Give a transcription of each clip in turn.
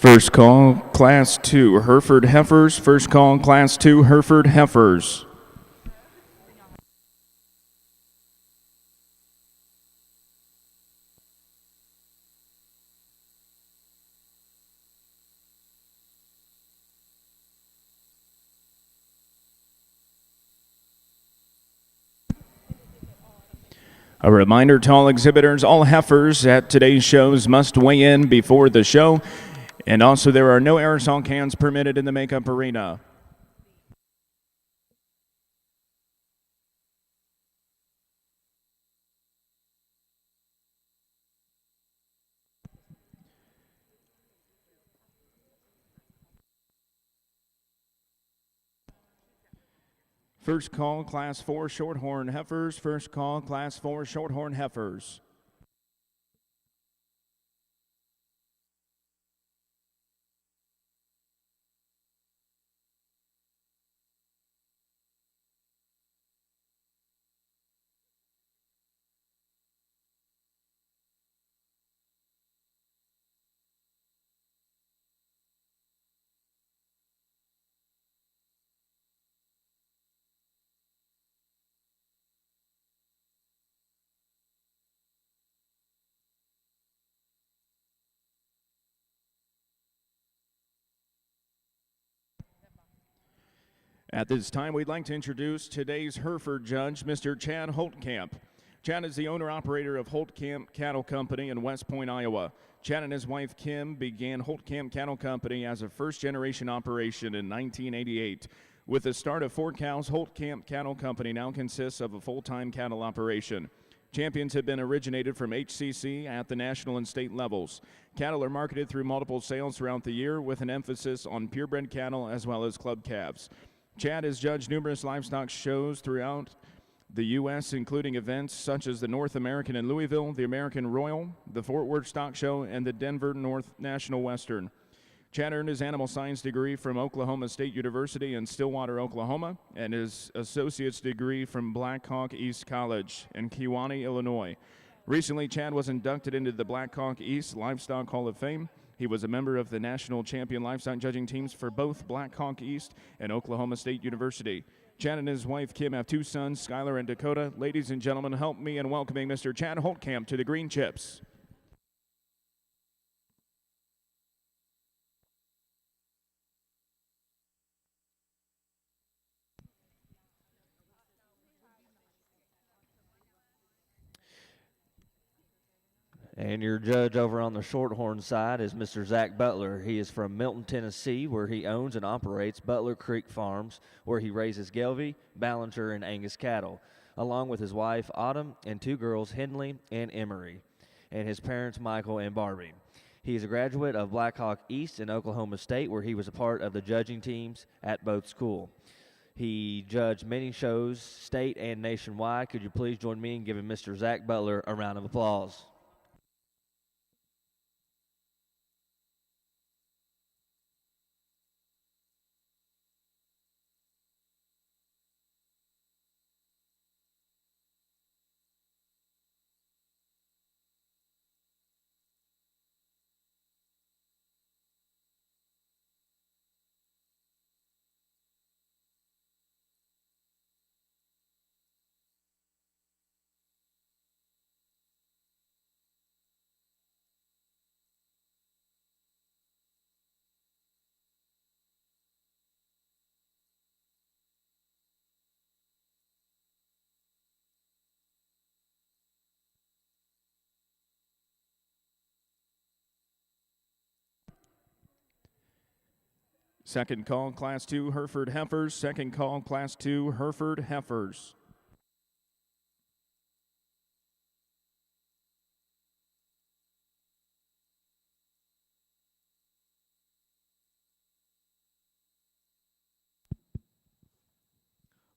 First call, Class 2, Hereford Heifers. First call, Class 2, Hereford Heifers. A reminder to all exhibitors, all heifers at today's shows must weigh in before the show. And also, there are no aerosol cans permitted in the makeup arena. First call, Class 4 Shorthorn Heifers. First call, Class 4 Shorthorn Heifers. At this time, we'd like to introduce today's Hereford judge, Mr. Chad Holtkamp. Chad is the owner-operator of Holtkamp Cattle Company in West Point, Iowa. Chad and his wife, Kim, began Holtkamp Cattle Company as a first-generation operation in 1988. With the start of 4 cows, Holtkamp Cattle Company now consists of a full-time cattle operation. Champions have been originated from HCC at the national and state levels. Cattle are marketed through multiple sales throughout the year with an emphasis on purebred cattle as well as club calves. Chad has judged numerous livestock shows throughout the U.S., including events such as the North American in Louisville, the American Royal, the Fort Worth Stock Show, and the Denver North National Western. Chad earned his animal science degree from Oklahoma State University in Stillwater, Oklahoma, and his associate's degree from Blackhawk East College in Kewanee, Illinois. Recently, Chad was inducted into the Blackhawk East Livestock Hall of Fame. He was a member of the national champion livestock judging teams for both Blackhawk East and Oklahoma State University. Chad and his wife, Kim, have 2 sons, Skylar and Dakota. Ladies and gentlemen, help me in welcoming Mr. Chad Holtkamp to the Green Chips. And your judge over on the Shorthorn side is Mr. Zach Butler. He is from Milton, Tennessee, where he owns and operates Butler Creek Farms, where he raises Gelbvieh, Ballinger, and Angus cattle, along with his wife, Autumn, and 2 girls, Henley and Emery, and his parents, Michael and Barbie. He is a graduate of Blackhawk East and Oklahoma State, where he was a part of the judging teams at both schools. He judged many shows, state and nationwide. Could you please join me in giving Mr. Zach Butler a round of applause? Second call, Class 2 Hereford Heifers. Second call, Class 2 Hereford Heifers.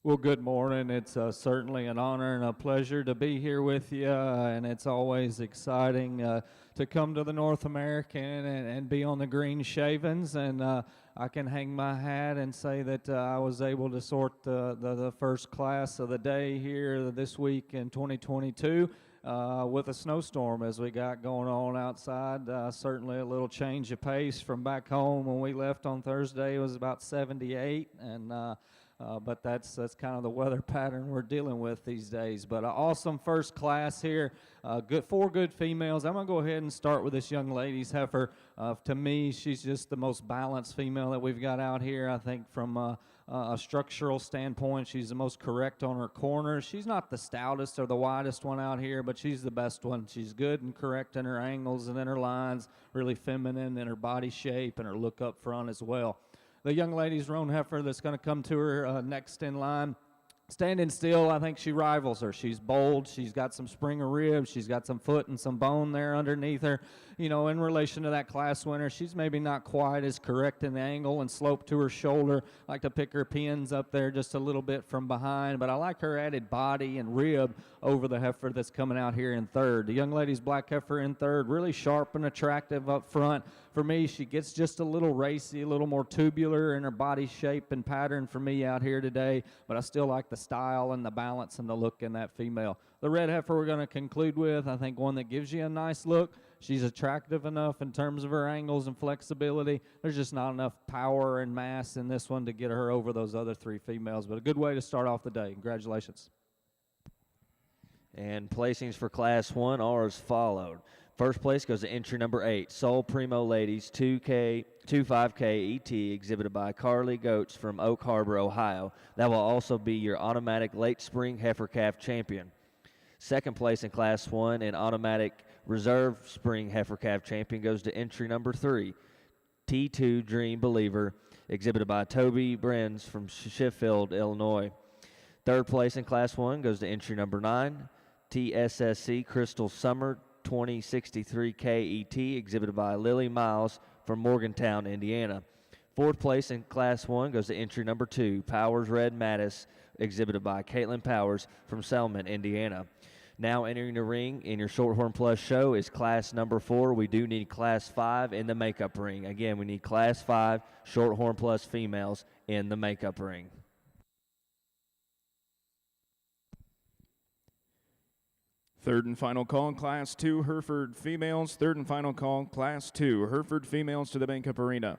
Well, good morning. It's certainly an honor and a pleasure to be here with you, and it's always exciting to come to the North American and be on the green shavings, and I can hang my hat and say that I was able to sort the first class of the day here this week in 2022, with a snowstorm as we got going on outside. Certainly a little change of pace from back home when we left on Thursday. It was about 78, and but that's kind of the weather pattern we're dealing with these days. But an awesome first class here. Four good females. I'm going to go ahead and start with this young lady's heifer. To me, she's just the most balanced female that we've got out here. I think from a structural standpoint, she's the most correct on her corners. She's not the stoutest or the widest one out here, but she's the best one. She's good and correct in her angles and in her lines, really feminine in her body shape and her look up front as well. The young lady's roan heifer that's going to come to her next in line. Standing still, I think she rivals her. She's bold. She's got some spring of ribs. She's got some foot and some bone there underneath her. You know, in relation to that class winner, she's maybe not quite as correct in the angle and slope to her shoulder. I like to pick her pins up there just a little bit from behind, but I like her added body and rib over the heifer that's coming out here in third. The young lady's black heifer in third, really sharp and attractive up front. For me, she gets just a little racy, a little more tubular in her body shape and pattern for me out here today, but I still like the style and the balance and the look in that female. The red heifer we're going to conclude with, I think one that gives you a nice look. She's attractive enough in terms of her angles and flexibility. There's just not enough power and mass in this one to get her over those other three females, but a good way to start off the day. Congratulations. And placings for Class 1 are as followed. First place goes to entry number 8, Sol Primo Ladies 25K ET, exhibited by Carly Goetz from Oak Harbor, Ohio. That will also be your automatic late spring heifer calf champion. Second place in Class 1 and automatic reserve spring heifer calf champion goes to entry number 3, T2 Dream Believer, exhibited by Toby Brenz from Sheffield, Illinois. Third place in Class 1 goes to entry number 9, TSSC Crystal Summer 2063K ET, exhibited by Lily Miles from Morgantown, Indiana. Fourth place in Class 1 goes to entry number 2, Powers Red Mattis, exhibited by Caitlin Powers from Selman, Indiana. Now entering the ring in your Shorthorn Plus show is Class number 4. We do need Class 5 in the makeup ring. Again, we need Class 5 Shorthorn Plus females in the makeup ring. Third and final call, Class 2 Hereford females. Third and final call, Class 2 Hereford females to the makeup arena.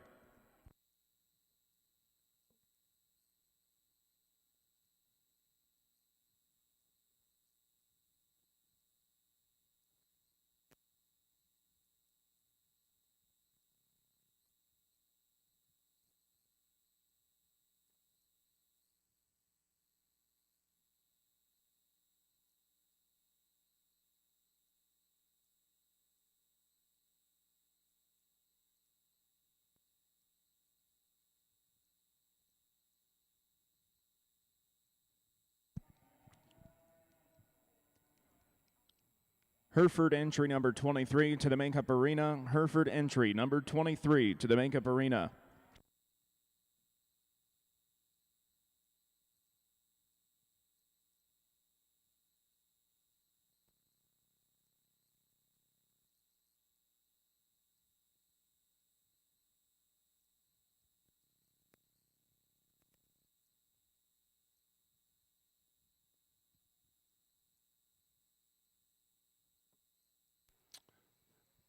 Hereford entry number 23 to the makeup arena. Hereford entry number 23 to the makeup arena.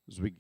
As we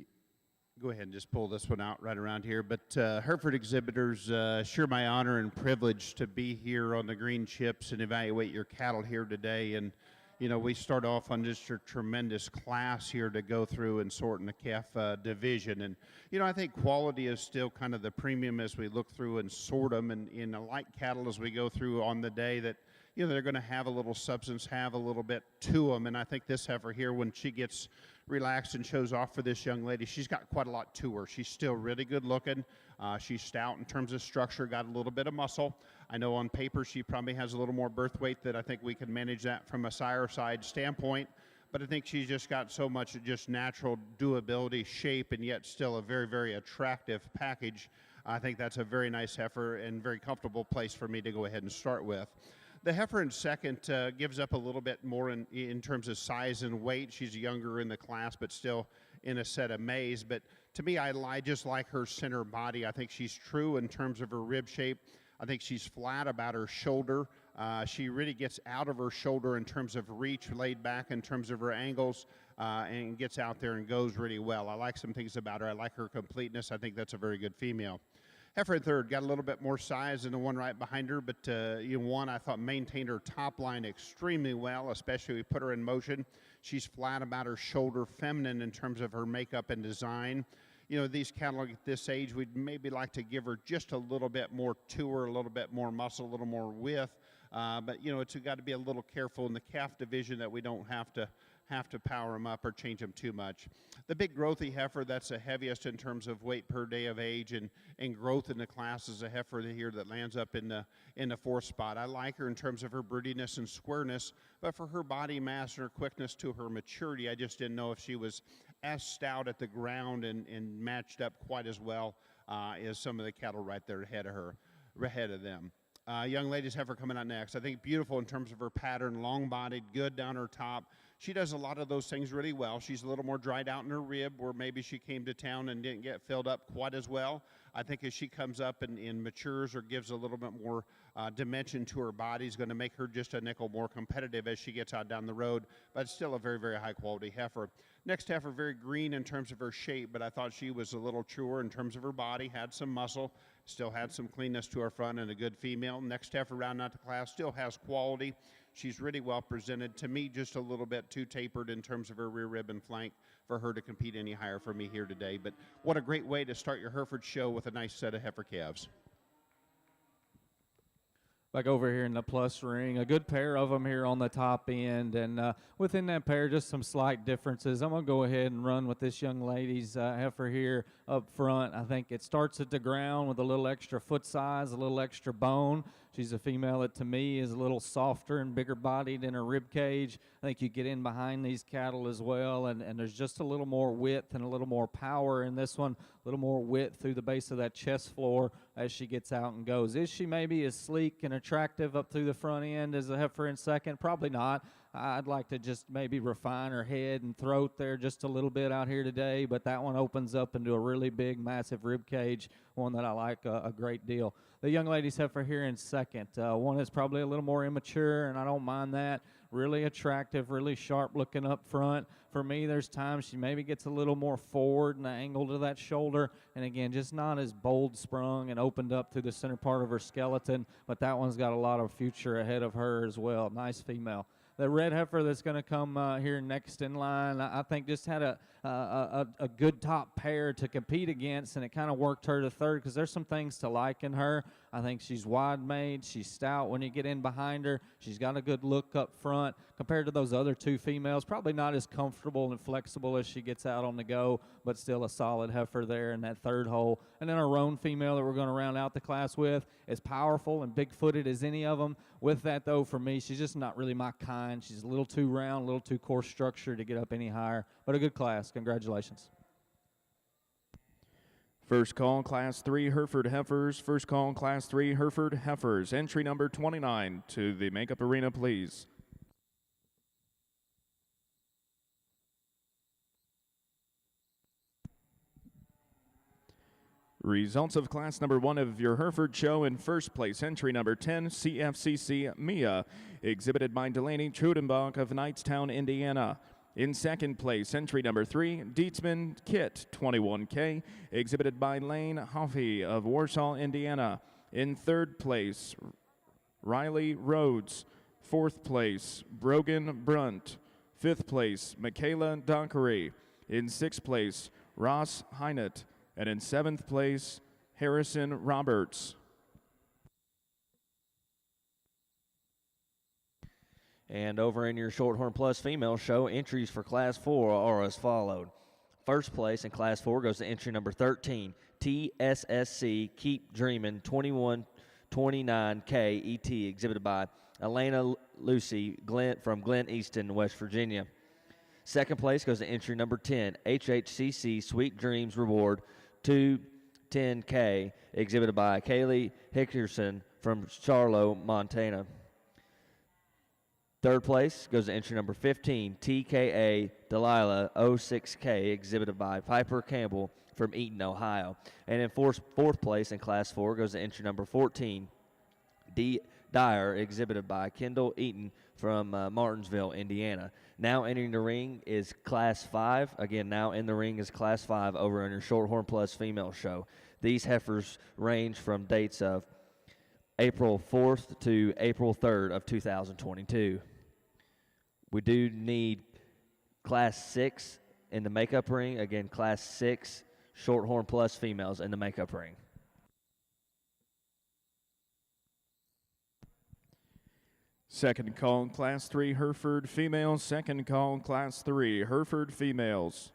go ahead and just pull this one out right around here. But Hereford exhibitors, sure my honor and privilege to be here on the green chips and evaluate your cattle here today. And, you know, we start off on just a tremendous class here to go through and sort in the calf division. And, you know, I think quality is still kind of the premium as we look through and sort them. And in a light cattle as we go through on the day that, you know, they're going to have a little substance, have a little bit to them. And I think this heifer here, when she gets relaxed and shows off for this young lady, she's got quite a lot to her. She's still really good looking. She's stout in terms of structure, got a little bit of muscle. I know on paper she probably has a little more birth weight that I think we can manage that from a sire side standpoint. But I think she's just got so much just natural doability, shape, and yet still a very, very attractive package. I think that's a very nice heifer and very comfortable place for me to go ahead and start with. The heifer in second gives up a little bit more in terms of size and weight. She's younger in the class, but still in a set of maize. But to me, I just like her center body. I think she's true in terms of her rib shape. I think she's flat about her shoulder. She really gets out of her shoulder in terms of reach, laid back in terms of her angles, and gets out there and goes really well. I like some things about her. I like her completeness. I think that's a very good female. Heifer in third, got a little bit more size than the one right behind her, but one I thought maintained her top line extremely well, especially we put her in motion. She's flat about her shoulder, feminine in terms of her makeup and design. These cattle at this age, we'd maybe like to give her just a little bit more to her, a little bit more muscle, a little more width. But it's got to be a little careful in the calf division that we don't have to power them up or change them too much. The big growthy heifer, that's the heaviest in terms of weight per day of age and growth in the class, is a heifer here that lands up in the fourth spot. I like her in terms of her broodiness and squareness, but for her body mass and her quickness to her maturity, I just didn't know if she was as stout at the ground and matched up quite as well as some of the cattle right there ahead of them. Young ladies heifer coming out next. I think beautiful in terms of her pattern, long-bodied, good down her top. She does a lot of those things really well. She's a little more dried out in her rib, where maybe she came to town and didn't get filled up quite as well. I think as she comes up and matures or gives a little bit more dimension to her body, is going to make her just a nickel more competitive as she gets out down the road, but still a very, very high-quality heifer. Next heifer, very green in terms of her shape, but I thought she was a little truer in terms of her body, had some muscle, still had some cleanness to her front, and a good female. Next heifer, rounding out the class, still has quality. She's really well presented. To me, just a little bit too tapered in terms of her rear rib and flank for her to compete any higher for me here today. But what a great way to start your Hereford show with a nice set of heifer calves. Back over here in the plus ring, a good pair of them here on the top end, and within that pair, just some slight differences. I'm going to go ahead and run with this young lady's heifer here up front. I think it starts at the ground with a little extra foot size, a little extra bone. She's a female that, to me, is a little softer and bigger bodied in her rib cage. I think you get in behind these cattle as well, and there's just a little more width and a little more power in this one, a little more width through the base of that chest floor as she gets out and goes. Is she maybe as sleek and attractive up through the front end as a heifer in second? Probably not. I'd like to just maybe refine her head and throat there just a little bit out here today, but that one opens up into a really big, massive rib cage, one that I like a great deal. The young lady's heifer here in second. One is probably a little more immature, and I don't mind that. Really attractive, really sharp looking up front. For me, there's times she maybe gets a little more forward in the angle to that shoulder, and again, just not as bold sprung and opened up through the center part of her skeleton, but that one's got a lot of future ahead of her as well. Nice female. The red heifer that's going to come here next in line, I think just had a good top pair to compete against, and it kind of worked her to third because there's some things to like in her. I think she's wide-made. She's stout when you get in behind her. She's got a good look up front compared to those other two females. Probably not as comfortable and flexible as she gets out on the go, but still a solid heifer there in that third hole. And then our roan female that we're going to round out the class with is powerful and big-footed as any of them. With that, though, for me, she's just not really my kind. She's a little too round, a little too coarse structure to get up any higher, but a good class. Congratulations. First call, Class 3 Hereford Heifers. First call, Class 3 Hereford Heifers. Entry number 29 to the makeup arena, please. Results of class number 1 of your Hereford show. In first place, entry number 10, CFCC Mia, exhibited by Delaney Trudenbach of Knightstown, Indiana. In second place, entry number 3, Dietzman Kit, 21K, exhibited by Lane Hoffey of Warsaw, Indiana. In third place, Riley Rhodes. Fourth place, Brogan Brunt. Fifth place, Michaela Dockery. In sixth place, Ross Hynett. And in seventh place, Harrison Roberts. And over in your Shorthorn Plus female show, entries for Class 4 are as followed. First place in Class 4 goes to entry number 13, TSSC Keep Dreamin' 2129K ET, exhibited by Elena Lucy from Glen Easton, West Virginia. Second place goes to entry number 10, HHCC Sweet Dreams Reward 210K, exhibited by Kaylee Hickerson from Charlotte, Montana. Third place goes to entry number 15, TKA Delilah 06K, exhibited by Piper Campbell from Eaton, Ohio. And in fourth place in Class 4 goes to entry number 14, Dyer, exhibited by Kendall Eaton from Martinsville, Indiana. Now entering the ring is Class 5. Again, now in the ring is Class 5 over on your Shorthorn Plus female show. These heifers range from dates of April 4th to April 3rd of 2022. We do need Class 6 in the makeup ring. Again, Class 6 Shorthorn Plus females in the makeup ring. Second call, Class 3 Hereford females. Second call, Class 3 Hereford females.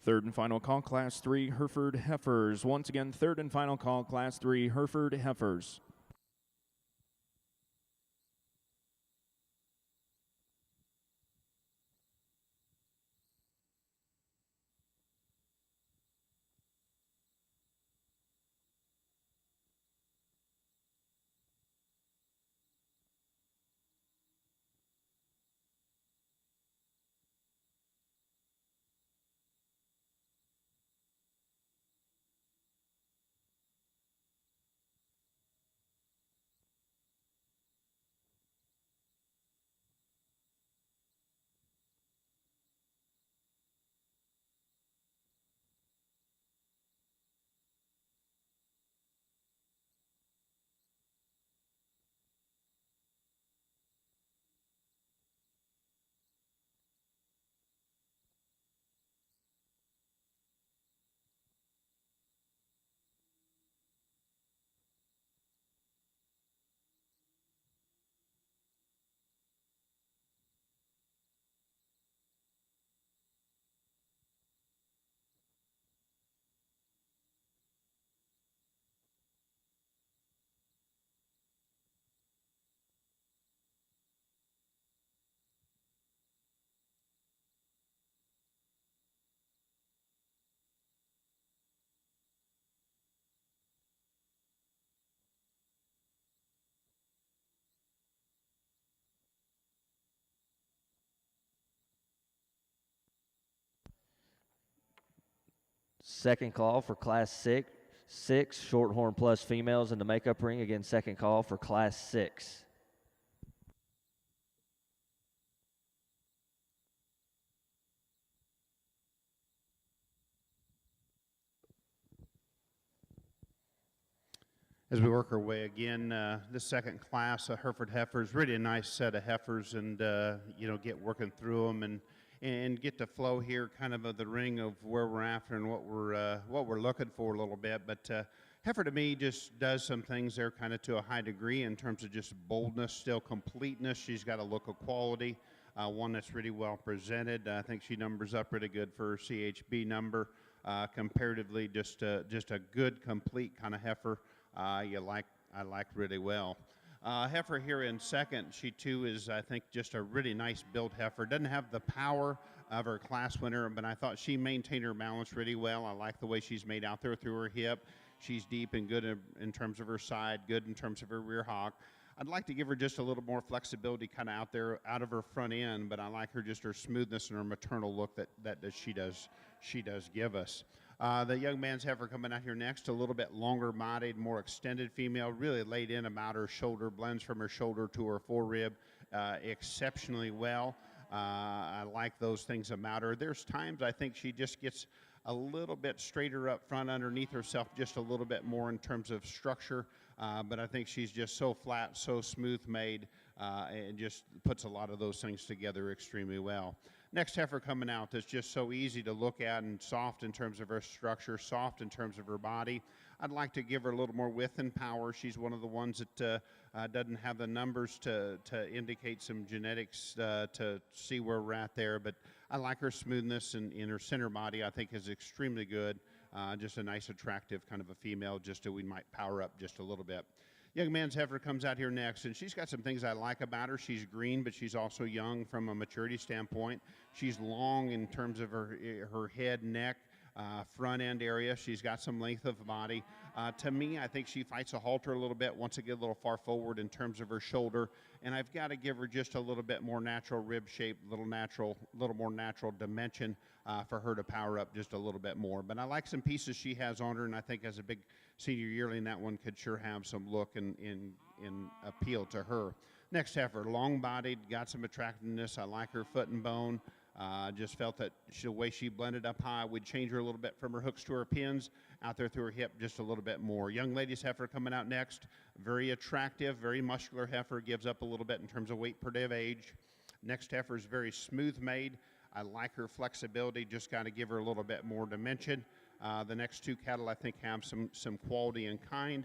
Third and final call, Class 3 Hereford Heifers. Once again, third and final call, Class 3 Hereford Heifers. Second call for Class 6, Shorthorn Plus females in the makeup ring. Again, second call for Class 6. As we work our way again, this second class of Hereford heifers, really a nice set of heifers, and get working through them and get to flow here, kind of the ring of where we're after and what we're looking for a little bit. But heifer to me just does some things there, kind of to a high degree in terms of just boldness, still completeness. She's got a look of quality, one that's really well presented. I think she numbers up really good for her CHB number. Comparatively, just a good, complete kind of heifer. I like really well. Heifer here in second, she too is, I think, just a really nice built heifer. Doesn't have the power of her class winner, but I thought she maintained her balance really well. I like the way she's made out there through her hip. She's deep and good in terms of her side, good in terms of her rear hock. I'd like to give her just a little more flexibility kind of out there, out of her front end, but I like her smoothness and her maternal look that she does give us. The young man's heifer coming out here next, a little bit longer bodied, more extended female, really laid in about her shoulder, blends from her shoulder to her forerib exceptionally well. I like those things about her. There's times I think she just gets a little bit straighter up front underneath herself, just a little bit more in terms of structure, but I think she's just so flat, so smooth made, and just puts a lot of those things together extremely well. Next heifer coming out that's just so easy to look at and soft in terms of her structure, soft in terms of her body. I'd like to give her a little more width and power. She's one of the ones that doesn't have the numbers to indicate some genetics to see where we're at there, but I like her smoothness and in her center body I think is extremely good. Just a nice, attractive kind of a female, just so we might power up just a little bit. Young man's heifer comes out here next, and she's got some things I like about her. She's green, but she's also young from a maturity standpoint. She's long in terms of her head, neck, front end area. She's got some length of body. To me, I think she fights a halter a little bit, wants to get a little far forward in terms of her shoulder, and I've got to give her just a little bit more natural rib shape, a little more natural dimension for her to power up just a little bit more. But I like some pieces she has on her, and I think as a big senior yearling, that one could sure have some look and appeal to her. Next heifer, long-bodied, got some attractiveness. I like her foot and bone. Just felt that the way she blended up high would change her a little bit from her hooks to her pins, out there through her hip just a little bit more. Young lady's heifer coming out next. Very attractive, very muscular heifer, gives up a little bit in terms of weight per day of age. Next heifer is very smooth made. I like her flexibility, just got to give her a little bit more dimension. The next two cattle I think have some quality and kind.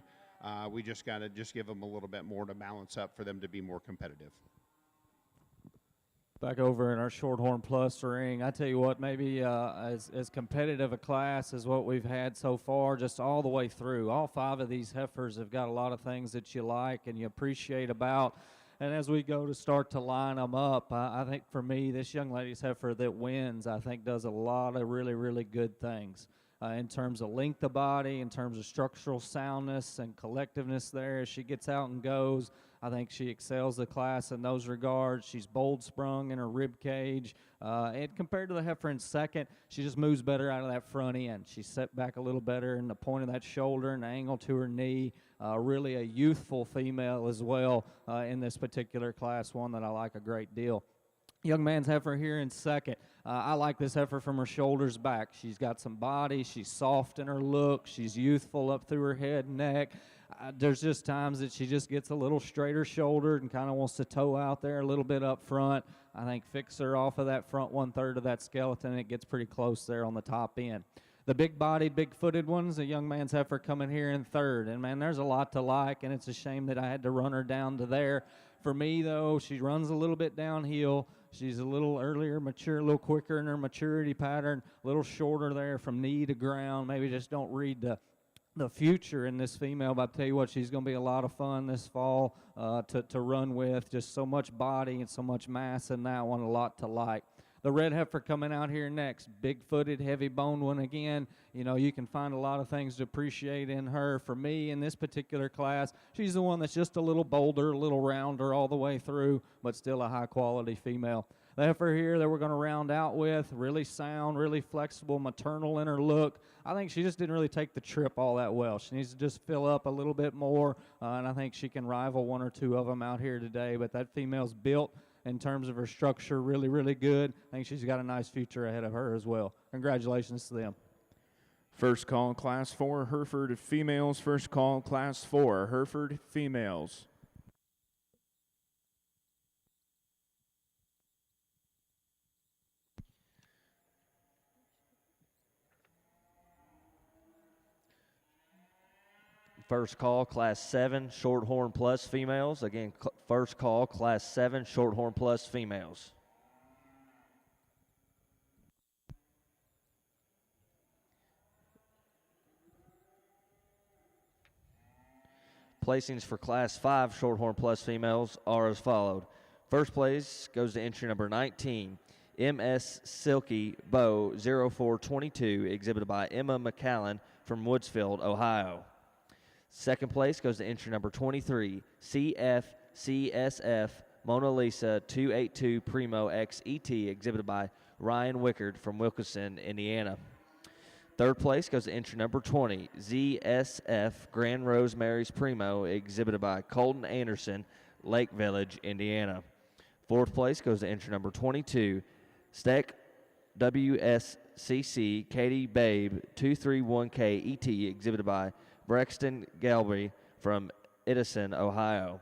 We just got to give them a little bit more to balance up for them to be more competitive. Back over in our Shorthorn Plus ring, I tell you what, maybe as competitive a class as what we've had so far, just all the way through. All 5 of these heifers have got a lot of things that you like and you appreciate about. And as we go to start to line them up, I think for me, this young lady's heifer that wins, I think does a lot of really, really good things. In terms of length of body, in terms of structural soundness and collectiveness there. As she gets out and goes, I think she excels the class in those regards. She's bold sprung in her rib cage. And compared to the heifer in second, she just moves better out of that front end. She's set back a little better in the point of that shoulder and the angle to her knee. Really a youthful female as well in this particular class, one that I like a great deal. Young man's heifer here in second. I like this heifer from her shoulders back. She's got some body. She's soft in her look. She's youthful up through her head and neck. There's just times that she just gets a little straighter shouldered and kind of wants to toe out there a little bit up front. I think fix her off of that front 1/3 of that skeleton. It gets pretty close there on the top end. The big-bodied, big-footed ones, the young man's heifer coming here in third. And, man, there's a lot to like, and it's a shame that I had to run her down to there. For me, though, she runs a little bit downhill. She's a little earlier mature, a little quicker in her maturity pattern, a little shorter there from knee to ground. Maybe just don't read the future in this female, but I'll tell you what, she's going to be a lot of fun this fall to run with. Just so much body and so much mass in that one, a lot to like. The red heifer coming out here next, big-footed, heavy-boned one again. You know, you can find a lot of things to appreciate in her. For me, in this particular class, she's the one that's just a little bolder, a little rounder all the way through, but still a high-quality female. The heifer here that we're going to round out with, really sound, really flexible, maternal in her look. I think she just didn't really take the trip all that well. She needs to just fill up a little bit more, and I think she can rival one or two of them out here today. But that female's built in terms of her structure really, really good. I think she's got a nice future ahead of her as well. Congratulations to them. First call, Class 4, Hereford females. First call, Class 4, Hereford females. First call, Class 7, Shorthorn Plus females. Again, first call, Class 7, Shorthorn Plus females. Placings for Class 5 Shorthorn Plus females are as followed. First place goes to entry number 19, MS Silky Bow 0422, exhibited by Emma McCallan from Woodsfield, Ohio. Second place goes to entry number 23, CFCSF Mona Lisa 282 Primo XET, exhibited by Ryan Wickard from Wilkinson, Indiana. Third place goes to entry number 20, ZSF Grand Rosemary's Primo, exhibited by Colton Anderson, Lake Village, Indiana. Fourth place goes to entry number 22, Steck WSCC Katie Babe 231K ET, exhibited by Brexton Galby from Edison, Ohio.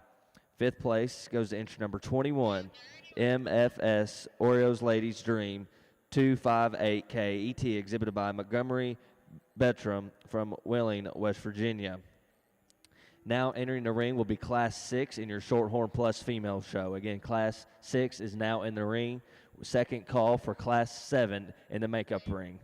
Fifth place goes to entry number 21, MFS Oreos Ladies Dream 258K ET, exhibited by Montgomery Bettram from Wheeling, West Virginia. Now entering the ring will be Class 6 in your Shorthorn Plus female show. Again, Class 6 is now in the ring. Second call for Class 7 in the makeup ring.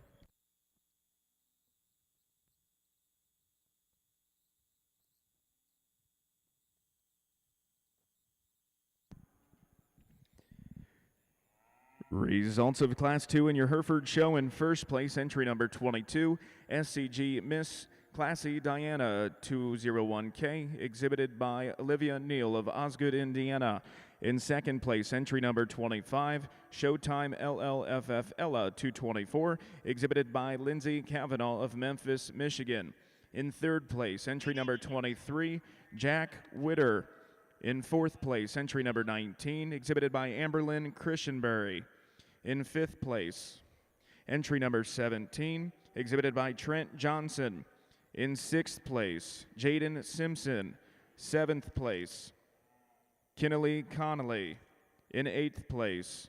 Results of Class 2 in your Hereford show. In first place, entry number 22, SCG Miss Classy Diana 201K, exhibited by Olivia Neal of Osgood, Indiana. In second place, entry number 25, Showtime LLFF Ella 224, exhibited by Lindsay Cavanaugh of Memphis, Michigan. In third place, entry number 23, Jack Witter. In fourth place, entry number 19, exhibited by Amberlyn Christianberry. In fifth place, entry number 17, exhibited by Trent Johnson. In sixth place, Jaden Simpson. Seventh place, Kennelly Connolly. In eighth place,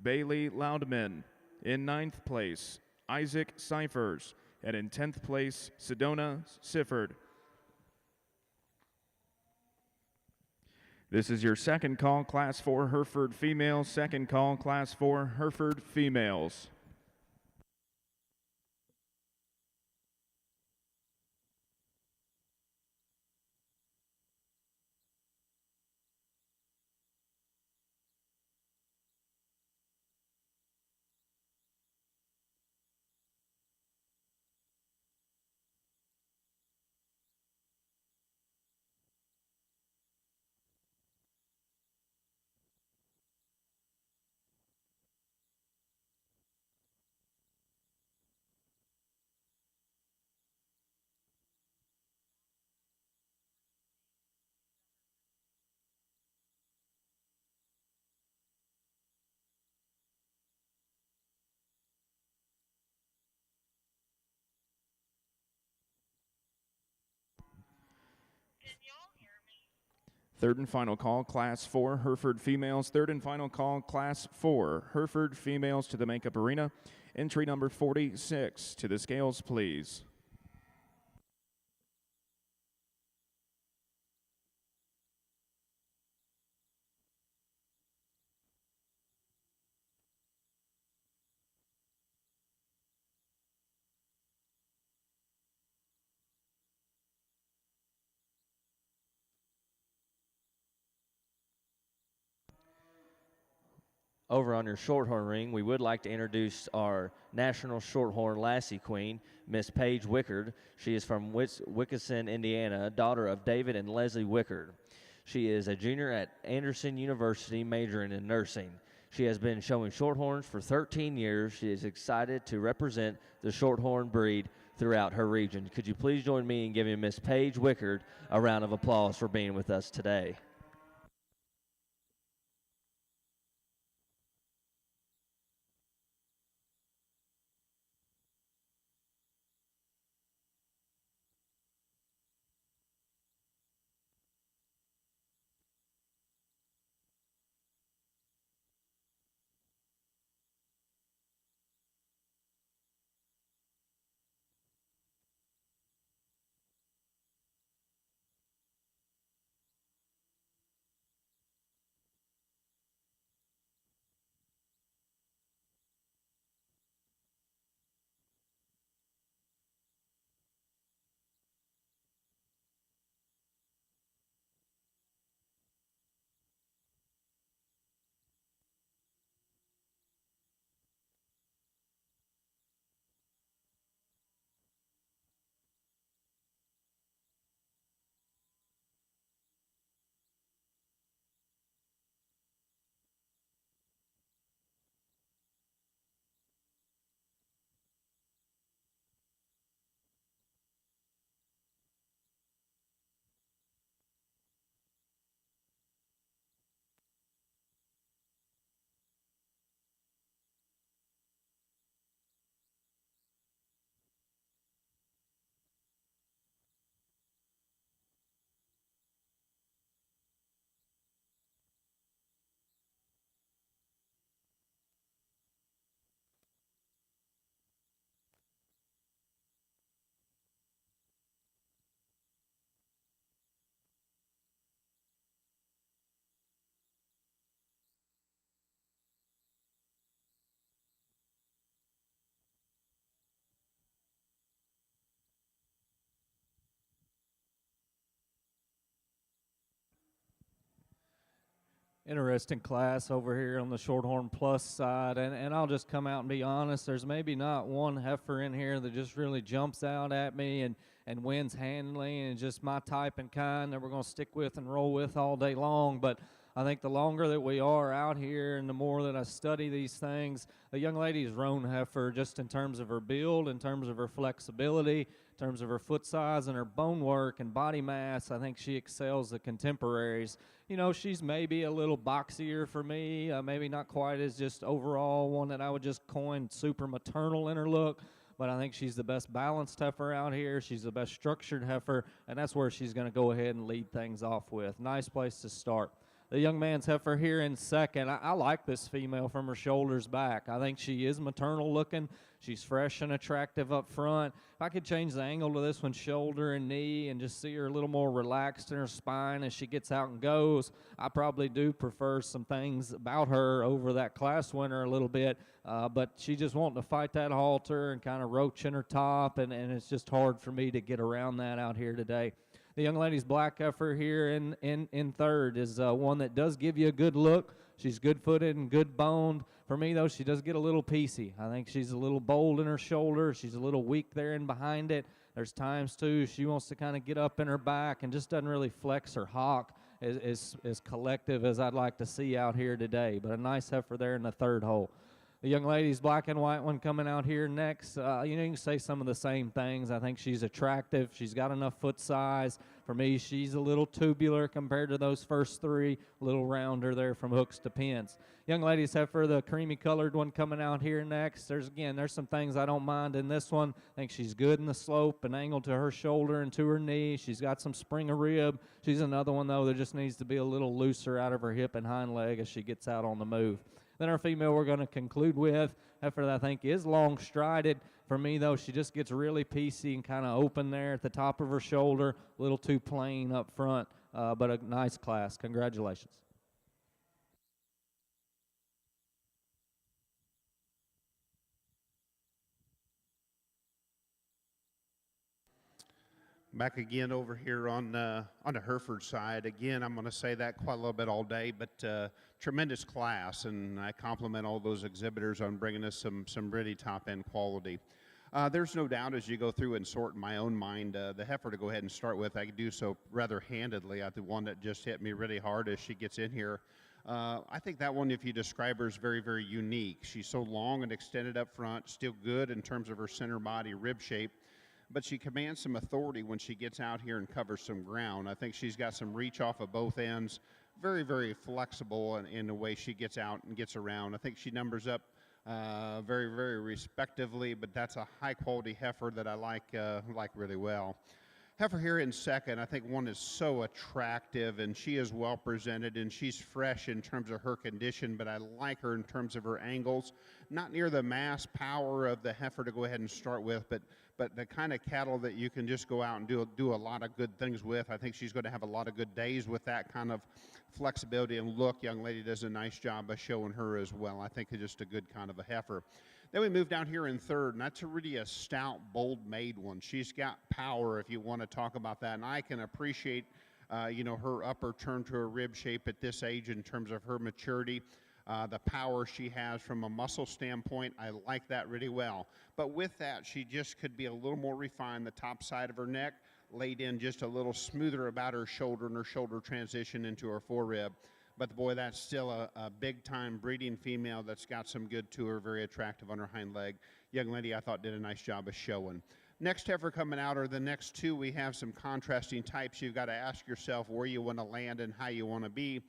Bailey Loudman. In ninth place, Isaac Cyphers. And in 10th place, Sedona Sifford. This is your second call, Class 4 Hereford females. Second call, Class 4 Hereford females. Third and final call, Class 4 Hereford females. Third and final call, Class 4 Hereford females to the makeup arena. Entry number 46 to the scales, please. Over on your Shorthorn ring, we would like to introduce our National Shorthorn Lassie Queen, Miss Paige Wickard. She is from Wickinson, Indiana, daughter of David and Leslie Wickard. She is a junior at Anderson University, majoring in nursing. She has been showing Shorthorns for 13 years. She is excited to represent the Shorthorn breed throughout her region. Could you please join me in giving Miss Paige Wickard a round of applause for being with us today? Interesting class over here on the Shorthorn Plus side, and I'll just come out and be honest, there's maybe not one heifer in here that just really jumps out at me and wins handily and just my type and kind that we're going to stick with and roll with all day long. But I think the longer that we are out here and the more that I study these things, the young lady's roan heifer, just in terms of her build, in terms of her flexibility, in terms of her foot size and her bone work and body mass, I think she excels the contemporaries. You know, she's maybe a little boxier for me, maybe not quite as just overall one that I would just coin super maternal in her look, but I think she's the best balanced heifer out here. She's the best structured heifer, and that's where she's going to go ahead and lead things off with. Nice place to start. The young man's heifer here in second. I like this female from her shoulders back. I think she is maternal looking. She's fresh and attractive up front. If I could change the angle to this one's shoulder and knee and just see her a little more relaxed in her spine as she gets out and goes, I probably do prefer some things about her over that class winner a little bit. But she just wanting to fight that halter and kind of roach in her top, and it's just hard for me to get around that out here today. The young lady's black heifer here in third is one that does give you a good look. She's good-footed and good-boned. For me, though, she does get a little piecey. I think she's a little bold in her shoulder. She's a little weak there and behind it. There's times, too, she wants to kind of get up in her back and just doesn't really flex her hock as collective as I'd like to see out here today. But a nice heifer there in the third hole. The young lady's black and white one coming out here next. You can say some of the same things. I think she's attractive. She's got enough foot size. For me, she's a little tubular compared to those first three, a little rounder there from hooks to pins. Young lady's heifer, the creamy colored one coming out here next. There's some things I don't mind in this one. I think she's good in the slope and angled to her shoulder and to her knee. She's got some spring of rib. She's another one, though, that just needs to be a little looser out of her hip and hind leg as she gets out on the move. Then our female we're going to conclude with, heifer that I think is long-strided. For me, though, she just gets really piecey and kind of open there at the top of her shoulder, a little too plain up front, but a nice class. Congratulations. Back again over here on the Hereford side. Again, I'm going to say that quite a little bit all day, but tremendous class, and I compliment all those exhibitors on bringing us some really top-end quality. There's no doubt as you go through and sort in my own mind, the heifer to go ahead and start with, I can do so rather handedly. The one that just hit me really hard as she gets in here. I think that one, if you describe her, is very, very unique. She's so long and extended up front, still good in terms of her center body rib shape. but she commands some authority when she gets out here and covers some ground. I think she's got some reach off of both ends. Very, very flexible in the way she gets out and gets around. I think she numbers up very, very respectively, but that's a high-quality heifer that I like really well. Heifer here in second, I think one is so attractive, and she is well presented, and she's fresh in terms of her condition, but I like her in terms of her angles. Not near the mass power of the heifer to go ahead and start with, but the kind of cattle that you can just go out and do a lot of good things with. I think she's going to have a lot of good days with that kind of flexibility and look. Young lady does a nice job of showing her as well. I think it's just a good kind of a heifer. Then we move down here in third, and that's really a stout, bold-made one. She's got power, if you want to talk about that, and I can appreciate, her upper turn to her rib shape at this age in terms of her maturity. The power she has from a muscle standpoint, I like that really well. But with that, she just could be a little more refined. The top side of her neck laid in just a little smoother about her shoulder and her shoulder transition into her forerib. But boy, that's still a big-time breeding female that's got some good to her, very attractive on her hind leg. Young lady, I thought, did a nice job of showing. Next heifer coming out are the next two. We have some contrasting types. You've got to ask yourself where you want to land and how you want to be.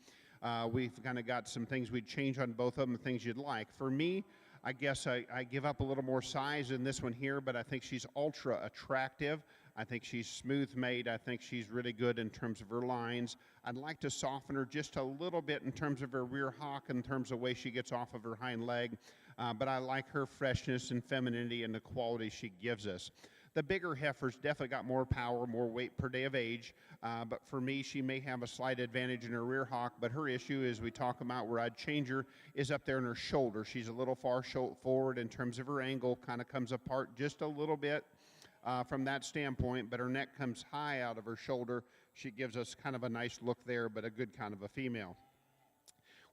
We've kind of got some things we'd change on both of them, things you'd like. For me, I guess I give up a little more size in this one here, but I think she's ultra attractive. I think she's smooth made. I think she's really good in terms of her lines. I'd like to soften her just a little bit in terms of her rear hock, in terms of the way she gets off of her hind leg. But I like her freshness and femininity and the quality she gives us. The bigger heifer's definitely got more power, more weight per day of age. But for me, she may have a slight advantage in her rear hock. But her issue, as we talk about where I'd change her, is up there in her shoulder. She's a little far forward in terms of her angle, kind of comes apart just a little bit. From that standpoint, but her neck comes high out of her shoulder. She gives us kind of a nice look there, but a good kind of a female.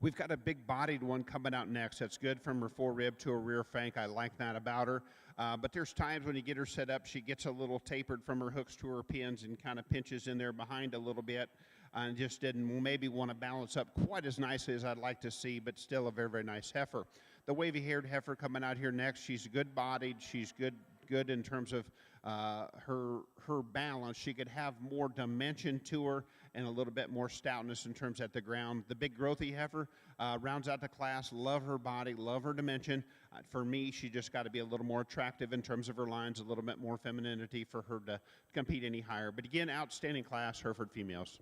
We've got a big-bodied one coming out next. That's good from her forerib to her rear flank. I like that about her. But there's times when you get her set up, she gets a little tapered from her hooks to her pins and kind of pinches in there behind a little bit and just didn't maybe want to balance up quite as nicely as I'd like to see, but still a very, very nice heifer. The wavy-haired heifer coming out here next, she's good-bodied. She's good in terms of her balance. She could have more dimension to her and a little bit more stoutness in terms at the ground. The big growthy heifer rounds out the class. Love her body, love her dimension. For me, she just got to be a little more attractive in terms of her lines, a little bit more femininity for her to compete any higher. But again, outstanding class, Hereford females.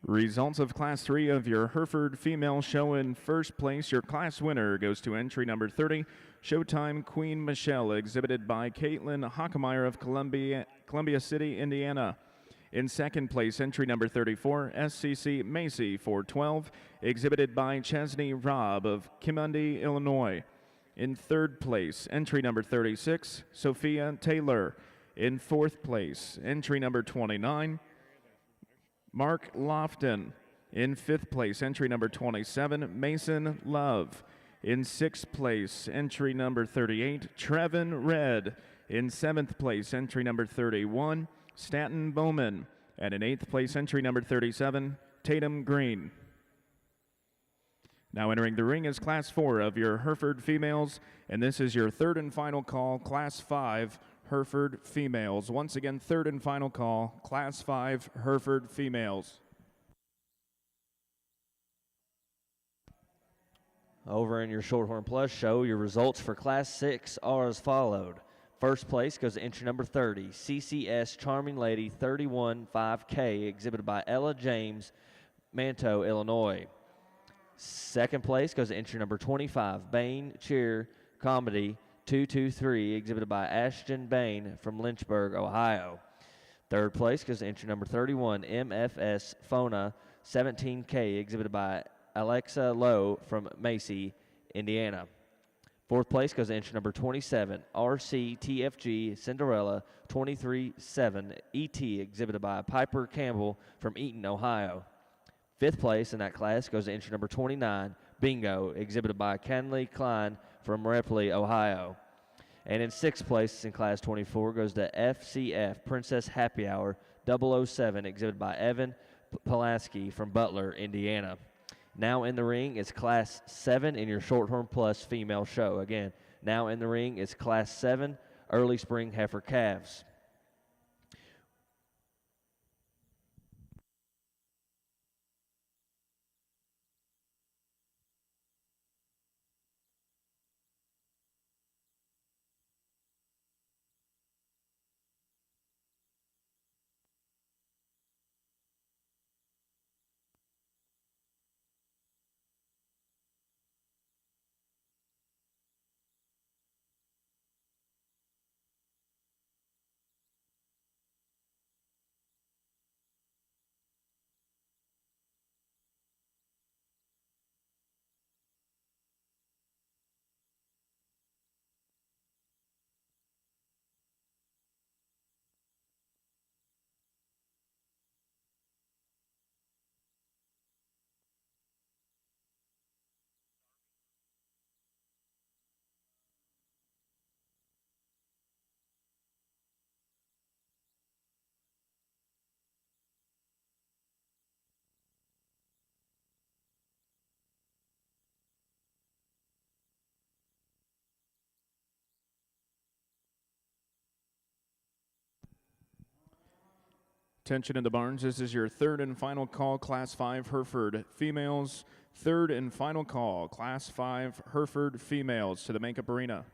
Results of Class 3 of your Hereford female show. In first place, your class winner goes to entry number 30, Showtime Queen Michelle, exhibited by Caitlin Hockemeyer of Columbia City, Indiana. In second place, entry number 34, SCC Macy 412, exhibited by Chesney Robb of Kimundi, Illinois. In third place, entry number 36, Sophia Taylor. In fourth place, entry number 29, Mark Lofton. In fifth place, entry number 27, Mason Love. In sixth place, entry number 38, Trevin Red. In seventh place, entry number 31, Stanton Bowman. And in eighth place, entry number 37, Tatum Green. Now entering the ring is Class 4 of your Hereford females, and this is your third and final call, Class 5 Hereford females. Once again, third and final call, Class 5 Hereford females. Over in your Shorthorn Plus show, your results for Class 6 are as followed. First place goes to entry number 30, CCS Charming Lady 31-5K, exhibited by Ella James, Manto, Illinois. Second place goes to entry number 25, Bain Cheer Comedy 223, exhibited by Ashton Bain from Lynchburg, Ohio. Third place goes to entry number 31, MFS Fona 17K, exhibited by Alexa Lowe from Macy, Indiana. Fourth place goes to entry number 27, RCTFG Cinderella 23-7 ET, exhibited by Piper Campbell from Eaton, Ohio. Fifth place in that class goes to entry number 29, Bingo, exhibited by Kenley Klein from Ripley, Ohio. And in 6th place in Class 24 goes to FCF Princess Happy Hour 007, exhibited by Evan Pulaski from Butler, Indiana. Now in the ring is Class 7 in your Shorthorn Plus female show. Again, now in the ring is Class 7 Early Spring Heifer Calves. Attention in the barns. This is your third and final call, Class 5 Hereford females. Third and final call, Class 5 Hereford females to the Makeup Arena.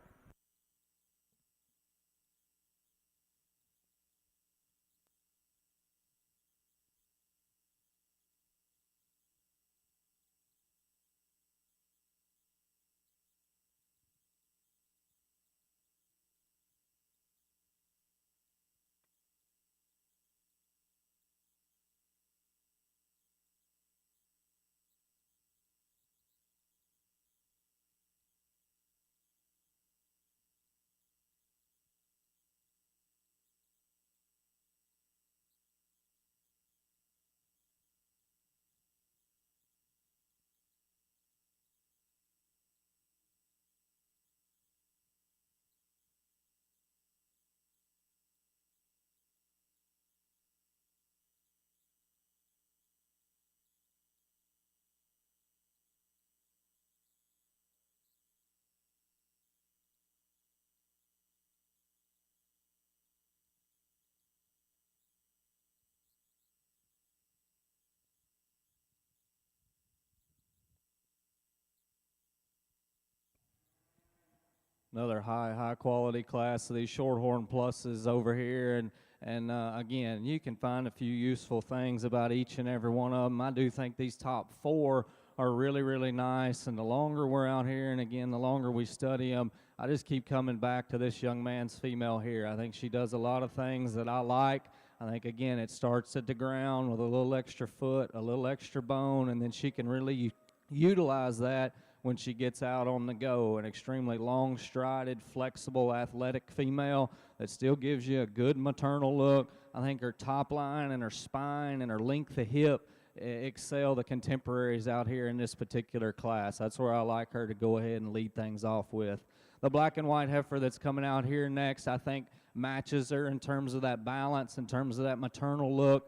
Another high quality class of these Shorthorn Pluses over here, and again, you can find a few useful things about each and every one of them. I do think these top 4 are really nice, and the longer we're out here, and again, the longer we study them, I just keep coming back to this young man's female here. I think she does a lot of things that I like. I think, again, it starts at the ground with a little extra foot, a little extra bone, and then she can really utilize that when she gets out on the go. An extremely long-strided, flexible, athletic female that still gives you a good maternal look. I think her top line and her spine and her length of hip excel the contemporaries out here in this particular class. That's where I like her to go ahead and lead things off with. The black and white heifer that's coming out here next, I think, matches her in terms of that balance, in terms of that maternal look.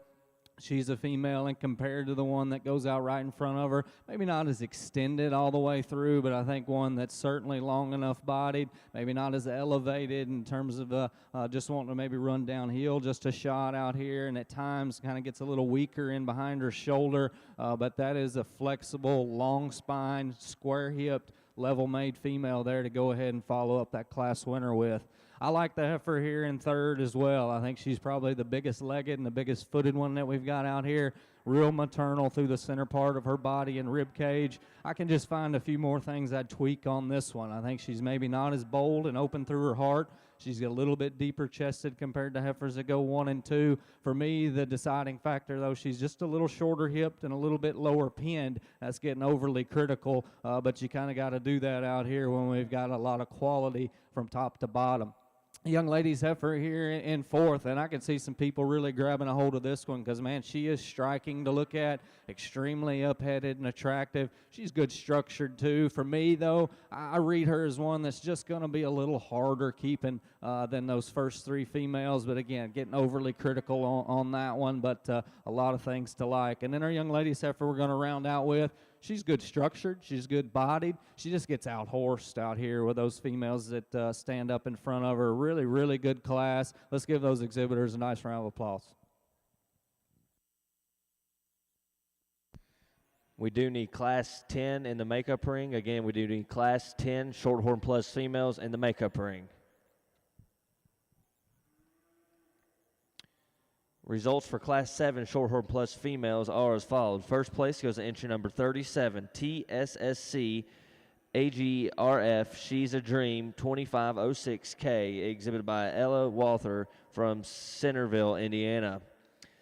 She's a female, and compared to the one that goes out right in front of her, maybe not as extended all the way through, but I think one that's certainly long enough bodied, maybe not as elevated in terms of just wanting to maybe run downhill just a shot out here, and at times kind of gets a little weaker in behind her shoulder, but that is a flexible, long spine, square-hipped, level-made female there to go ahead and follow up that class winner with. I like the heifer here in third as well. I think she's probably the biggest legged and the biggest footed one that we've got out here. Real maternal through the center part of her body and rib cage. I can just find a few more things I'd tweak on this one. I think she's maybe not as bold and open through her heart. She's a little bit deeper chested compared to heifers that go 1 and 2. For me, the deciding factor, though, she's just a little shorter hipped and a little bit lower pinned. That's getting overly critical, but you kind of got to do that out here when we've got a lot of quality from top to bottom. young lady's heifer here in fourth, and I can see some people really grabbing a hold of this one because, man, she is striking to look at, extremely up-headed and attractive. She's good structured, too. For me, though, I read her as one that's just going to be a little harder keeping than those first three females, but, again, getting overly critical on that one, but a lot of things to like. And then our young lady's heifer we're going to round out with, she's good structured. She's good bodied. She just gets out-horsed out here with those females that stand up in front of her. Really, really good class. Let's give those exhibitors a nice round of applause. We do need Class 10 in the makeup ring. Again, we do need Class 10 Shorthorn Plus females in the makeup ring. Results for Class 7 Shorthorn Plus females are as followed. First place goes to entry number 37, TSSC AGRF She's a Dream 2506K, exhibited by Ella Walther from Centerville, Indiana.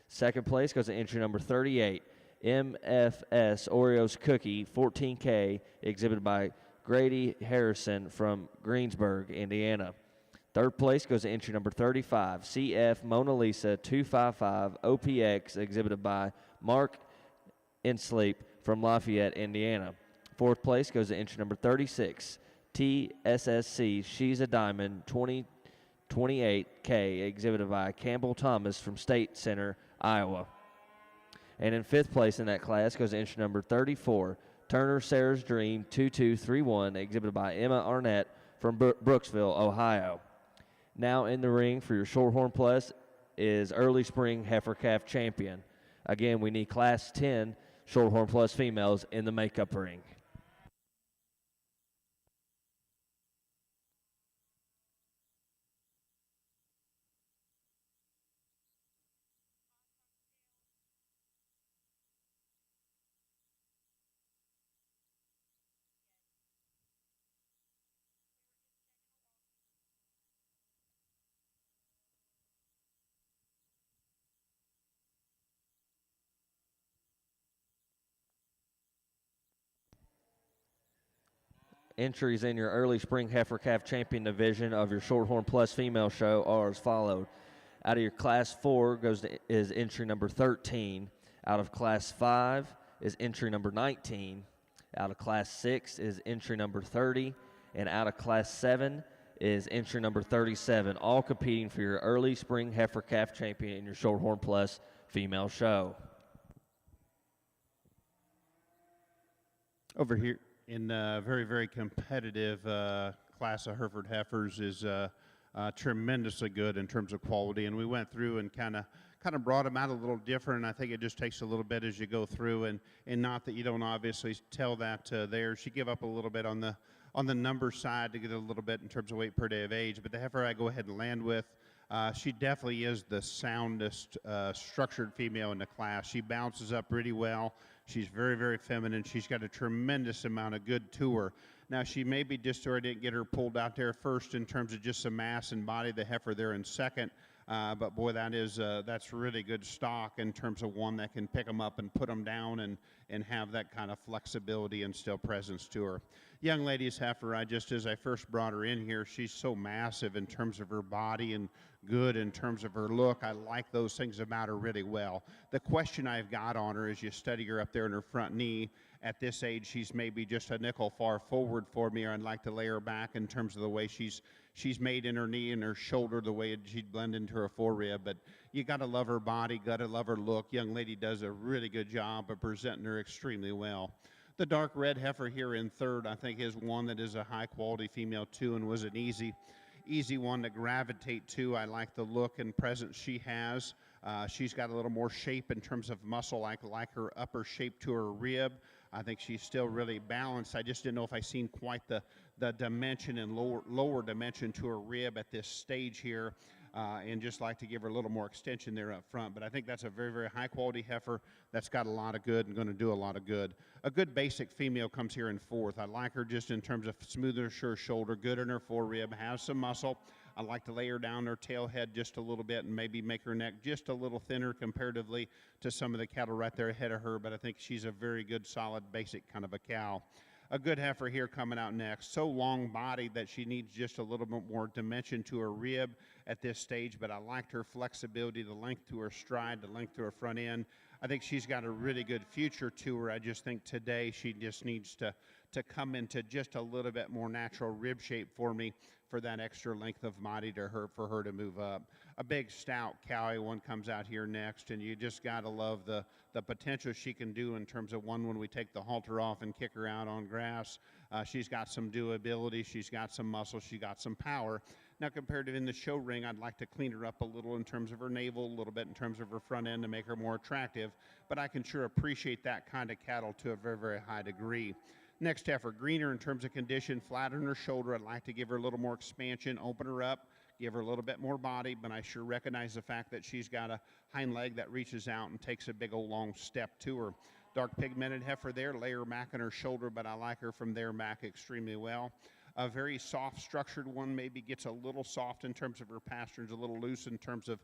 Second place goes to entry number 38, MFS Oreos Cookie 14K, exhibited by Grady Harrison from Greensburg, Indiana. Third place goes to entry number 35, CF Mona Lisa 255 OPX, exhibited by Mark Insleep from Lafayette, Indiana. Fourth place goes to entry number 36, TSSC She's a Diamond 2028K, exhibited by Campbell Thomas from State Center, Iowa. And in fifth place in that class goes to entry number 34, Turner Sarah's Dream 2231, exhibited by Emma Arnett from Brooksville, Ohio. Now in the ring for your Shorthorn Plus is Early Spring Heifer Calf Champion. Again, we need Class 10 Shorthorn Plus females in the makeup ring. Entries in your Early Spring Heifer Calf Champion division of your Shorthorn Plus female show are as followed. Out of your Class 4 is entry number 13. Out of Class 5 is entry number 19. Out of Class 6 is entry number 30. And out of Class 7 is entry number 37, all competing for your Early Spring Heifer Calf Champion in your Shorthorn Plus female show. Over here in very, very competitive class of Hereford heifers is tremendously good in terms of quality, and we went through and kind of brought them out a little different. I think it just takes a little bit as you go through, and not that you don't obviously tell that there. She give up a little bit on the number side to get a little bit in terms of weight per day of age, but the heifer I go ahead and land with, she definitely is the soundest structured female in the class. She bounces up really well. She's very, very feminine. She's got a tremendous amount of good to her. Now, she may be just so I didn't get her pulled out there first in terms of just some mass and body. The heifer there in second. But, boy, that's really good stock in terms of one that can pick them up and put them down and have that kind of flexibility and still presence to her. Young lady's heifer, as I first brought her in here, she's so massive in terms of her body and good in terms of her look. I like those things about her really well. The question I've got on her is you study her up there in her front knee. At this age, she's maybe just a nickel far forward for me, or I'd like to lay her back in terms of the way she's made in her knee and her shoulder, the way she'd blend into her forerib. But you got to love her body, got to love her look. Young lady does a really good job of presenting her extremely well. The dark red heifer here in third, I think, is one that is a high-quality female, too, and was an easy one to gravitate to. I like the look and presence she has. She's got a little more shape in terms of muscle. I like her upper shape to her rib. I think she's still really balanced. I just didn't know if I seen quite the dimension and lower dimension to her rib at this stage here, and just like to give her a little more extension there up front. But I think that's a very, very high-quality heifer that's got a lot of good and going to do a lot of good. A good basic female comes here in fourth. I like her just in terms of smoother her shoulder, good in her forerib, has some muscle. I like to lay her down her tail head just a little bit and maybe make her neck just a little thinner comparatively to some of the cattle right there ahead of her, but I think she's a very good, solid, basic kind of a cow. a good heifer here coming out next. So long-bodied that she needs just a little bit more dimension to her rib at this stage, but I liked her flexibility, the length to her stride, the length to her front end. I think she's got a really good future to her. I just think today she just needs to come into just a little bit more natural rib shape for me for that extra length of body to her, for her to move up. A big stout Cowie one comes out here next, and you just got to love the potential she can do in terms of when we take the halter off and kick her out on grass. She's got some doability, she's got some muscle, she's got some power. Now, compared to in the show ring, I'd like to clean her up a little in terms of her navel, a little bit in terms of her front end to make her more attractive, but I can sure appreciate that kind of cattle to a very, very high degree. Next heifer, greener in terms of condition, flat on her shoulder. I'd like to give her a little more expansion, open her up, give her a little bit more body, but I sure recognize the fact that she's got a hind leg that reaches out and takes a big old long step to her. Dark pigmented heifer there, lay her back on her shoulder, but I like her from there back extremely well. A very soft structured one, maybe gets a little soft in terms of her pasterns, a little loose in terms of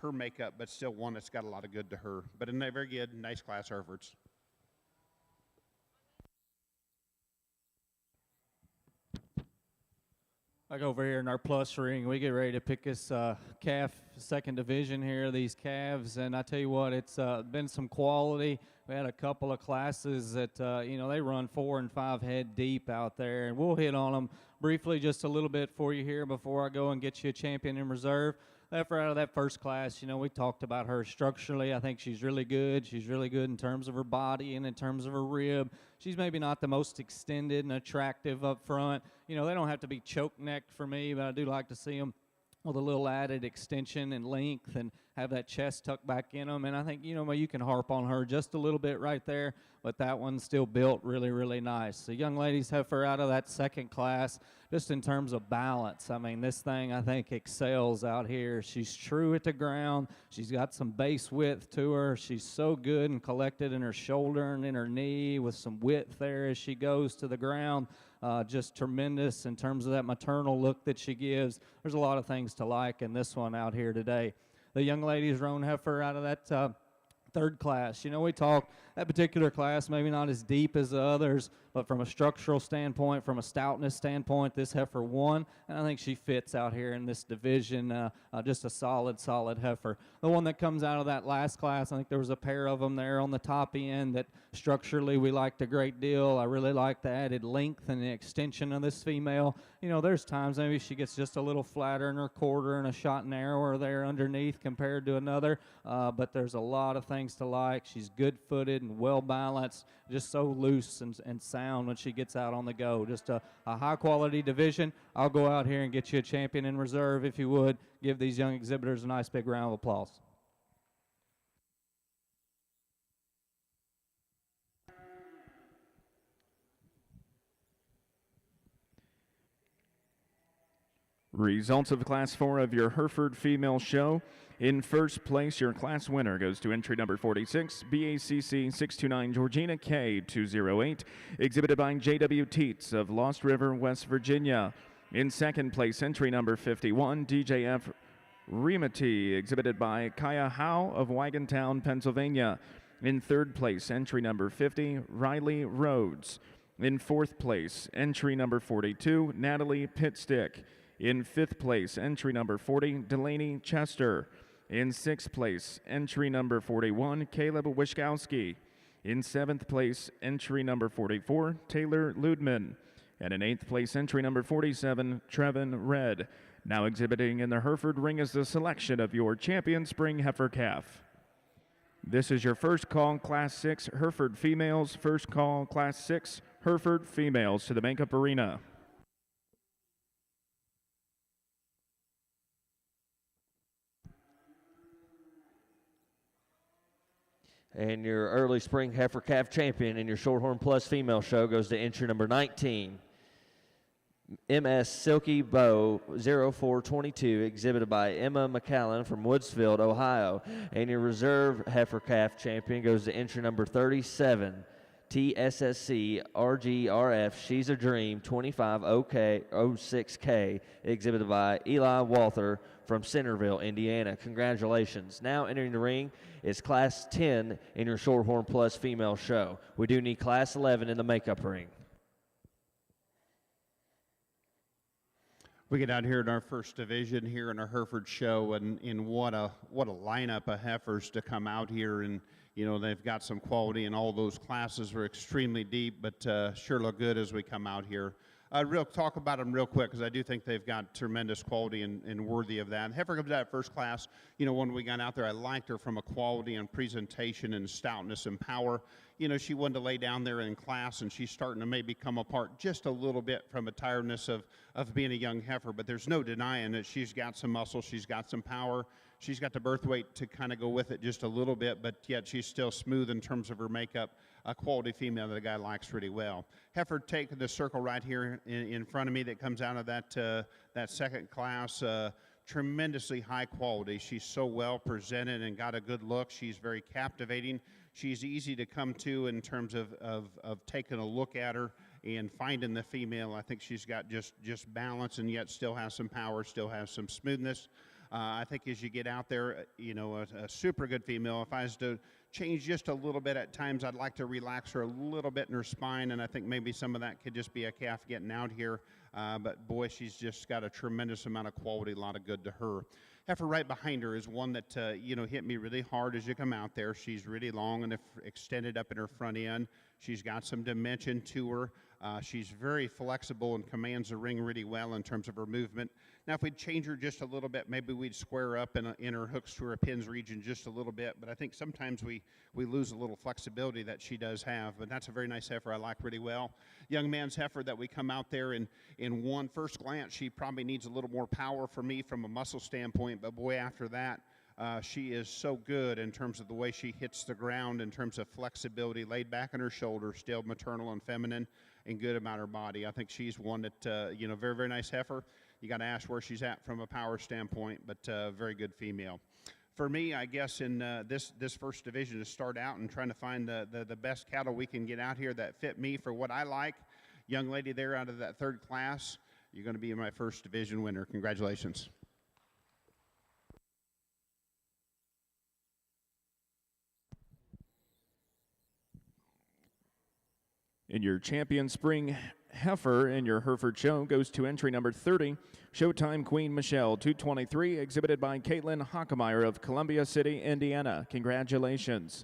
her makeup, but still one that's got a lot of good to her. But in a very good, nice class Herefords. Like over here in our plus ring, we get ready to pick this calf second division here, these calves, and I tell you what, it's been some quality. We had a couple of classes that, they run 4 and 5 head deep out there, and we'll hit on them briefly just a little bit for you here before I go and get you a champion in reserve. After out of that first class, we talked about her structurally. I think she's really good. She's really good in terms of her body and in terms of her rib. She's maybe not the most extended and attractive up front. They don't have to be choke-necked for me, but I do like to see them with a little added extension and length and have that chest tucked back in them. And I think, you can harp on her just a little bit right there, but that one's still built really, really nice. The young ladies have her out of that second class just in terms of balance. I mean, this thing, I think, excels out here. She's true at the ground. She's got some base width to her. She's so good and collected in her shoulder and in her knee with some width there as she goes to the ground. Just tremendous in terms of that maternal look that she gives. There's a lot of things to like in this one out here today. The young ladies roan heifer out of that third class. We talked that particular class maybe not as deep as the others, but from a structural standpoint, from a stoutness standpoint, this heifer won, and I think she fits out here in this division. Just a solid heifer. The one that comes out of that last class, I think there was a pair of them there on the top end that structurally we liked a great deal. I really like the added length and the extension of this female. There's times maybe she gets just a little flatter in her quarter and a shot narrower there underneath compared to another, but there's a lot of things to like. She's good-footed and well-balanced, just so loose and sound when she gets out on the go. Just a high-quality division. I'll go out here and get you a champion in reserve, if you would. Give these young exhibitors a nice big round of applause. Results of Class 4 of your Hereford Female Show. In first place, your class winner goes to entry number 46, BACC 629 Georgina K 208, exhibited by J.W. Teets of Lost River, West Virginia. In second place, entry number 51, DJF Remity, exhibited by Kaya Howe of Wagontown, Pennsylvania. In third place, entry number 50, Riley Rhodes. In fourth place, entry number 42, Natalie Pitstick. In fifth place, entry number 40, Delaney Chester. In sixth place, entry number 41, Caleb Wischkowski. In seventh place, entry number 44, Taylor Ludman. And in eighth place, entry number 47, Trevin Red. Now exhibiting in the Hereford ring is the selection of your champion spring heifer calf. This is your first call, Class 6 Hereford females. First call, Class 6 Hereford females to the Bank Up Arena. And your early spring heifer calf champion in your Shorthorn Plus female show goes to entry number 19, MS Silky Bow 0422, exhibited by Emma McAllen from Woodsfield, Ohio. And your reserve heifer calf champion goes to entry number 37, TSSC RGRF She's a Dream 2506K, exhibited by Eli Walther from Centerville, Indiana. Congratulations. Now entering the ring is Class 10 in your Shorthorn Plus female show. We do need Class 11 in the makeup ring. We get out here in our first division here in our Hereford show, and what a lineup of heifers to come out here, and they've got some quality, and all those classes were extremely deep, but sure look good as we come out here. Real talk about them real quick, because I do think they've got tremendous quality and worthy of that. Heifer comes out at first class. When we got out there, I liked her from a quality and presentation and stoutness and power. She wanted to lay down there in class, and she's starting to maybe come apart just a little bit from a tiredness of being a young heifer, but there's no denying that she's got some muscle, she's got some power, she's got the birth weight to kind of go with it just a little bit, but yet she's still smooth in terms of her makeup, a quality female that the guy likes really well. Heifer taking the circle right here in front of me that comes out of that second class. Tremendously high quality. She's so well presented and got a good look. She's very captivating. She's easy to come to in terms of taking a look at her and finding the female. I think she's got just balance, and yet still has some power, still has some smoothness. I think as you get out there, a super good female. If I was to change just a little bit at times, I'd like to relax her a little bit in her spine, and I think maybe some of that could just be a calf getting out here. But boy, she's just got a tremendous amount of quality, a lot of good to her. Heifer right behind her is one that, hit me really hard as you come out there. She's really long and extended up in her front end. She's got some dimension to her. She's very flexible and commands the ring really well in terms of her movement. Now, if we'd change her just a little bit, maybe we'd square up in her hooks to her pins region just a little bit. But I think sometimes we lose a little flexibility that she does have. But that's a very nice heifer I like really well. Young man's heifer that we come out there in one first glance, she probably needs a little more power for me from a muscle standpoint. But boy, after that, she is so good in terms of the way she hits the ground, in terms of flexibility, laid back in her shoulders, still maternal and feminine, and good about her body. I think she's one that, very, very nice heifer. You got to ask where she's at from a power standpoint, but very good female. For me, I guess in this first division to start out and trying to find the best cattle we can get out here that fit me for what I like, young lady there out of that third class, you're going to be my first division winner. Congratulations. And your champion spring heifer in your Hereford show goes to entry number 30, Showtime Queen Michelle, 223, exhibited by Caitlin Hockemeyer of Columbia City, Indiana. Congratulations.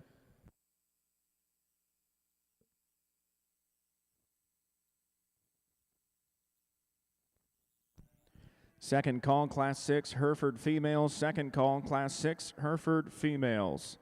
Second call, Class 6, Hereford females. Second call, Class 6, Hereford females.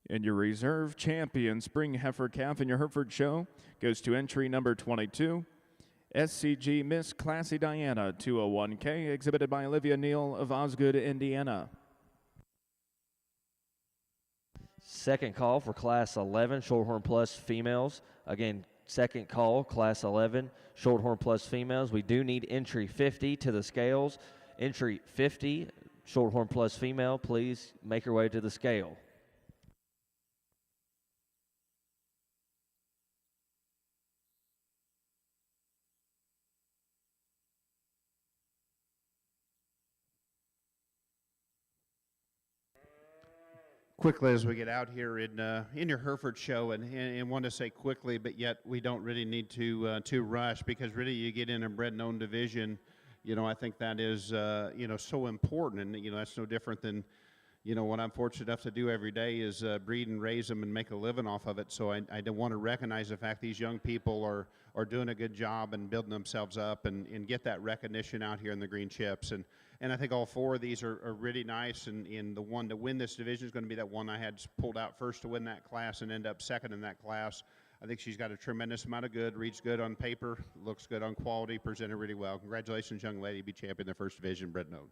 And your reserve champion spring heifer calf in your Hereford show goes to entry number 22, SCG Miss Classy Diana, 201K, exhibited by Olivia Neal of Osgood, Indiana. Second call for Class 11, Shorthorn Plus females. Again, second call, Class 11, Shorthorn Plus females. We do need entry 50 to the scales. Entry 50, Shorthorn Plus female, please make your way to the scale. Quickly as we get out here in your Hereford show, and want to say quickly, but yet we don't really need to rush, because really you get in a bred and owned division, I think that is so important, and that's no different than what I'm fortunate enough to do every day is breed and raise them and make a living off of it. So I want to recognize the fact these young people are doing a good job and building themselves up and get that recognition out here in the green chips. And I think all four of these are really nice, and the one to win this division is going to be that one I had pulled out first to win that class and end up second in that class. I think she's got a tremendous amount of good, reads good on paper, looks good on quality, presented really well. Congratulations, young lady, be champion in the first division, bred and owned.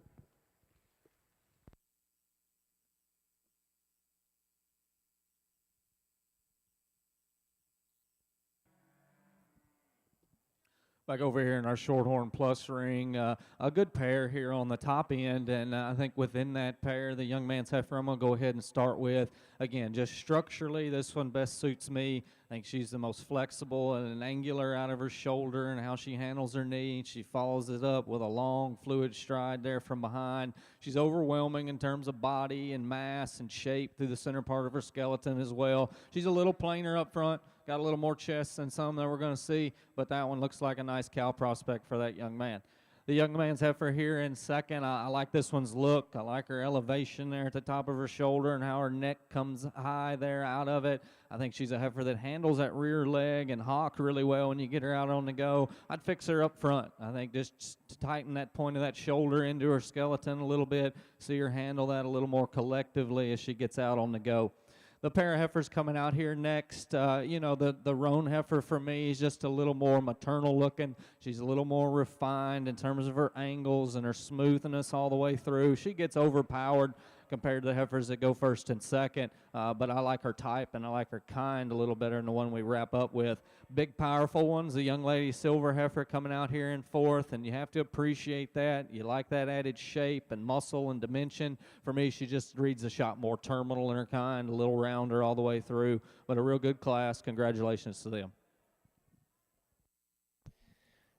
Back over here in our Shorthorn Plus ring, a good pair here on the top end, and I think within that pair, the young man's heifer, I'm going to go ahead and start with. Again, just structurally, this one best suits me. I think she's the most flexible and angular out of her shoulder and how she handles her knee. She follows it up with a long, fluid stride there from behind. She's overwhelming in terms of body and mass and shape through the center part of her skeleton as well. She's a little plainer up front. Got a little more chest than some that we're going to see, but that one looks like a nice cow prospect for that young man. The young man's heifer here in second. I like this one's look. I like her elevation there at the top of her shoulder and how her neck comes high there out of it. I think she's a heifer that handles that rear leg and hock really well when you get her out on the go. I'd fix her up front. I think just to tighten that point of that shoulder into her skeleton a little bit, see her handle that a little more collectively as she gets out on the go. The pair of heifers coming out here next, the roan heifer for me is just a little more maternal looking. She's a little more refined in terms of her angles and her smoothness all the way through. She gets overpowered compared to the heifers that go first and second, but I like her type and I like her kind a little better than the one we wrap up with. Big, powerful ones, the young lady silver heifer coming out here in fourth, and you have to appreciate that. You like that added shape and muscle and dimension. For me, she just reads the shot more terminal in her kind, a little rounder all the way through, but a real good class. Congratulations to them.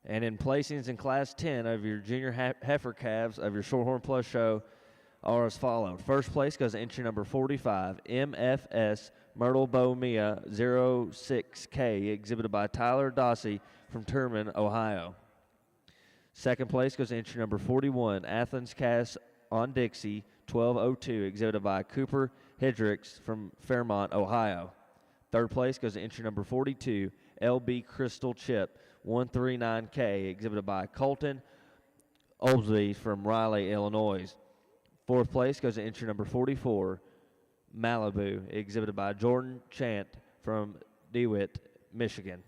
And in placings in Class 10 of your junior heifer calves of your Shorthorn Plus show are as follows. First place goes to entry number 45, MFS Myrtle Bomea 06K, exhibited by Tyler Dossey from Turman, Ohio. Second place goes to entry number 41, Athens Cast on Dixie 1202, exhibited by Cooper Hedricks from Fairmont, Ohio. Third place goes to entry number 42, LB Crystal Chip 139K, exhibited by Colton Olsby from Raleigh, Illinois. Fourth place goes to entry number 44, Malibu, exhibited by Jordan Chant from DeWitt, Michigan.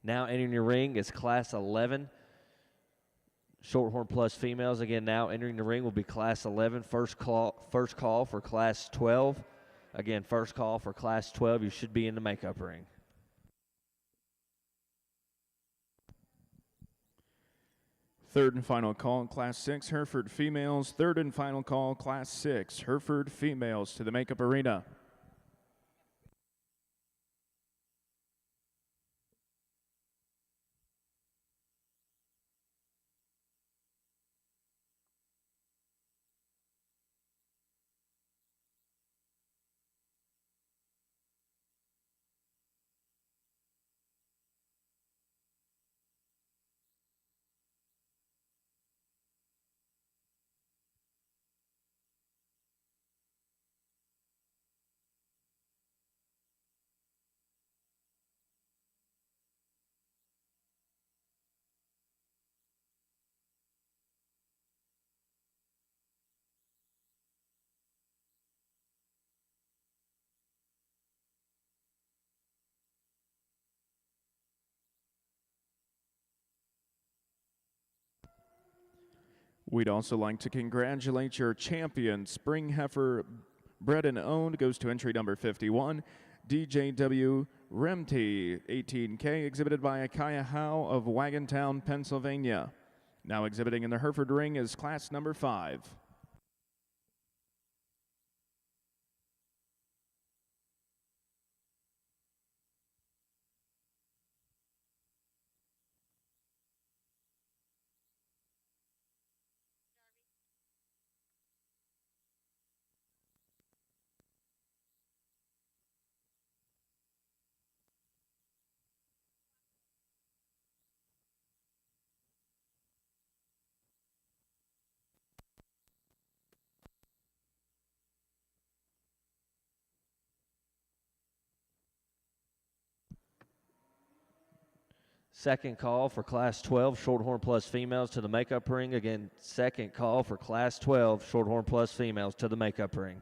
Now entering your ring is Class 11, Shorthorn Plus females. Again, now entering the ring will be Class 11. First call for Class 12. Again, first call for Class 12. You should be in the makeup ring. Third and final call, Class 6, Hereford females. Third and final call, Class 6, Hereford females to the makeup arena. We'd also like to congratulate your champion, Spring Heifer bred and owned, goes to entry number 51, DJW Remte 18K, exhibited by Akaya Howe of Wagontown, Pennsylvania. Now exhibiting in the Hereford ring is class number 5. Second call for Class 12, Shorthorn Plus females to the makeup ring. Again, second call for Class 12, Shorthorn Plus females to the makeup ring.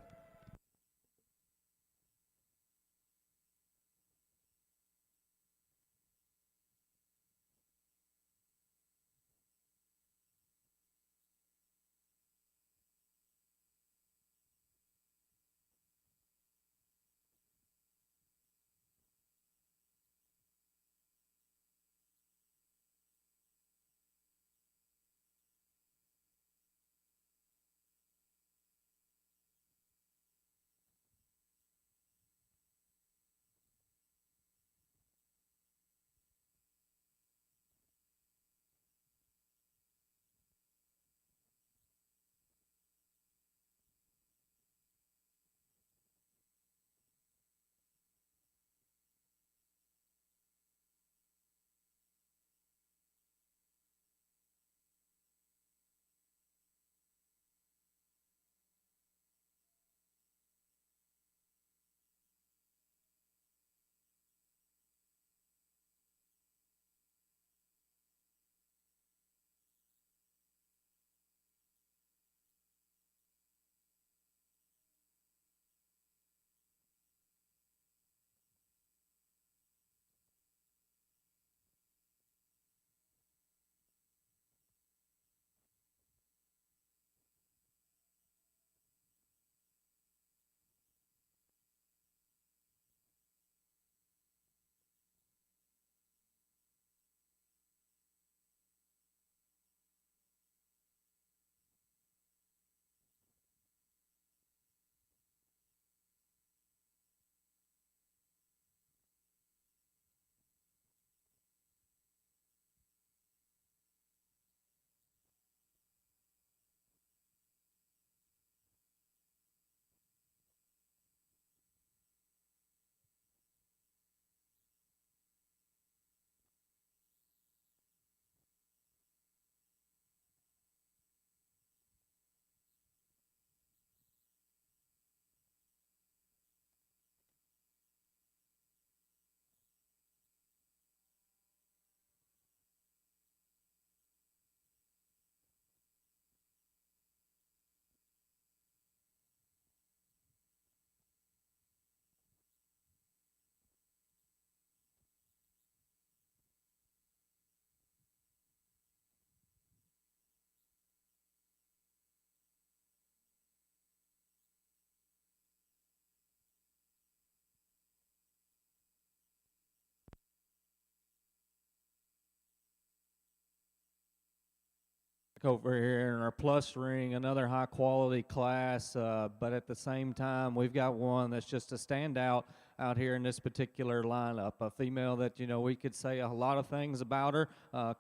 over here in our plus ring, another high quality class, but at the same time we've got one that's just a standout out here in this particular lineup, a female that, you know, we could say a lot of things about her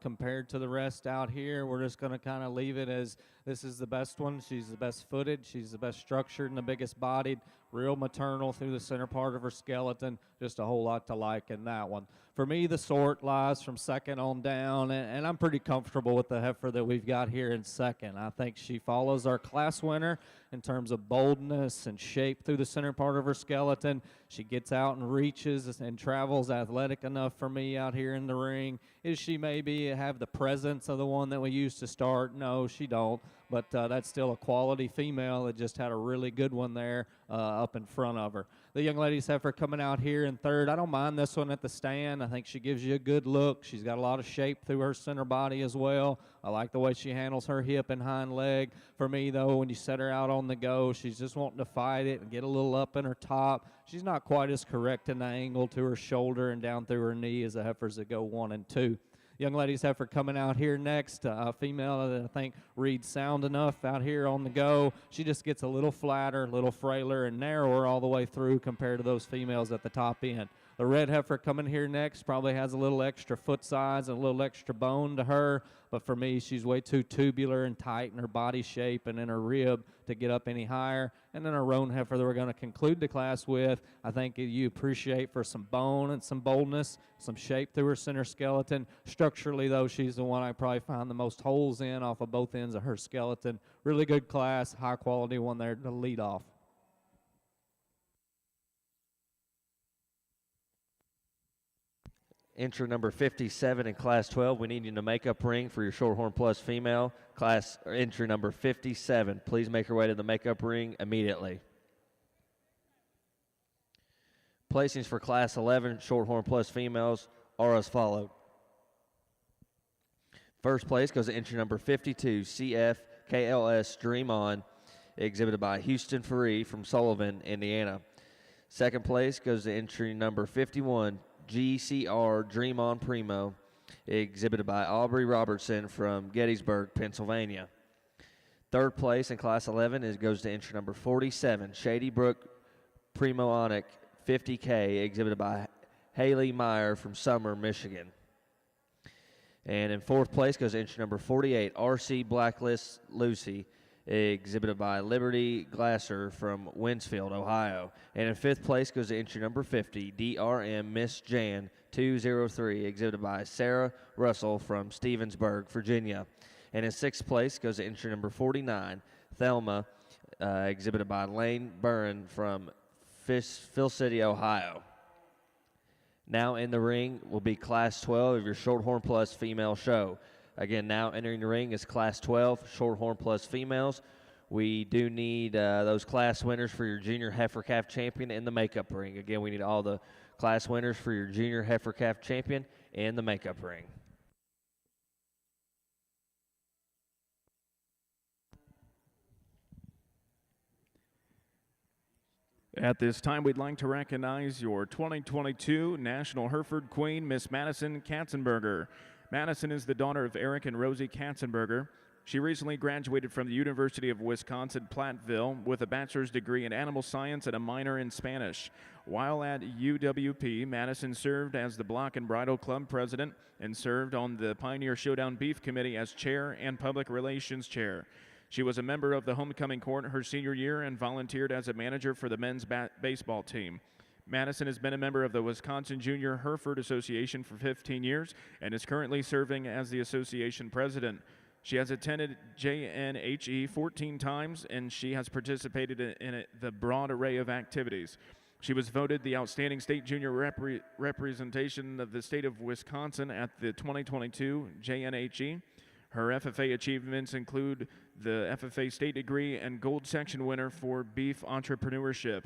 compared to the rest out here. We're just going to kind of leave it as this is the best one. She's the best footed, she's the best structured and the biggest bodied, real maternal through the center part of her skeleton. Just a whole lot to like in that one. For me, the sort lies from second on down, and I'm pretty comfortable with the heifer that we've got here in second. I think she follows our class winner in terms of boldness and shape through the center part of her skeleton. She gets out and reaches and travels athletic enough for me out here in the ring. Is she maybe have the presence of the one that we used to start? No, she don't. But that's still a quality female that just had a really good one there up in front of her. The young lady's heifer coming out here in third. I don't mind this one at the stand. I think she gives you a good look. She's got a lot of shape through her center body as well. I like the way she handles her hip and hind leg. For me, though, when you set her out on the go, she's just wanting to fight it and get a little up in her top. She's not quite as correct in the angle to her shoulder and down through her knee as the heifers that go 1 and 2. Young lady's heifer coming out here next, a female that I think reads sound enough out here on the go. She just gets a little flatter, a little frailer, and narrower all the way through compared to those females at the top end. The red heifer coming here next probably has a little extra foot size and a little extra bone to her, but for me, she's way too tubular and tight in her body shape and in her rib to get up any higher. And then our roan heifer that we're going to conclude the class with, I think you appreciate for some bone and some boldness, some shape through her center skeleton. Structurally, though, she's the one I probably find the most holes in off of both ends of her skeleton. Really good class, high quality one there to lead off. Entry number 57 in Class 12. We need you to makeup ring for your Shorthorn Plus female. Class entry number 57. Please make your way to the makeup ring immediately. Placings for Class 11 Shorthorn Plus females are as followed. First place goes to entry number 52, CF KLS Dream On, exhibited by Houston Faree from Sullivan, Indiana. Second place goes to entry number 51, GCR Dream On Primo, exhibited by Aubrey Robertson from Gettysburg, Pennsylvania. Third place in Class 11 goes to entry number 47, Shady Brook Primo Onic 50K, exhibited by Haley Meyer from Summer, Michigan. And in fourth place goes entry number 48, RC Blacklist Lucy, exhibited by Liberty Glasser from Winsfield, Ohio. And in fifth place goes to entry number 50, DRM Miss Jan 203, exhibited by Sarah Russell from Stevensburg, Virginia. And in sixth place goes to entry number 49, Thelma, exhibited by Lane Burren from Phil City, Ohio. Now in the ring will be Class 12 of your Shorthorn Plus female show. Again, now entering the ring is Class 12, Shorthorn Plus females. We do need those class winners for your Junior Heifer Calf Champion in the makeup ring. Again, we need all the class winners for your Junior Heifer Calf Champion in the makeup ring. At this time, we'd like to recognize your 2022 National Hereford Queen, Miss Madison Katzenberger. Madison is the daughter of Eric and Rosie Katzenberger. She recently graduated from the University of Wisconsin-Platteville with a bachelor's degree in animal science and a minor in Spanish. While at UWP, Madison served as the Block and Bridle Club president and served on the Pioneer Showdown Beef Committee as chair and public relations chair. She was a member of the homecoming court her senior year and volunteered as a manager for the men's baseball team. Madison has been a member of the Wisconsin Junior Hereford Association for 15 years and is currently serving as the association president. She has attended JNHE 14 times, and she has participated in the broad array of activities. She was voted the outstanding state junior representation of the state of Wisconsin at the 2022 JNHE. Her FFA achievements include the FFA state degree and gold section winner for beef entrepreneurship.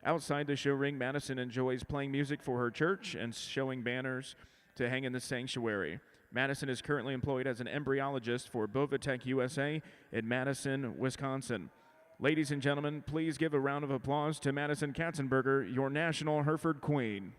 Outside the show ring, Madison enjoys playing music for her church and showing banners to hang in the sanctuary. Madison is currently employed as an embryologist for Bovatech USA in Madison, Wisconsin. Ladies and gentlemen, please give a round of applause to Madison Katzenberger, your National Hereford Queen.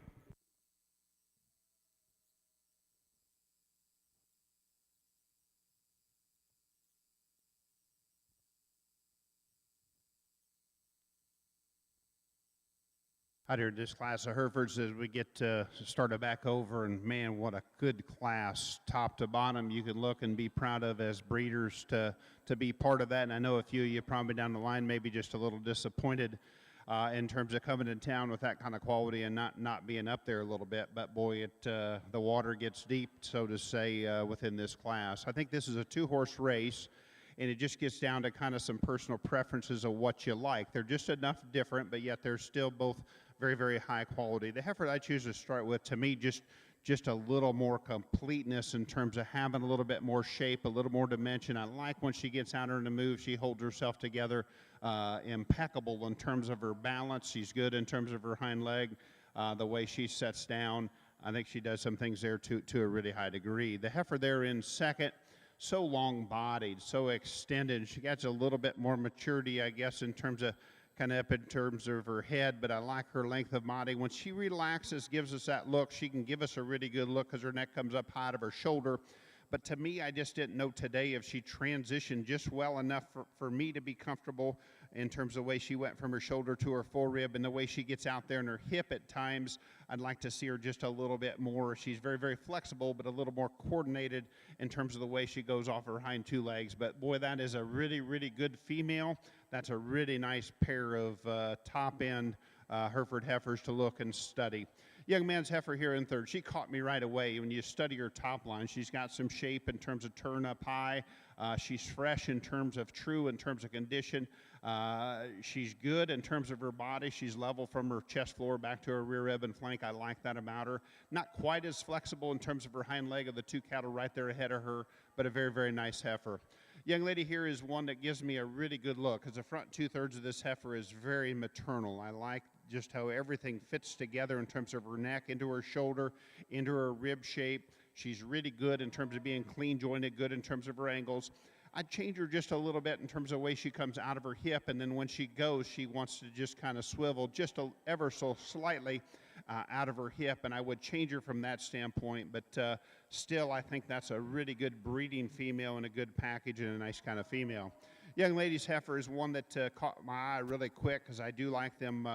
Out here in this class of Herefords as we get started back over, and man, what a good class, top to bottom. You can look and be proud of as breeders to be part of that. And I know a few of you probably down the line maybe just a little disappointed in terms of coming to town with that kind of quality and not being up there a little bit. But boy, the water gets deep, so to say, within this class. I think this is a 2-horse race, and it just gets down to kind of some personal preferences of what you like. They're just enough different, but yet they're still both very, very high quality. The heifer I choose to start with, to me, just a little more completeness in terms of having a little bit more shape, a little more dimension. I like when she gets out on the move, she holds herself together, impeccable in terms of her balance. She's good in terms of her hind leg, the way she sets down. I think she does some things there to a really high degree. The heifer there in second, so long-bodied, so extended. She gets a little bit more maturity, I guess, in terms of kind of up in terms of her head, but I like her length of body. When she relaxes, gives us that look, she can give us a really good look because her neck comes up high to her shoulder. But to me, I just didn't know today if she transitioned just well enough for me to be comfortable in terms of the way she went from her shoulder to her forerib and the way she gets out there in her hip at times. I'd like to see her just a little bit more. She's very, very flexible, but a little more coordinated in terms of the way she goes off her hind 2 legs. But boy, that is a really, really good female. That's a really nice pair of top-end Hereford heifers to look and study. Young man's heifer here in third. She caught me right away. When you study her top line, she's got some shape in terms of turn up high. She's fresh in terms of condition. She's good in terms of her body. She's level from her chest floor back to her rear rib and flank. I like that about her. Not quite as flexible in terms of her hind leg of the 2 cattle right there ahead of her, but a very, very nice heifer. Young lady here is one that gives me a really good look because the front 2/3 of this heifer is very maternal. I like just how everything fits together in terms of her neck, into her shoulder, into her rib shape. She's really good in terms of being clean jointed, good in terms of her angles. I'd change her just a little bit in terms of the way she comes out of her hip, and then when she goes, she wants to just kind of swivel just ever so slightly out of her hip, and I would change her from that standpoint, but still I think that's a really good breeding female and a good package and a nice kind of female. Young lady's heifer is one that caught my eye really quick because I do like them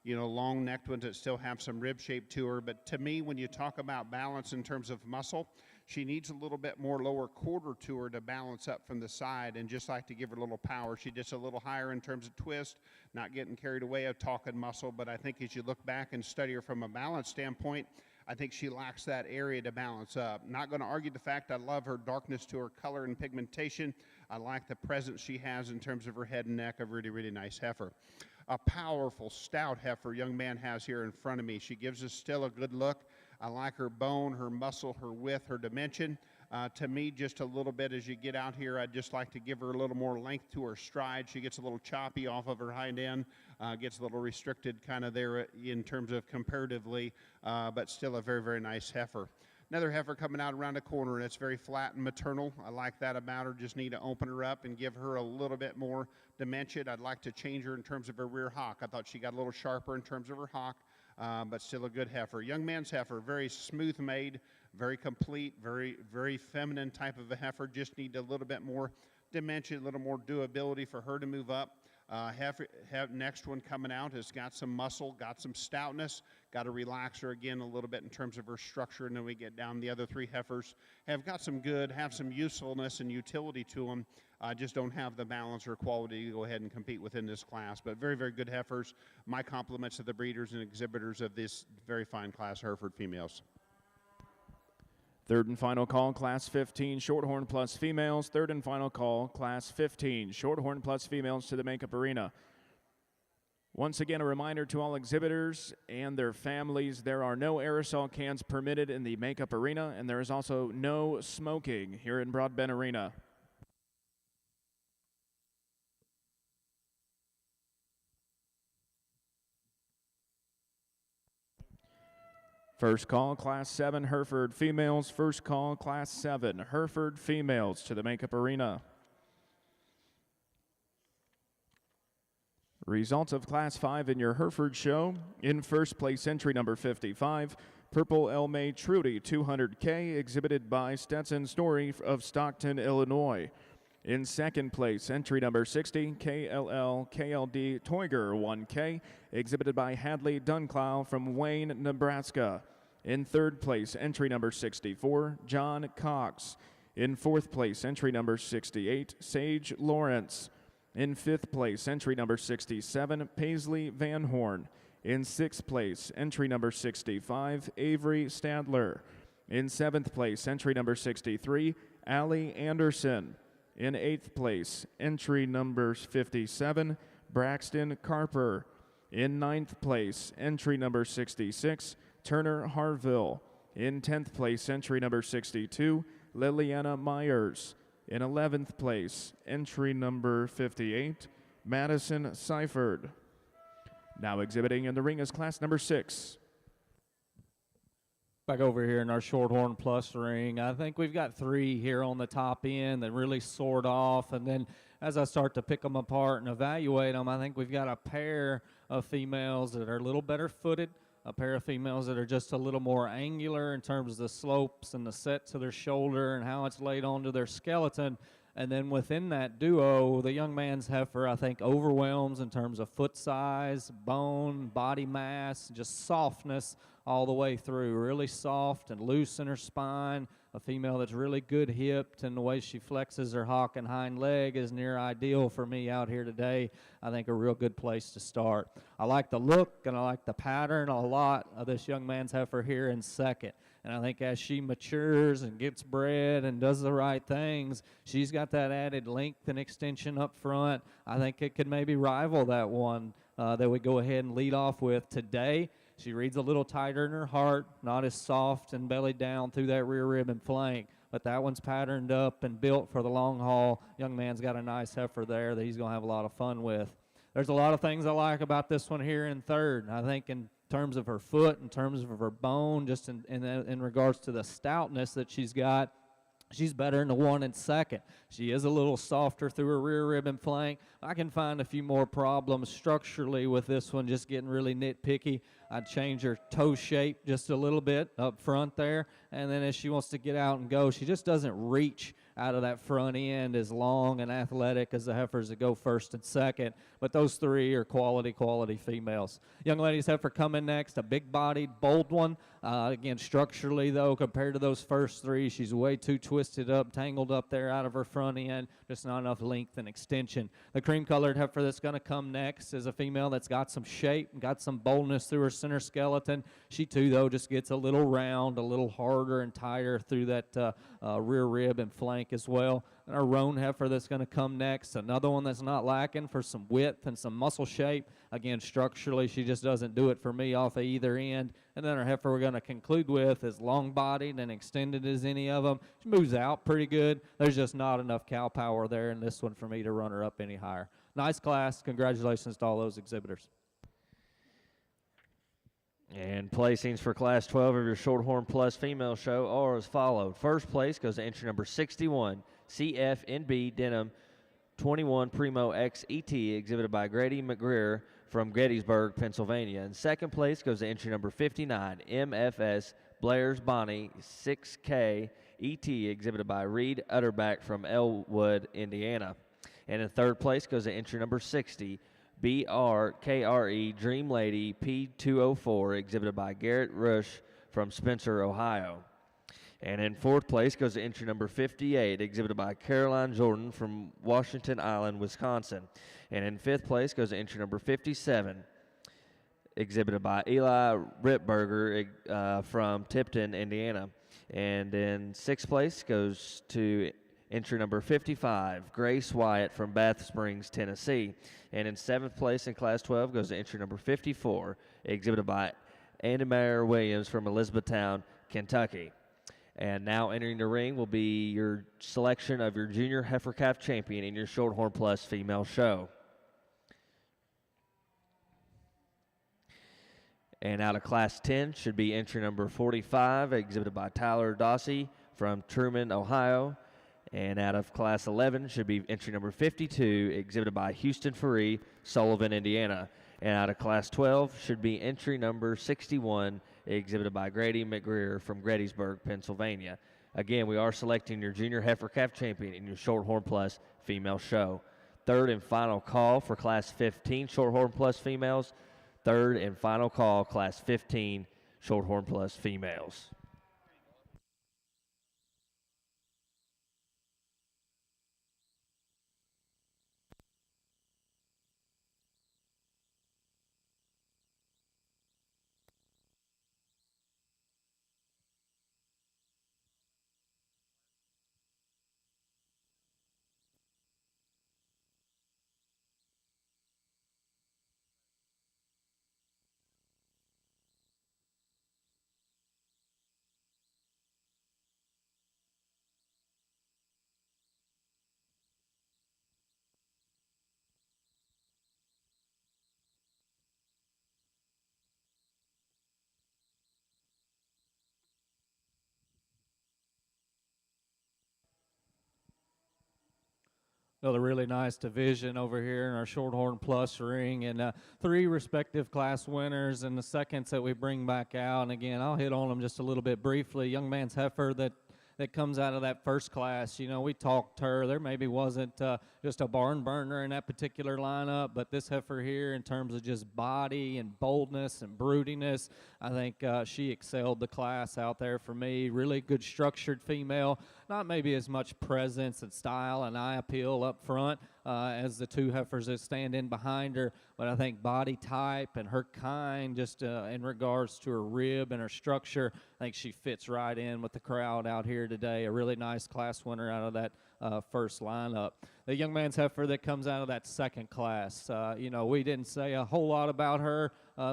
long-necked ones that still have some rib shape to her, but to me, when you talk about balance in terms of muscle, she needs a little bit more lower quarter to her to balance up from the side, and just like to give her a little power. She gets a little higher in terms of twist, not getting carried away of talking muscle, but I think as you look back and study her from a balance standpoint, I think she lacks that area to balance up. Not going to argue the fact I love her darkness to her color and pigmentation. I like the presence she has in terms of her head and neck, a really, really nice heifer. A powerful, stout heifer young man has here in front of me. She gives us still a good look. I like her bone, her muscle, her width, her dimension. To me, just a little bit as you get out here, I'd just like to give her a little more length to her stride. She gets a little choppy off of her hind end, gets a little restricted kind of there in terms of comparatively, but still a very, very nice heifer. Another heifer coming out around the corner, and it's very flat and maternal. I like that about her. Just need to open her up and give her a little bit more dimension. I'd like to change her in terms of her rear hock. I thought she got a little sharper in terms of her hock, but still a good heifer. Young man's heifer, very smooth made, very complete, very, very feminine type of a heifer. Just need a little bit more dimension, a little more doability for her to move up. Next one coming out has got some muscle, got some stoutness, got to relax her again a little bit in terms of her structure, and then we get down. The other 3 heifers have got some good, have some usefulness and utility to them, just don't have the balance or quality to go ahead and compete within this class, but very, very good heifers. My compliments to the breeders and exhibitors of this very fine class Hereford females. Third and final call, Class 15, Shorthorn plus females. Third and final call, Class 15, Shorthorn plus females to the makeup arena. Once again, a reminder to all exhibitors and their families, there are no aerosol cans permitted in the makeup arena, and there is also no smoking here in Broadbent Arena. First call, Class 7, Hereford females. First call, Class 7, Hereford females to the makeup arena. Results of Class 5 in your Hereford show. In first place, entry number 55, Purple Elmay Trudy 200K, exhibited by Stetson Story of Stockton, Illinois. In second place, entry number 60, KLL KLD Toiger 1K, exhibited by Hadley Dunclow from Wayne, Nebraska. In third place, entry number 64, John Cox. In fourth place, entry number 68, Sage Lawrence. In fifth place, entry number 67, Paisley Van Horn. In sixth place, entry number 65, Avery Stadler. In seventh place, entry number 63, Allie Anderson. In eighth place, entry number 57, Braxton Carper. In ninth place, entry number 66, Turner Harville. In 10th place, entry number 62, Liliana Myers. In 11th place, entry number 58, Madison Seifert. Now exhibiting in the ring is class number 6. Back over here in our Shorthorn Plus ring, I think we've got 3 here on the top end that really soared off, and then as I start to pick them apart and evaluate them, I think we've got a pair of females that are a little better footed, a pair of females that are just a little more angular in terms of the slopes and the set to their shoulder and how it's laid onto their skeleton. And then within that duo, the young man's heifer, I think, overwhelms in terms of foot size, bone, body mass, just softness all the way through. Really soft and loose in her spine. A female that's really good hipped, and the way she flexes her hock and hind leg is near ideal for me out here today. I think a real good place to start. I like the look and I like the pattern a lot of this young man's heifer here in second. And I think as she matures and gets bred and does the right things, she's got that added length and extension up front. I think it could maybe rival that one that we go ahead and lead off with today. She reads a little tighter in her heart, not as soft and bellied down through that rear rib and flank, but that one's patterned up and built for the long haul. Young man's got a nice heifer there that he's going to have a lot of fun with. There's a lot of things I like about this one here in third. I think in terms of her foot, in terms of her bone, just in regards to the stoutness that she's got, she's better in the one in second. She is a little softer through her rear rib and flank. I can find a few more problems structurally with this one, just getting really nitpicky. I'd change her toe shape just a little bit up front there, and then as she wants to get out and go, she just doesn't reach out of that front end as long and athletic as the heifers that go first and second. But those 3 are quality females. Young lady's heifer coming next, a big-bodied, bold one. Again, structurally, though, compared to those first 3, she's way too twisted up, tangled up there out of her front end, just not enough length and extension. The cream-colored heifer that's going to come next is a female that's got some shape and got some boldness through her center skeleton. She, too, though, just gets a little round, a little harder and tighter through that rear rib and flank as well. And our roan heifer that's going to come next, another one that's not lacking for some width and some muscle shape. Again, structurally, she just doesn't do it for me off of either end. And then our heifer we're going to conclude with is long-bodied and extended as any of them. She moves out pretty good. There's just not enough cow power there in this one for me to run her up any higher. Nice class. Congratulations to all those exhibitors. And placings for Class 12 of your Shorthorn Plus female show are as followed. First place goes to entry number 61, CFNB Denim 21 Primo XET, exhibited by Grady McGreer from Gettysburg, Pennsylvania. And second place goes to entry number 59, MFS Blair's Bonnie 6K ET, exhibited by Reed Utterback from Elwood, Indiana. And in third place goes to entry number 60, BRKRE Dream Lady P204, exhibited by Garrett Rush from Spencer, Ohio. And in fourth place goes to entry number 58, exhibited by Caroline Jordan from Washington Island, Wisconsin. And in fifth place goes to entry number 57, exhibited by Eli Ripberger from Tipton, Indiana. And in sixth place goes to entry number 55, Grace Wyatt from Bath Springs, Tennessee. And in seventh place in Class 12 goes to entry number 54, exhibited by Andy Mayer Williams from Elizabethtown, Kentucky. And now entering the ring will be your selection of your junior heifer calf champion in your Shorthorn Plus female show. And out of Class 10 should be entry number 45, exhibited by Tyler Dossie from Truman, Ohio. And out of Class 11 should be entry number 52, exhibited by Houston Faree, Sullivan, Indiana. And out of Class 12 should be entry number 61, exhibited by Grady McGreer from Gettysburg, Pennsylvania. Again, we are selecting your junior heifer calf champion in your Shorthorn Plus female show. Third and final call for Class 15 Shorthorn Plus females. Third and final call, Class 15 Shorthorn Plus females. Another really nice division over here in our Shorthorn Plus ring, and 3 respective class winners and the seconds that we bring back out. And again, I'll hit on them just a little bit briefly. Young man's heifer that comes out of that first class. You know, we talked her. There maybe wasn't just a barn burner in that particular lineup, but this heifer here, in terms of just body and boldness and broodiness, I think she excelled the class out there for me. Really good structured female. Not maybe as much presence and style and eye appeal up front as the 2 heifers that stand in behind her, but I think body type and her kind, just in regards to her rib and her structure, I think she fits right in with the crowd out here today. A really nice class winner out of that first lineup. The young man's heifer that comes out of that second class, you know, we didn't say a whole lot about her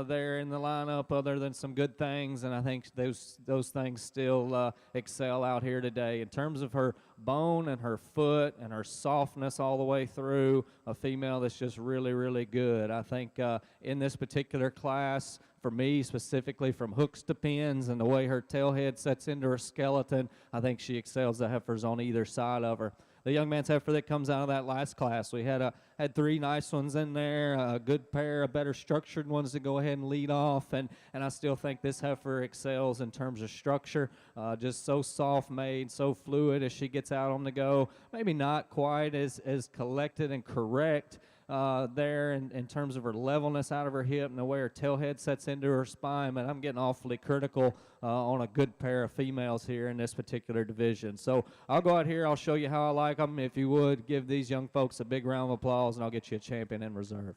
there in the lineup other than some good things, and I think those things still excel out here today. In terms of her bone and her foot and her softness all the way through, a female that's just really, really good. I think in this particular class, for me specifically, from hooks to pins and the way her tail head sets into her skeleton, I think she excels the heifers on either side of her. The young man's heifer that comes out of that last class, we had 3 nice ones in there, a good pair of better structured ones to go ahead and lead off, and I still think this heifer excels in terms of structure, just so soft made, so fluid as she gets out on the go. Maybe not quite as collected and correct there in terms of her levelness out of her hip and the way her tail head sets into her spine, but I'm getting awfully critical on a good pair of females here in this particular division. So I'll go out here, I'll show you how I like them. If you would, give these young folks a big round of applause, and I'll get you a champion in reserve.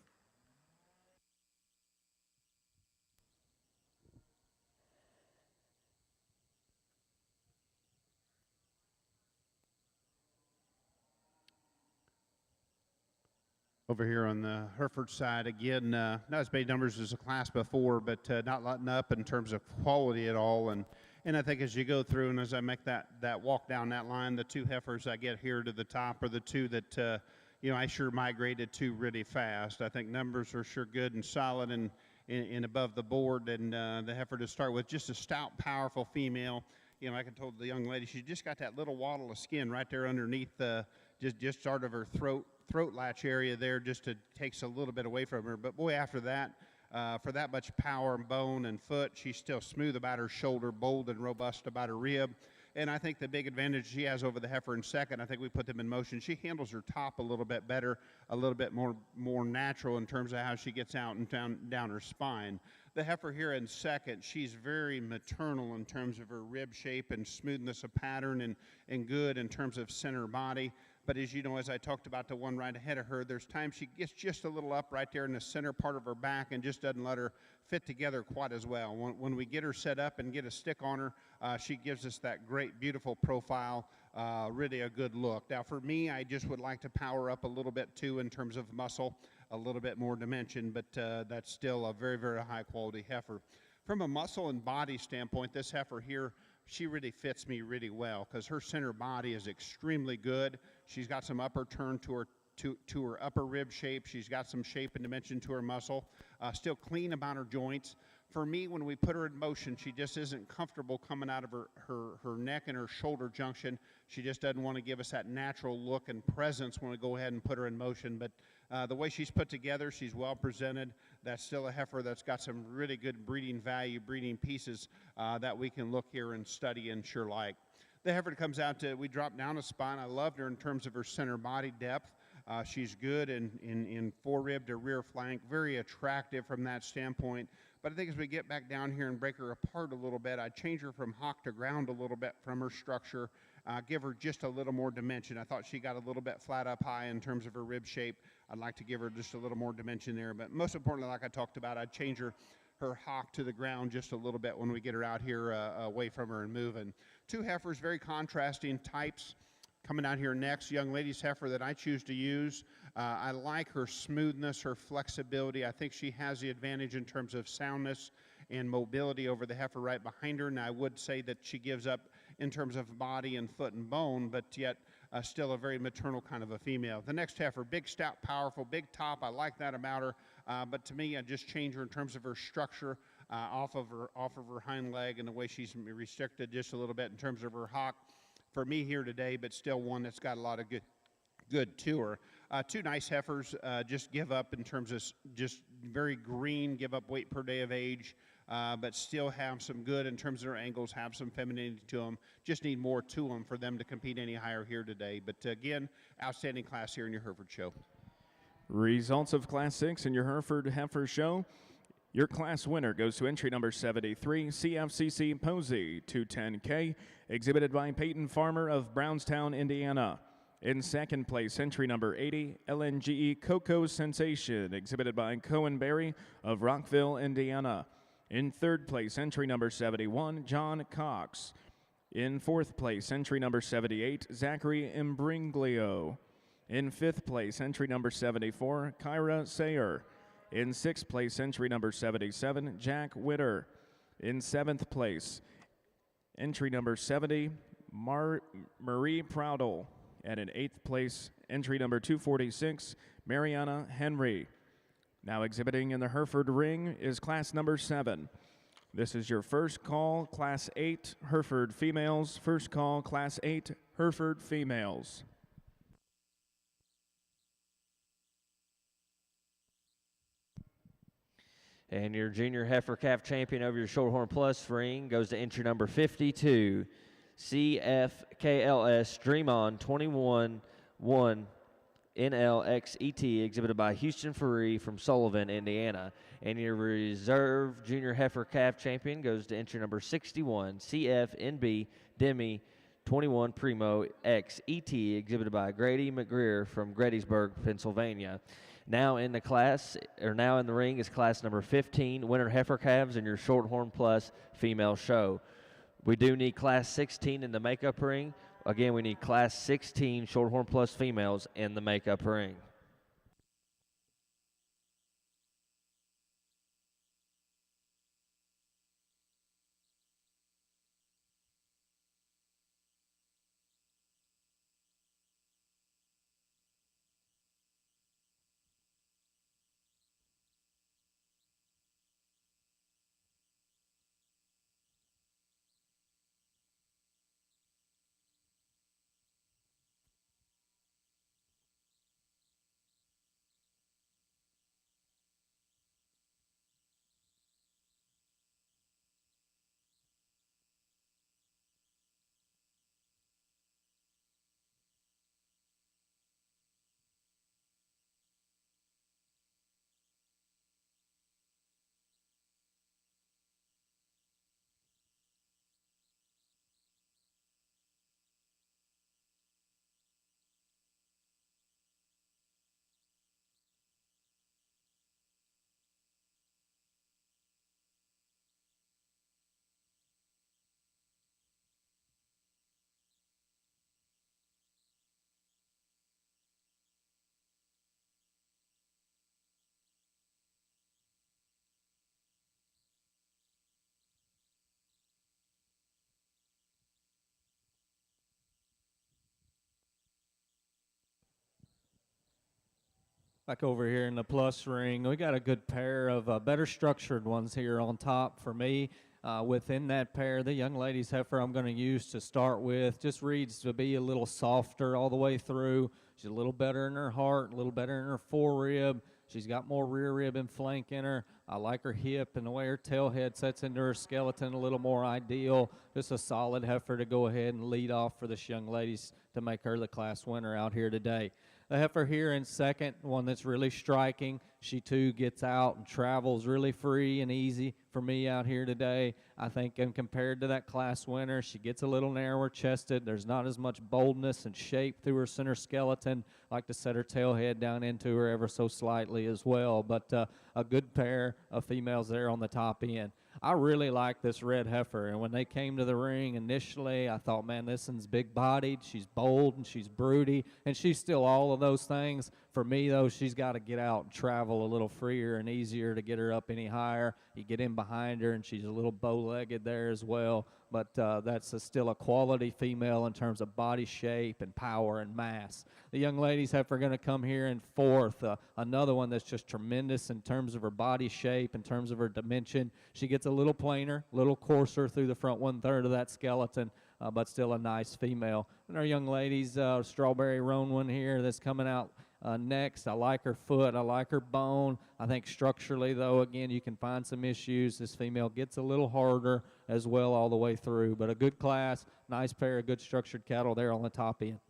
Over here on the Hereford side, again, not as many numbers as the class before, but not letting up in terms of quality at all. And I think as you go through and as I make that walk down that line, the 2 heifers I get here to the top are the 2 that, you know, I sure migrated to really fast. I think numbers are sure good and solid and above the board. And the heifer to start with, just a stout, powerful female. You know, like I told the young lady, she just got that little waddle of skin right there underneath the just sort of her throat latch area there, just takes a little bit away from her. But boy, after that, for that much power and bone and foot, she's still smooth about her shoulder, bold and robust about her rib. And I think the big advantage she has over the heifer in second, I think we put them in motion. She handles her top a little bit better, a little bit more natural in terms of how she gets out and down her spine. The heifer here in second, she's very maternal in terms of her rib shape and smoothness of pattern and good in terms of center body. But as you know, as I talked about the one right ahead of her, there's times she gets just a little up right there in the center part of her back and just doesn't let her fit together quite as well. When we get her set up and get a stick on her, she gives us that great, beautiful profile, really a good look. Now, for me, I just would like to power up a little bit, too, in terms of muscle, a little bit more dimension, but that's still a very, very high-quality heifer. From a muscle and body standpoint, this heifer here, she really fits me really well because her center body is extremely good. She's got some upper turn to her upper rib shape. She's got some shape and dimension to her muscle. Still clean about her joints. For me, when we put her in motion, she just isn't comfortable coming out of her neck and her shoulder junction. She just doesn't want to give us that natural look and presence when we go ahead and put her in motion. But the way she's put together, she's well presented. That's still a heifer that's got some really good breeding value, breeding pieces that we can look here and study and sure like. The Hereford comes out to, we drop down a spot. I loved her in terms of her center body depth. She's good in forerib to rear flank, very attractive from that standpoint. But I think as we get back down here and break her apart a little bit, I'd change her from hock to ground a little bit from her structure, give her just a little more dimension. I thought she got a little bit flat up high in terms of her rib shape. I'd like to give her just a little more dimension there. But most importantly, like I talked about, I'd change her hock to the ground just a little bit when we get her out here away from her and moving. Two heifers, very contrasting types. Coming out here next, young lady's heifer that I choose to use. I like her smoothness, her flexibility. I think she has the advantage in terms of soundness and mobility over the heifer right behind her. And I would say that she gives up in terms of body and foot and bone, but yet still a very maternal kind of a female. The next heifer, big, stout, powerful, big top. I like that about her. But to me, I just change her in terms of her structure off of her hind leg and the way she's restricted just a little bit in terms of her hock. For me here today, but still one that's got a lot of good to her. Two nice heifers, just give up in terms of just very green, give up weight per day of age, but still have some good in terms of their angles, have some femininity to them. Just need more to them for them to compete any higher here today. But again, outstanding class here in your Hereford show. Results of Class 6 in your Hereford Heifer Show. Your class winner goes to entry number 73, CFCC Posey 210K, exhibited by Peyton Farmer of Brownstown, Indiana. In second place, entry number 80, LNGE Cocoa Sensation, exhibited by Cohen Berry of Rockville, Indiana. In third place, entry number 71, John Cox. In fourth place, entry number 78, Zachary Imbringlio. In fifth place, entry number 74, Kyra Sayer. In sixth place, entry number 77, Jack Witter. In seventh place, entry number 70, Marie Proudle. And in eighth place, entry number 246, Mariana Henry. Now exhibiting in the Hereford ring is class number 7. This is your first call, Class 8, Hereford females. First call, Class 8, Hereford females. And your junior heifer calf champion over your Shorthorn Plus ring goes to entry number 52, CFKLS Dream On 21-1 NLXET, exhibited by Houston Ferree from Sullivan, Indiana. And your reserve junior heifer calf champion goes to entry number 61, CFNB Demi 21 Primo XET, exhibited by Grady McGreer from Gettysburg, Pennsylvania. Now in the ring is class number 15, winter heifer calves in your Shorthorn Plus female show. We do need class 16 in the makeup ring. Again, we need class 16 Shorthorn Plus females in the makeup ring. Back over here in the plus ring, we got a good pair of better structured ones here on top for me. Within that pair, the young lady's heifer I'm going to use to start with just reads to be a little softer all the way through. She's a little better in her heart, a little better in her forerib, She's got more rear rib and flank in her. I like her hip and the way her tail head sets into her skeleton a little more ideal. Just a solid heifer to go ahead and lead off for this young ladies to make her the class winner out here today. The heifer here in second, one that's really striking. She too gets out and travels really free and easy for me out here today. I think and compared to that class winner, she gets a little narrower chested. There's not as much boldness and shape through her center skeleton. I like to set her tail head down into her ever so slightly as well. But a good pair of females there on the top end. I really like this red heifer, and when they came to the ring initially, I thought, man, this one's big-bodied, she's bold, and she's broody, and she's still all of those things. For me, though, she's got to get out and travel a little freer and easier to get her up any higher. You get in behind her, and she's a little bow-legged there as well, but that's still a quality female in terms of body shape and power and mass. The young ladies heifer going to come here in fourth, another one that's just tremendous in terms of her body shape, in terms of her dimension. She gets a little plainer, a little coarser through the front 1/3 of that skeleton, but still a nice female. And our young ladies, Strawberry Roan one here that's coming out next. I like her foot. I like her bone. I think structurally, though, again, you can find some issues. This female gets a little harder as well all the way through. But a good class, nice pair of good structured cattle there on the top end.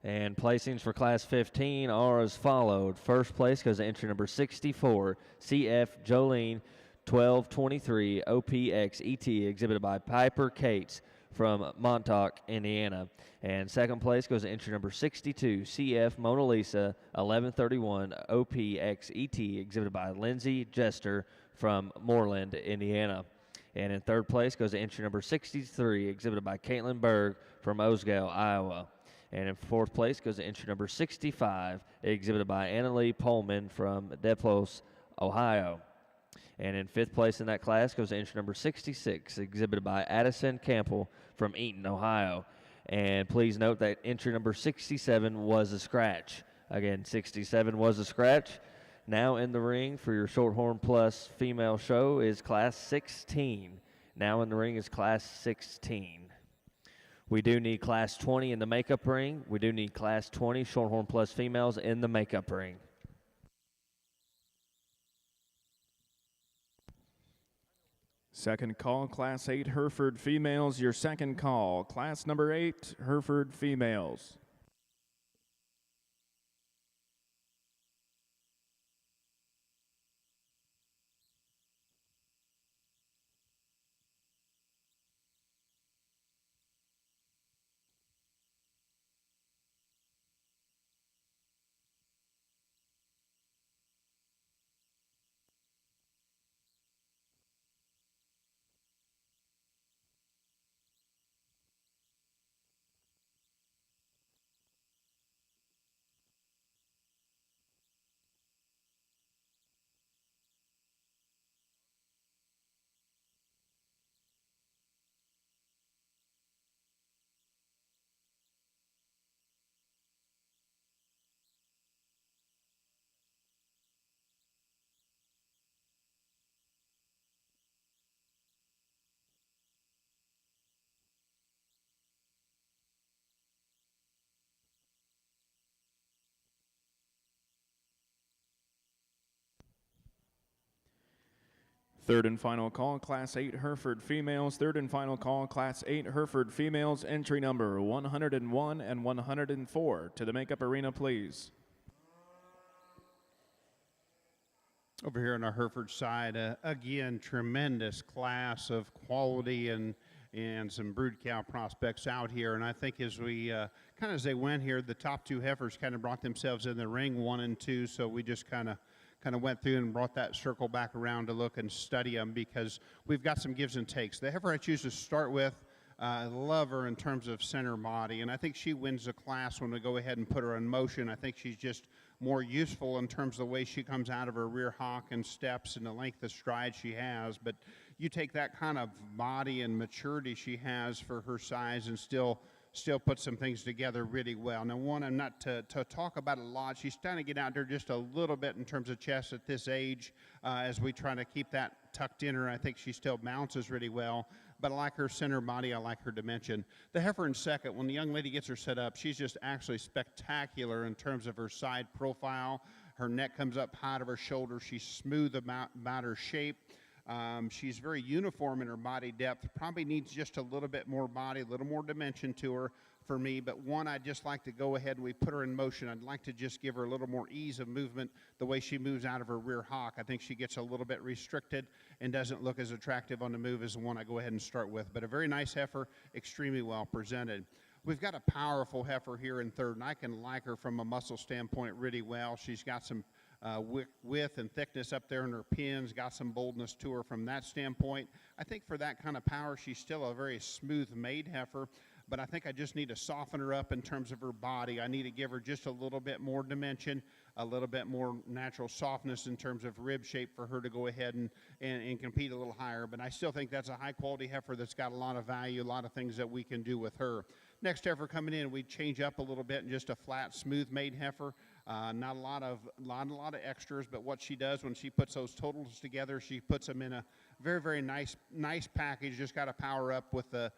And placings for Class 15 are as followed. First place goes to entry number 64, CF Jolene 1223 OPX ET, exhibited by Piper Cates from Montauk, Indiana. And second place goes to entry number 62, CF Mona Lisa 1131 OPX ET, exhibited by Lindsay Jester from Moreland, Indiana. And in third place goes to entry number 63, exhibited by Caitlin Berg from Osgale, Iowa. And in fourth place goes to entry number 65, exhibited by Annalie Pullman from Deplos, Ohio. And in fifth place in that class goes to entry number 66, exhibited by Addison Campbell from Eaton, Ohio. And please note that entry number 67 was a scratch. Again, 67 was a scratch. Now in the ring for your Shorthorn Plus female show is Class 16. Now in the ring is Class 16. We do need Class 20 in the makeup ring. We do need Class 20 Shorthorn Plus females in the makeup ring. Second call, Class 8 Hereford females. Your second call, Class number 8 Hereford females. Third and final call, Class 8 Hereford females. Third and final call, Class 8 Hereford females. Entry number 101 and 104. To the makeup arena, please. Over here on our Hereford side, again, tremendous class of quality and some brood cow prospects out here. And I think as we kind of as they went here, the top two heifers kind of brought themselves in the ring, 1 and 2. So we just kind of went through and brought that circle back around to look and study them because we've got some gives and takes. The heifer I choose to start with, I love her in terms of center body, and I think she wins the class when we go ahead and put her in motion. I think she's just more useful in terms of the way she comes out of her rear hock and steps and the length of stride she has. But you take that kind of body and maturity she has for her size and still put some things together really well. Now, one, I'm not to talk about a lot. She's trying to get out there just a little bit in terms of chest at this age as we try to keep that tucked in her. I think she still bounces really well. but I like her center body. I like her dimension. The heifer in second, when the young lady gets her set up, she's just actually spectacular in terms of her side profile. Her neck comes up high to her shoulder. She's smooth about her shape. She's very uniform in her body depth. Probably needs just a little bit more body, a little more dimension to her for me. But one, I'd just like to go ahead and we put her in motion. I'd like to just give her a little more ease of movement the way she moves out of her rear hock. I think she gets a little bit restricted and doesn't look as attractive on the move as the one I go ahead and start with. But a very nice heifer, extremely well presented. We've got a powerful heifer here in third, and I can like her from a muscle standpoint really well. She's got some width and thickness up there in her pins, got some boldness to her from that standpoint. I think for that kind of power, she's still a very smooth-made heifer, but I think I just need to soften her up in terms of her body. I need to give her just a little bit more dimension, a little bit more natural softness in terms of rib shape for her to go ahead and compete a little higher. But I still think that's a high-quality heifer that's got a lot of value, a lot of things that we can do with her. Next heifer coming in, we change up a little bit and just a flat, smooth-made heifer. Not a lot of extras, but what she does when she puts those totals together, she puts them in a very, very nice package. Just got to power up with the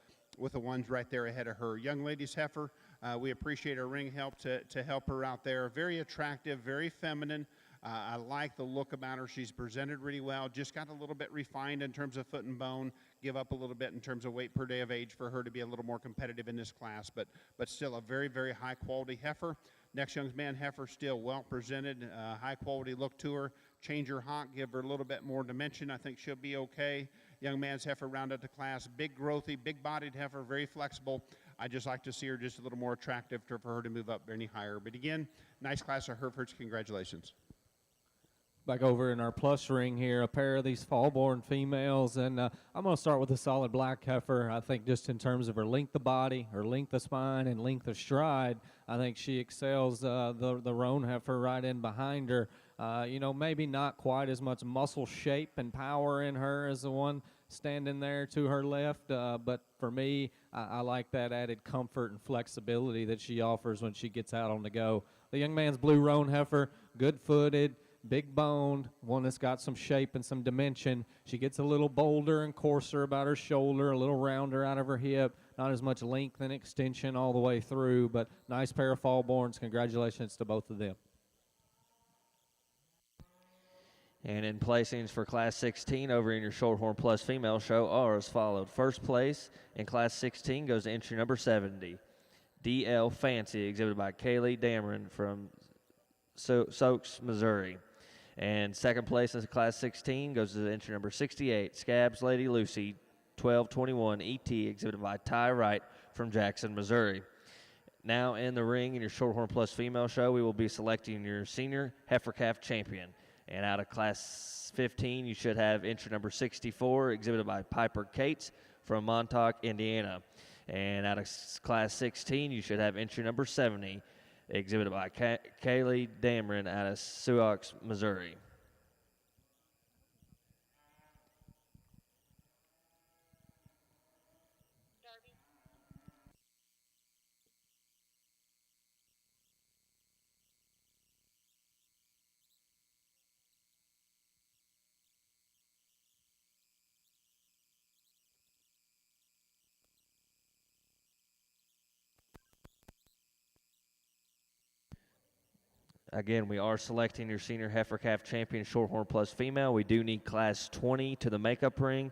ones right there ahead of her. Young lady's heifer, we appreciate her ring help to help her out there. Very attractive, very feminine. I like the look about her. She's presented really well. Just got a little bit refined in terms of foot and bone. Give up a little bit in terms of weight per day of age for her to be a little more competitive in this class, but still a very, very high-quality heifer. Next young man heifer, still well presented, high-quality look to her. Change her hock, give her a little bit more dimension. I think she'll be okay. Young man's heifer round out the class. Big growthy, big-bodied heifer, very flexible. I just like to see her just a little more attractive for her to move up any higher. But again, nice class of Herefords. Congratulations. Back over in our plus ring here, a pair of these fall-born females, and I'm going to start with a solid black heifer. I think just in terms of her length of body, her length of spine, and length of stride, I think she excels the roan heifer right in behind her. Maybe not quite as much muscle shape and power in her as the one standing there to her left, but for me, I like that added comfort and flexibility that she offers when she gets out on the go. The young man's blue roan heifer, good-footed, big boned, one that's got some shape and some dimension. She gets a little bolder and coarser about her shoulder, a little rounder out of her hip, not as much length and extension all the way through, but nice pair of fallborns. Congratulations to both of them. And in placings for Class 16 over in your Shorthorn Plus female show are as followed. First place in Class 16 goes to entry number 70, DL Fancy, exhibited by Kaylee Dameron from Soaks, Missouri. And second place in Class 16 goes to entry number 68, Scabs Lady Lucy, 1221 ET, exhibited by Ty Wright from Jackson, Missouri. Now in the ring in your Shorthorn Plus female show, we will be selecting your senior heifer calf champion. And out of Class 15, you should have entry number 64, exhibited by Piper Cates from Montauk, Indiana. And out of Class 16, you should have entry number 70, exhibited by Kaylee Dameron out of Sioux, Missouri. Again, we are selecting your senior heifer calf champion Shorthorn Plus female. We do need Class 20 to the makeup ring.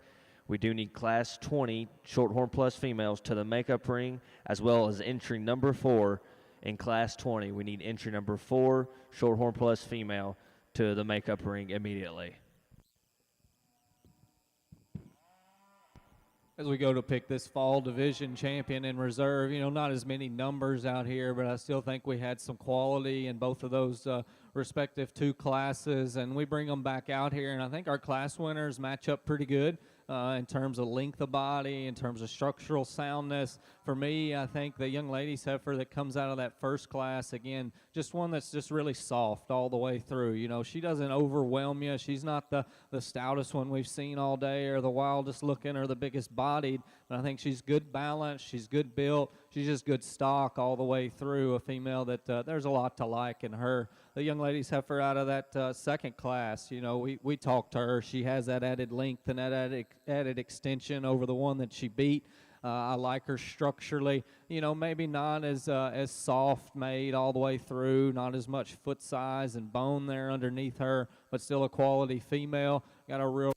We do need Class 20 Shorthorn Plus females to the makeup ring, as well as entry number 4 in Class 20. We need entry number 4 Shorthorn Plus female to the makeup ring immediately. As we go to pick this fall division champion in reserve, not as many numbers out here, but I still think we had some quality in both of those respective two classes, and we bring them back out here, and I think our class winners match up pretty good in terms of length of body, in terms of structural soundness. For me, I think the young lady's heifer that comes out of that first class, again, just one that's just really soft all the way through. You know, she doesn't overwhelm you. She's not the stoutest one we've seen all day or the wildest looking or the biggest bodied, but I think she's good balance, she's good built, she's just good stock all the way through. A female that there's a lot to like in her. The young lady's heifer out of that second class, you know, we talked to her. She has that added length and that added extension over the one that she beat. I like her structurally, you know, maybe not as soft made all the way through, not as much foot size and bone there underneath her, but still a quality female. Got a real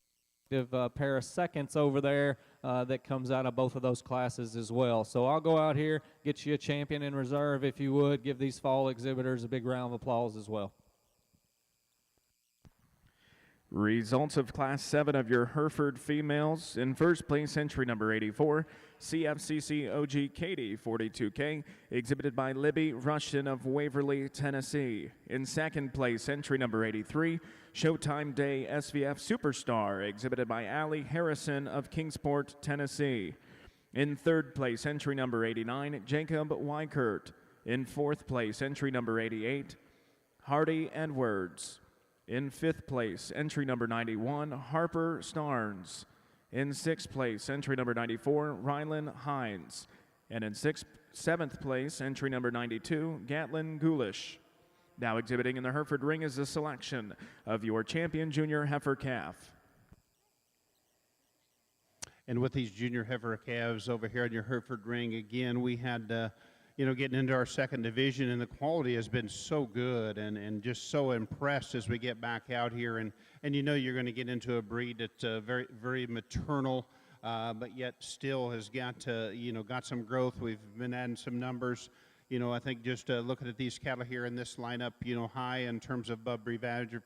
pair of seconds over there that comes out of both of those classes as well. So I'll go out here, get you a champion in reserve if you would. Give these fall exhibitors a big round of applause as well. Results of Class 7 of your Hereford females. In first place, entry number 84, CFCC OG Katie 42K, exhibited by Libby Rushton of Waverly, Tennessee. In second place, entry number 83, Showtime Day SVF Superstar, exhibited by Allie Harrison of Kingsport, Tennessee. In third place, entry number 89, Jacob Weikert. In fourth place, entry number 88, Hardy Edwards. In fifth place, entry number 91, Harper Starnes. In sixth place, entry number 94, Rylan Hines. And in seventh place, entry number 92, Gatlin Gulish. Now exhibiting in the Hereford ring is a selection of your champion junior heifer calf. And with these junior heifer calves over here in your Hereford ring, again, we had you know, getting into our second division, and the quality has been so good and just so impressed as we get back out here. And you know you're going to get into a breed that's very, very maternal, but yet still has got, you know, got some growth. We've been adding some numbers. You know, I think just looking at these cattle here in this lineup, you know, high in terms of Breed Badger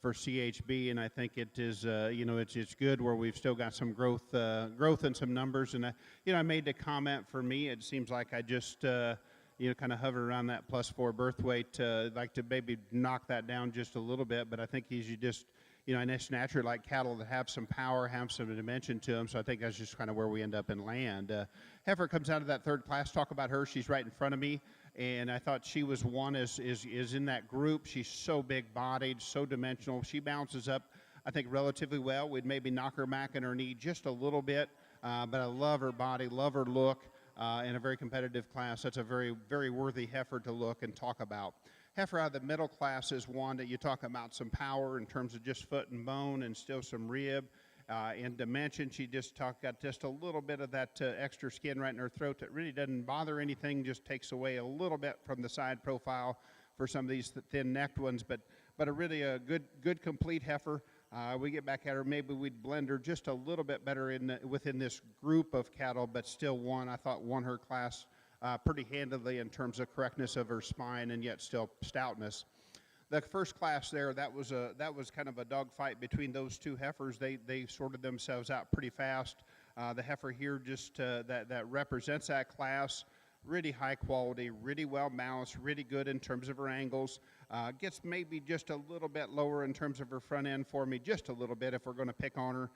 for CHB, and I think it is, you know, it's good where we've still got some growth and some numbers. And you know, I made the comment, for me, it seems like I just, you know, kind of hover around that +4 birth weight, like to maybe knock that down just a little bit. But I think you just, you know, and it's naturally like cattle that have some power, have some dimension to them. So I think that's just kind of where we end up in land. Heifer comes out of that third class. Talk about her. She's right in front of me. And I thought she was one is in that group. She's so big-bodied, so dimensional. She bounces up, I think, relatively well. We'd maybe knock her back in her knee just a little bit, but I love her body, love her look, in a very competitive class. That's a very, very worthy heifer to look and talk about. Heifer out of the middle class is one that you talk about some power in terms of just foot and bone and still some rib. In dimension, she just got just a little bit of that extra skin right in her throat that really doesn't bother anything, just takes away a little bit from the side profile for some of these thin-necked ones, but a really a good complete heifer. We get back at her, maybe we'd blend her just a little bit better within this group of cattle, but still I thought won her class pretty handily in terms of correctness of her spine and yet still stoutness. The first class there, that was kind of a dogfight between those two heifers. They sorted themselves out pretty fast. The heifer here just that represents that class, really high quality, really well balanced, really good in terms of her angles. Gets maybe just a little bit lower in terms of her front end for me, just a little bit if we're going to pick on her.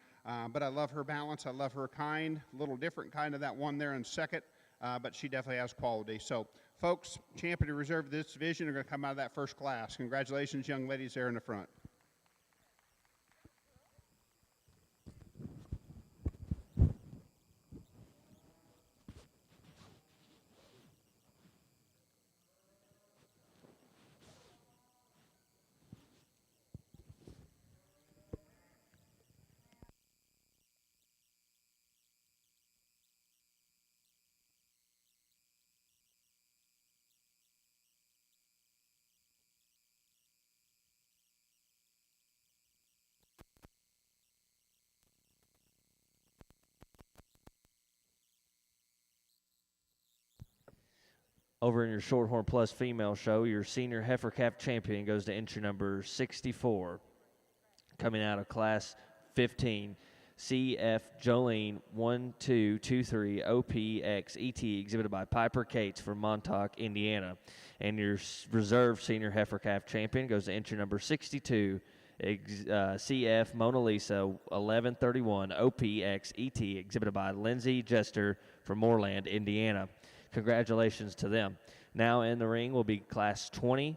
But I love her balance. I love her kind, a little different kind of that one there in second, but she definitely has quality. So, folks, champion to reserve this division are going to come out of that first class. Congratulations, young ladies there in the front. Over in your Shorthorn Plus female show, your senior heifer calf champion goes to entry number 64. Coming out of class 15, CF Jolene 1223 OPXET, exhibited by Piper Cates from Montauk, Indiana. And your reserve senior heifer calf champion goes to entry number 62, CF Mona Lisa 1131 OPXET, exhibited by Lindsay Jester from Moreland, Indiana. Congratulations to them. Now in the ring will be Class 20,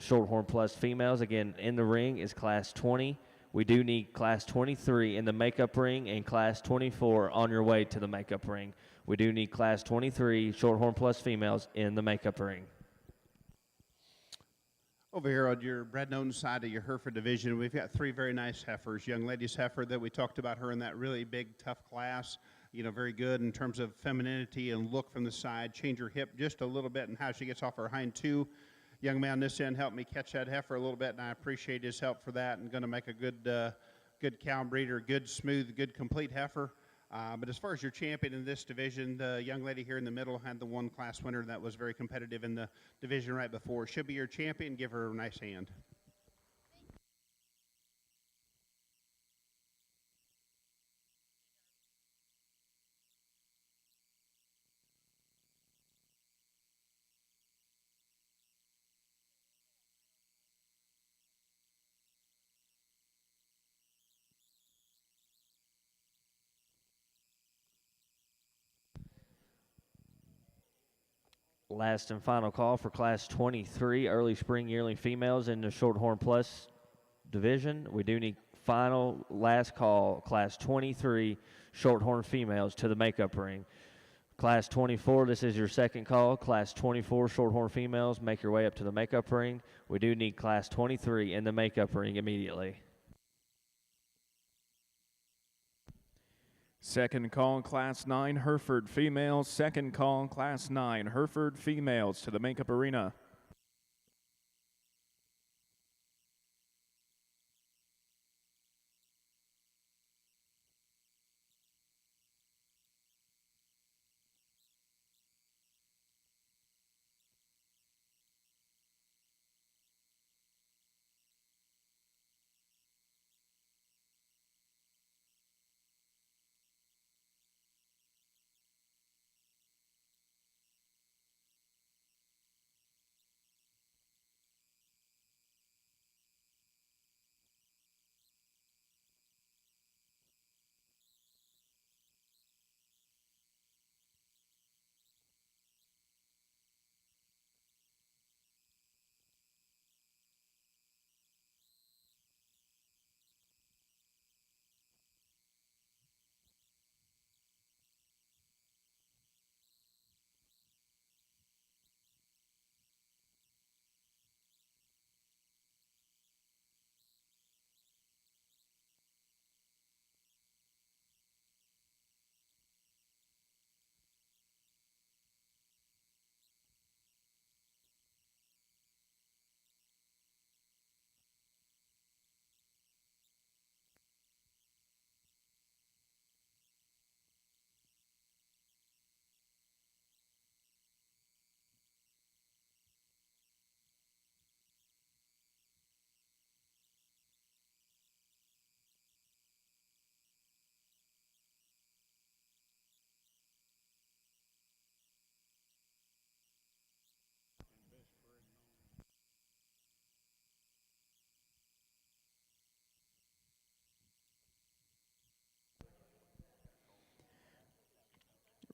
Shorthorn Plus females. Again, in the ring is Class 20. We do need Class 23 in the makeup ring and Class 24 on your way to the makeup ring. We do need Class 23 Shorthorn Plus females in the makeup ring. Over here on your Bred-Known side of your Hereford division, we've got three very nice heifers. Young ladies heifer that we talked about her in that really big, tough class. You know, very good in terms of femininity and look from the side. Change her hip just a little bit and how she gets off her hind two. Young man on this end helped me catch that heifer a little bit, and I appreciate his help for that, and going to make a good cow breeder, good, smooth, good, complete heifer. But as far as your champion in this division, the young lady here in the middle had the one class winner that was very competitive in the division right before. She'll be your champion. Give her a nice hand. Last and final call for Class 23 early spring yearling females in the Shorthorn Plus division. We do need last call, Class 23 Shorthorn females to the makeup ring. Class 24, this is your second call. Class 24 Shorthorn females, make your way up to the makeup ring. We do need Class 23 in the makeup ring immediately. Second call, Class 9 Hereford females. Second call, Class 9 Hereford females to the makeup arena.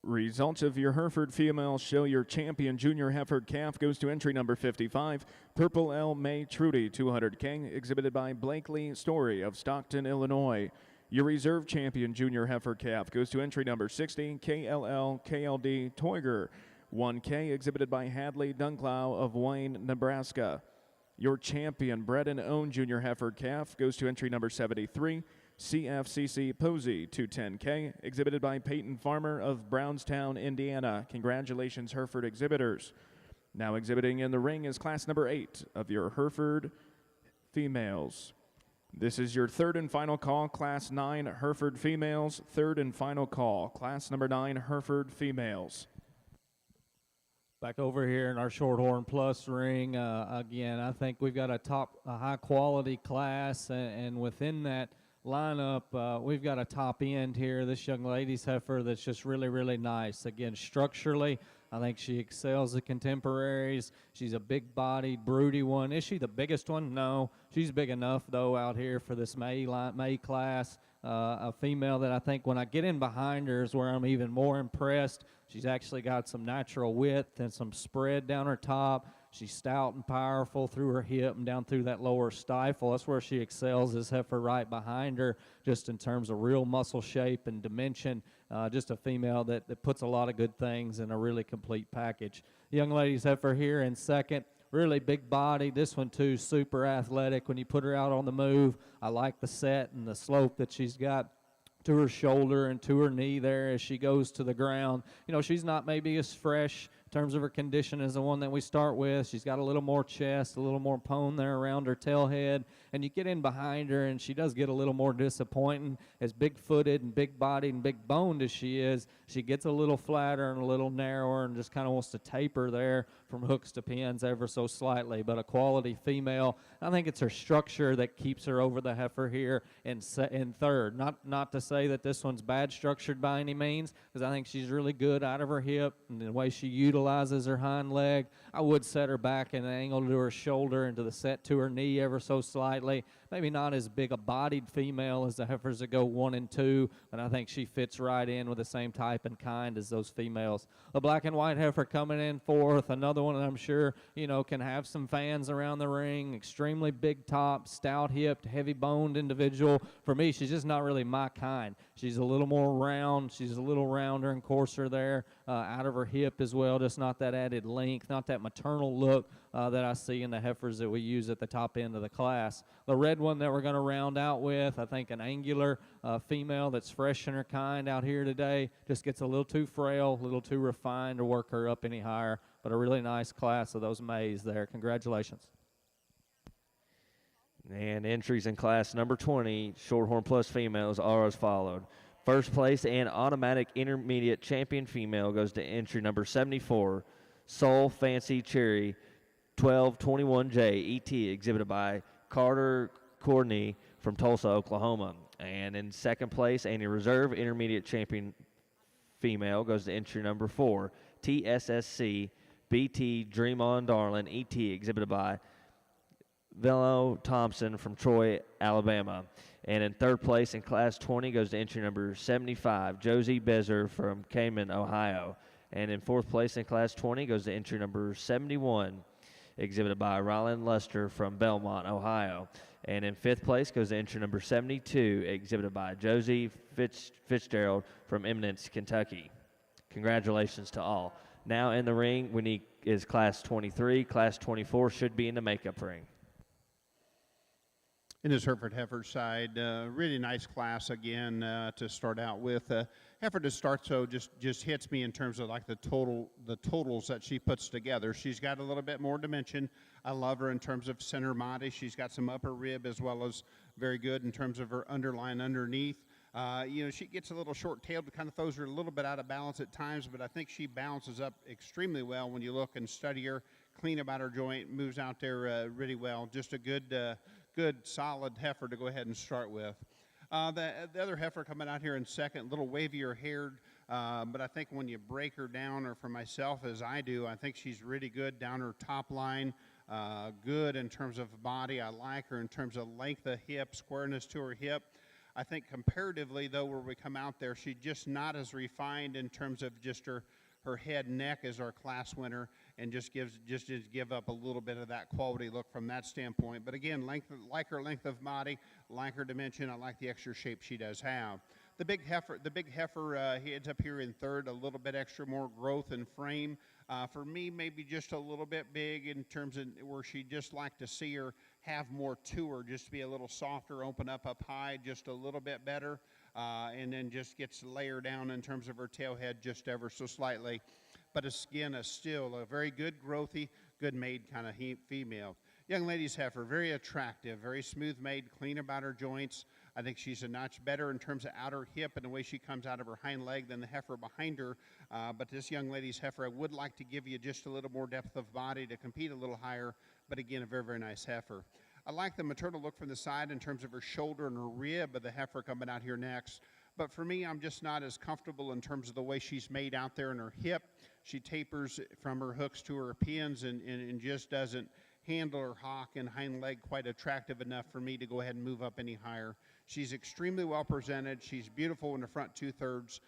Results of your Hereford females show your champion junior heifer calf goes to entry number 55, Purple L. May Trudy, 200K, exhibited by Blakely Story of Stockton, Illinois. Your reserve champion junior heifer calf goes to entry number 60, KLL KLD Toiger, 1K, exhibited by Hadley Dunklau of Wayne, Nebraska. Your champion bred and owned junior heifer calf goes to entry number 73, CFCC Posey, 210K, exhibited by Peyton Farmer of Brownstown, Indiana. Congratulations, Hereford exhibitors. Now exhibiting in the ring is class number 8 of your Hereford females. This is your third and final call, class 9 Hereford females. Third and final call, class number 9 Hereford females. Back over here in our Shorthorn Plus ring, again, I think we've got a high quality class, and within that lineup, we've got a top end here. This young lady's heifer that's just really, really nice. Again, structurally, I think she excels the contemporaries. She's a big-bodied, broody one. Is she the biggest one? No. She's big enough, though, out here for this May class. A female that I think when I get in behind her is where I'm even more impressed. She's actually got some natural width and some spread down her top. She's stout and powerful through her hip and down through that lower stifle. That's where she excels, this heifer right behind her, just in terms of real muscle shape and dimension. Just a female that puts a lot of good things in a really complete package. The young lady's heifer here in second. Really big body. This one, too, super athletic. When you put her out on the move, I like the set and the slope that she's got to her shoulder and to her knee there as she goes to the ground. You know, she's not maybe as fresh in terms of her condition as the one that we start with. She's got a little more chest, a little more pone there around her tail head, and you get in behind her and she does get a little more disappointing. As big-footed and big-bodied and big-boned as she is, she gets a little flatter and a little narrower and just kind of wants to taper there from hooks to pins ever so slightly, but a quality female. I think it's her structure that keeps her over the heifer here in third. Not to say that this one's bad structured by any means, because I think she's really good out of her hip and the way she utilizes her hind leg. I would set her back in an angle to her shoulder and to the set to her knee ever so slightly. Maybe not as big a bodied female as the heifers that go 1 and 2, but I think she fits right in with the same type and kind as those females. The black and white heifer coming in fourth, another one that I'm sure, you know, can have some fans around the ring. Extremely big top, stout-hipped, heavy-boned individual. For me, she's just not really my kind. She's a little more round. She's a little rounder and coarser there out of her hip as well, just not that added length, not that maternal look that I see in the heifers that we use at the top end of the class. The red one that we're going to round out with, I think an angular female that's fresh in her kind out here today, just gets a little too frail, a little too refined to work her up any higher, but a really nice class of those mays there. Congratulations. And entries in class number 20, Shorthorn Plus females, are as followed. First place and automatic intermediate champion female goes to entry number 74, Soul Fancy Cherry 1221J ET, exhibited by Carter Courtney from Tulsa, Oklahoma. And in second place, and a reserve intermediate champion female goes to entry number 4, TSSC BT Dream On Darlin ET, exhibited by Velo Thompson from Troy, Alabama. And in third place in class 20 goes to entry number 75, Josie Bezer from Cayman, Ohio. And in fourth place in class 20 goes to entry number 71, exhibited by Ryland Luster from Belmont, Ohio. And in fifth place goes to entry number 72, exhibited by Josie Fitzgerald from Eminence, Kentucky. Congratulations to all. Now in the ring we need is class 23. Class 24 should be in the makeup ring. In his Hereford heifer side, really nice class again to start out with. Heifer to start, so just hits me in terms of like the totals that she puts together. She's got a little bit more dimension. I love her in terms of center body. She's got some upper rib as well as very good in terms of her underline underneath. You know, she gets a little short-tailed, kind of throws her a little bit out of balance at times, but I think she balances up extremely well when you look and study her, clean about her joint, moves out there really well. Just a good, solid heifer to go ahead and start with. The other heifer coming out here in second, a little wavier haired, but I think when you break her down, or for myself as I do, I think she's really good down her top line, good in terms of body. I like her in terms of length of hip, squareness to her hip. I think comparatively, though, where we come out there, she's just not as refined in terms of just her head and neck as our class winner, and just give up a little bit of that quality look from that standpoint. But again, like her length of body, like her dimension, I like the extra shape she does have. The big heifer, he ends up here in third, a little bit extra more growth and frame. For me, maybe just a little bit big in terms of where she'd just like to see her have more to her, just to be a little softer, open up high, just a little bit better, and then just gets layered down in terms of her tail head just ever so slightly. But again, still a very good growthy, good made kind of female. Young lady's heifer, very attractive, very smooth made, clean about her joints. I think she's a notch better in terms of outer hip and the way she comes out of her hind leg than the heifer behind her. But this young lady's heifer, I would like to give you just a little more depth of body to compete a little higher. But again, a very, very nice heifer. I like the maternal look from the side in terms of her shoulder and her rib of the heifer coming out here next. But for me, I'm just not as comfortable in terms of the way she's made out there in her hip. She tapers from her hooks to her pins and just doesn't handle her hock and hind leg quite attractive enough for me to go ahead and move up any higher. She's extremely well presented. She's beautiful in the front 2/3.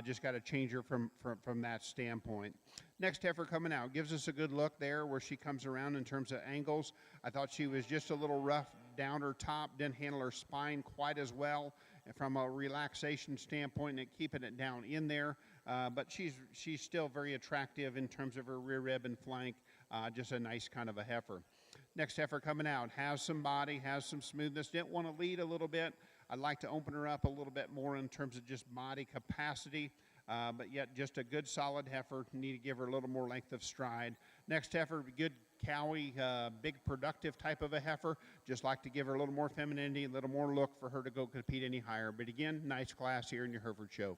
Just got to change her from that standpoint. Next heifer coming out gives us a good look there where she comes around in terms of angles. I thought she was just a little rough down her top, didn't handle her spine quite as well from a relaxation standpoint and keeping it down in there. But she's still very attractive in terms of her rear rib and flank. Just a nice kind of a heifer. Next heifer coming out has some body, has some smoothness. Didn't want to lead a little bit. I'd like to open her up a little bit more in terms of just body capacity, but yet just a good solid heifer. Need to give her a little more length of stride. Next heifer, good cowy, big productive type of a heifer. Just like to give her a little more femininity, a little more look for her to go compete any higher. But again, nice class here in your Hereford show.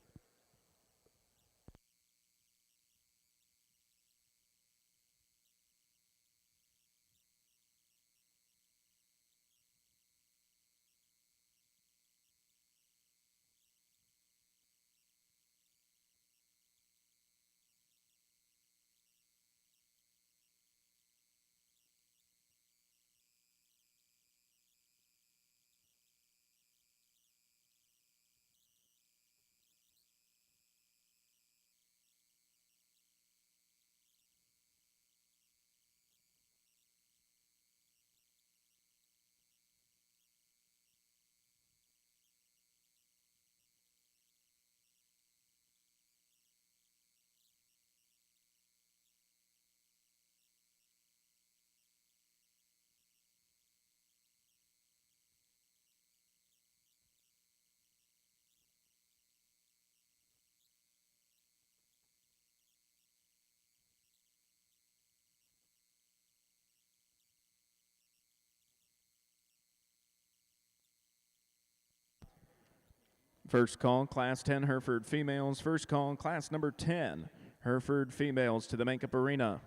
First call, Class 10 Hereford females. First call, Class number 10 Hereford females to the makeup arena.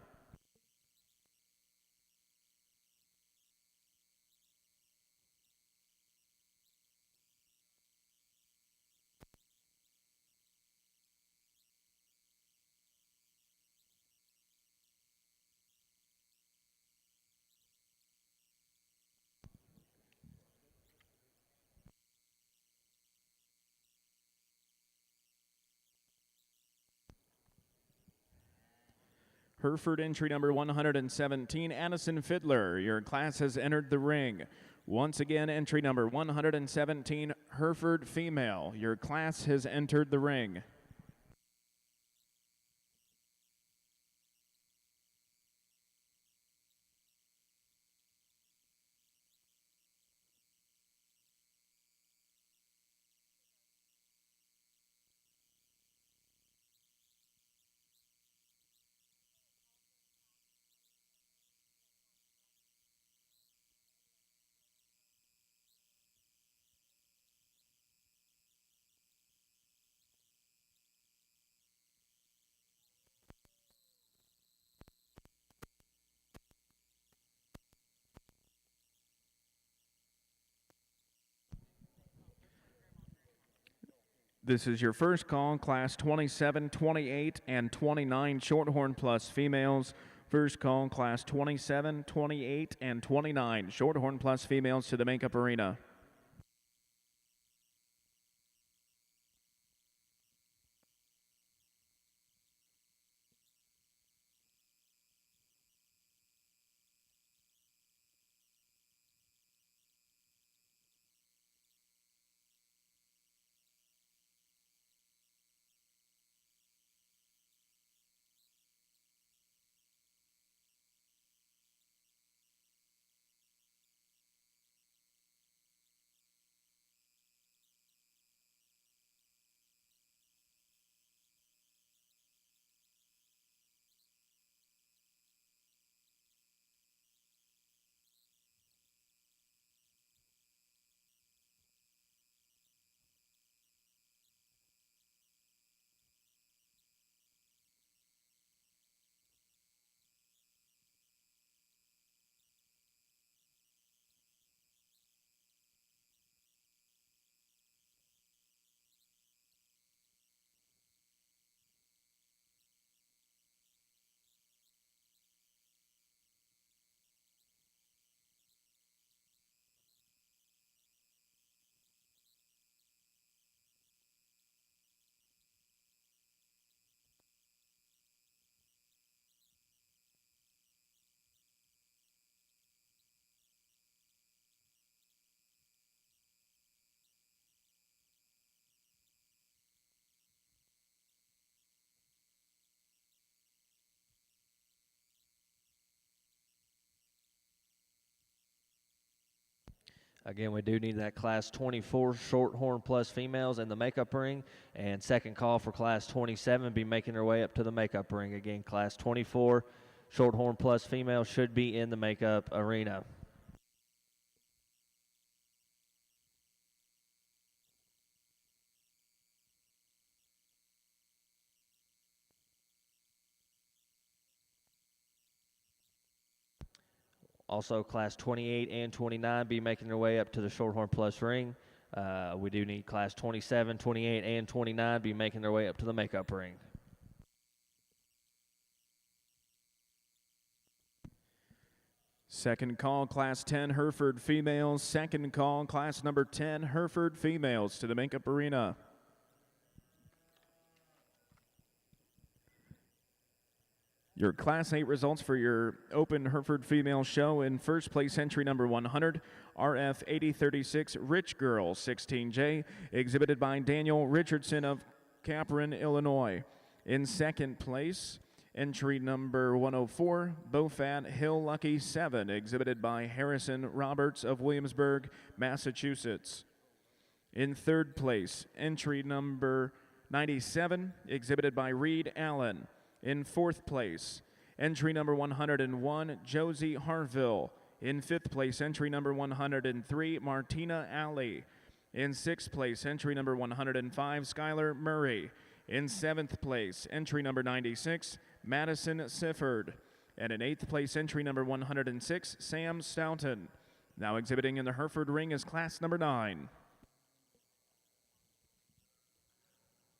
Hereford entry number 117, Addison Fiddler. Your class has entered the ring. Once again, entry number 117, Hereford female. Your class has entered the ring. This is your first call, Class 27, 28, and 29 Shorthorn Plus females. First call, Class 27, 28, and 29 Shorthorn Plus females to the makeup arena. Again, we do need that Class 24 Shorthorn Plus females in the makeup ring, and second call for Class 27 be making their way up to the makeup ring. Again, Class 24 Shorthorn Plus females should be in the makeup arena. Also, Class 28 and 29 be making their way up to the Shorthorn Plus ring. We do need Class 27, 28, and 29 be making their way up to the makeup ring. Second call, Class 10 Hereford females. Second call, Class number 10 Hereford females to the makeup arena. Your Class 8 results for your Open Hereford Female Show. In first place, entry number 100, RF 8036 Rich Girl 16J, exhibited by Daniel Richardson of Capron, Illinois. In second place, entry number 104, Bofat Hill Lucky 7, exhibited by Harrison Roberts of Williamsburg, Massachusetts. In third place, entry number 97, exhibited by Reed Allen. In fourth place, entry number 101, Josie Harville. In fifth place, entry number 103, Martina Alley. In sixth place, entry number 105, Skylar Murray. In seventh place, entry number 96, Madison Sifford. And in eighth place, entry number 106, Sam Stoughton. Now exhibiting in the Hereford ring is class number 9.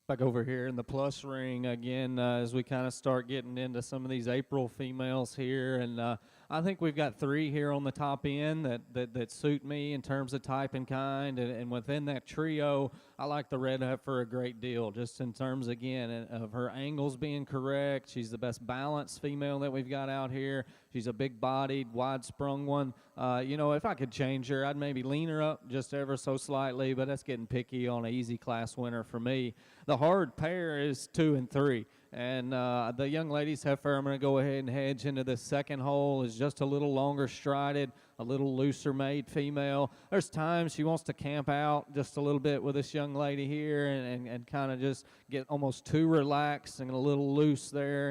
Back over here in the plus ring again as we kind of start getting into some of these April females here, and I think we've got 3 here on the top end that suit me in terms of type and kind, and within that trio, I like the red heifer a great deal, just in terms, again, of her angles being correct. She's the best balanced female that we've got out here. She's a big-bodied, wide-sprung one. You know, if I could change her, I'd maybe lean her up just ever so slightly, but that's getting picky on an easy class winner for me. The hard pair is 2 and 3. And the young lady's heifer, I'm going to go ahead and hedge into the second hole, is just a little longer strided, a little looser made female. There's times she wants to camp out just a little bit with this young lady here and kind of just get almost too relaxed and a little loose there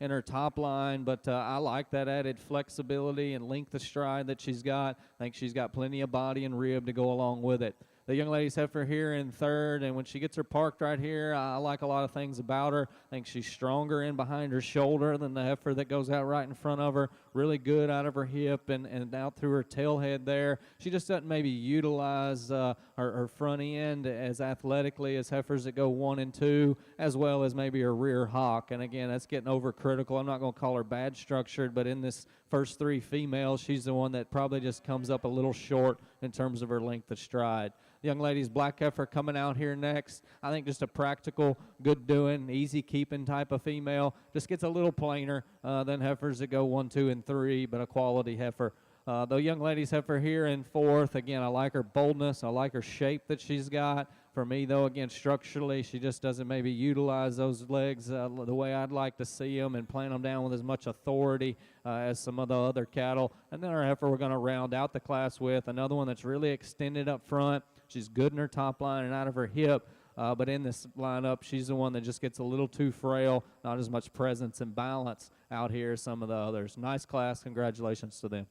in her top line. But I like that added flexibility and length of stride that she's got. I think she's got plenty of body and rib to go along with it. The young lady's heifer here in third, and when she gets her parked right here, I like a lot of things about her. I think she's stronger in behind her shoulder than the heifer that goes out right in front of her. Really good out of her hip and out through her tail head there. She just doesn't maybe utilize her front end as athletically as heifers that go 1 and 2, as well as maybe her rear hock. And again, that's getting overcritical. I'm not going to call her bad structured, but in this first 3 females, she's the one that probably just comes up a little short in terms of her length of stride. Young lady's black heifer coming out here next. I think just a practical, good doing, easy keeping type of female. Just gets a little plainer than heifers that go 1, 2, and 3, but a quality heifer. The young lady's heifer here in fourth. Again, I like her boldness. I like her shape that she's got. For me, though, again, structurally, she just doesn't maybe utilize those legs the way I'd like to see them and plant them down with as much authority as some of the other cattle. And then our heifer we're going to round out the class with another one that's really extended up front. She's good in her top line and out of her hip, but in this lineup, she's the one that just gets a little too frail, not as much presence and balance out here as some of the others. Nice class. Congratulations to them.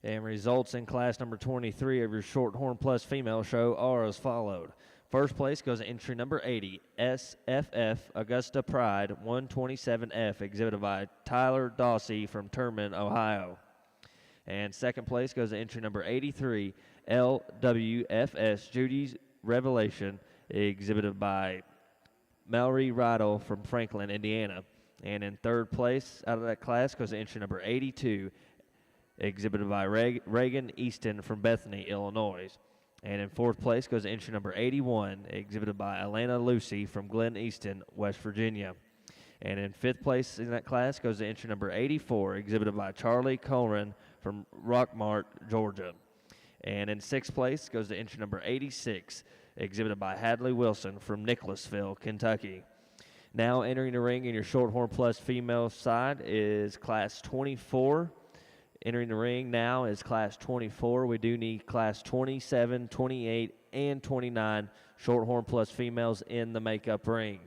And results in class number 23 of your Shorthorn Plus female show are as followed. First place goes to entry number 80, SFF Augusta Pride 127F, exhibited by Tyler Dawsey from Terman, Ohio. And second place goes to entry number 83, LWFS Judy's Revelation, exhibited by Mallory Riddle from Franklin, Indiana. And in third place out of that class goes to entry number 82, exhibited by Reagan Easton from Bethany, Illinois. And in fourth place goes to entry number 81, exhibited by Alana Lucy from Glen Easton, West Virginia. And in fifth place in that class goes to entry number 84, exhibited by Charlie Colren from Rockmart, Georgia. And in sixth place goes to entry number 86, exhibited by Hadley Wilson from Nicholasville, Kentucky. Now entering the ring in your Shorthorn Plus female side is class 24, Entering the ring now is Class 24. We do need Class 27, 28, and 29 Shorthorn Plus females in the makeup ring.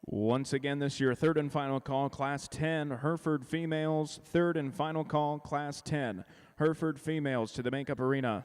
Once again, this is your third and final call, Class 10, Hereford females. Third and final call, Class 10, Hereford females to the makeup arena.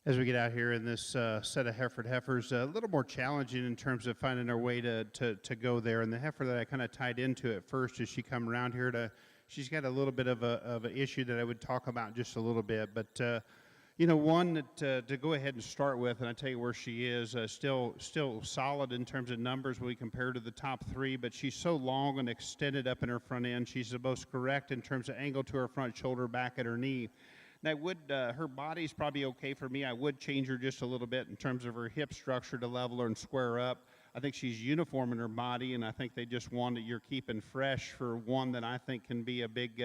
As we get out here in this set of Hereford heifers, a little more challenging in terms of finding our way to go there. And the heifer that I kind of tied into at first as she come around here she's got a little bit of an issue that I would talk about just a little bit. But, you know, one that to go ahead and start with, and I tell you where she is, still solid in terms of numbers when we compare to the top three, but she's so long and extended up in her front end. She's the most correct in terms of angle to her front shoulder, back at her knee. And I would, her body's probably okay for me. I would change her just a little bit in terms of her hip structure to level her and square up. I think she's uniform in her body, and I think they just want that you're keeping fresh for one that I think can be a big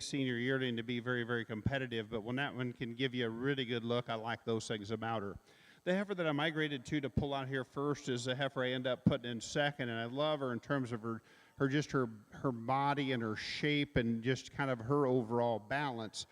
senior yearling to be very, very competitive. But when that one can give you a really good look, I like those things about her. The heifer that I migrated to pull out here first is the heifer I end up putting in second, and I love her in terms of her body and her shape and just kind of her overall balance.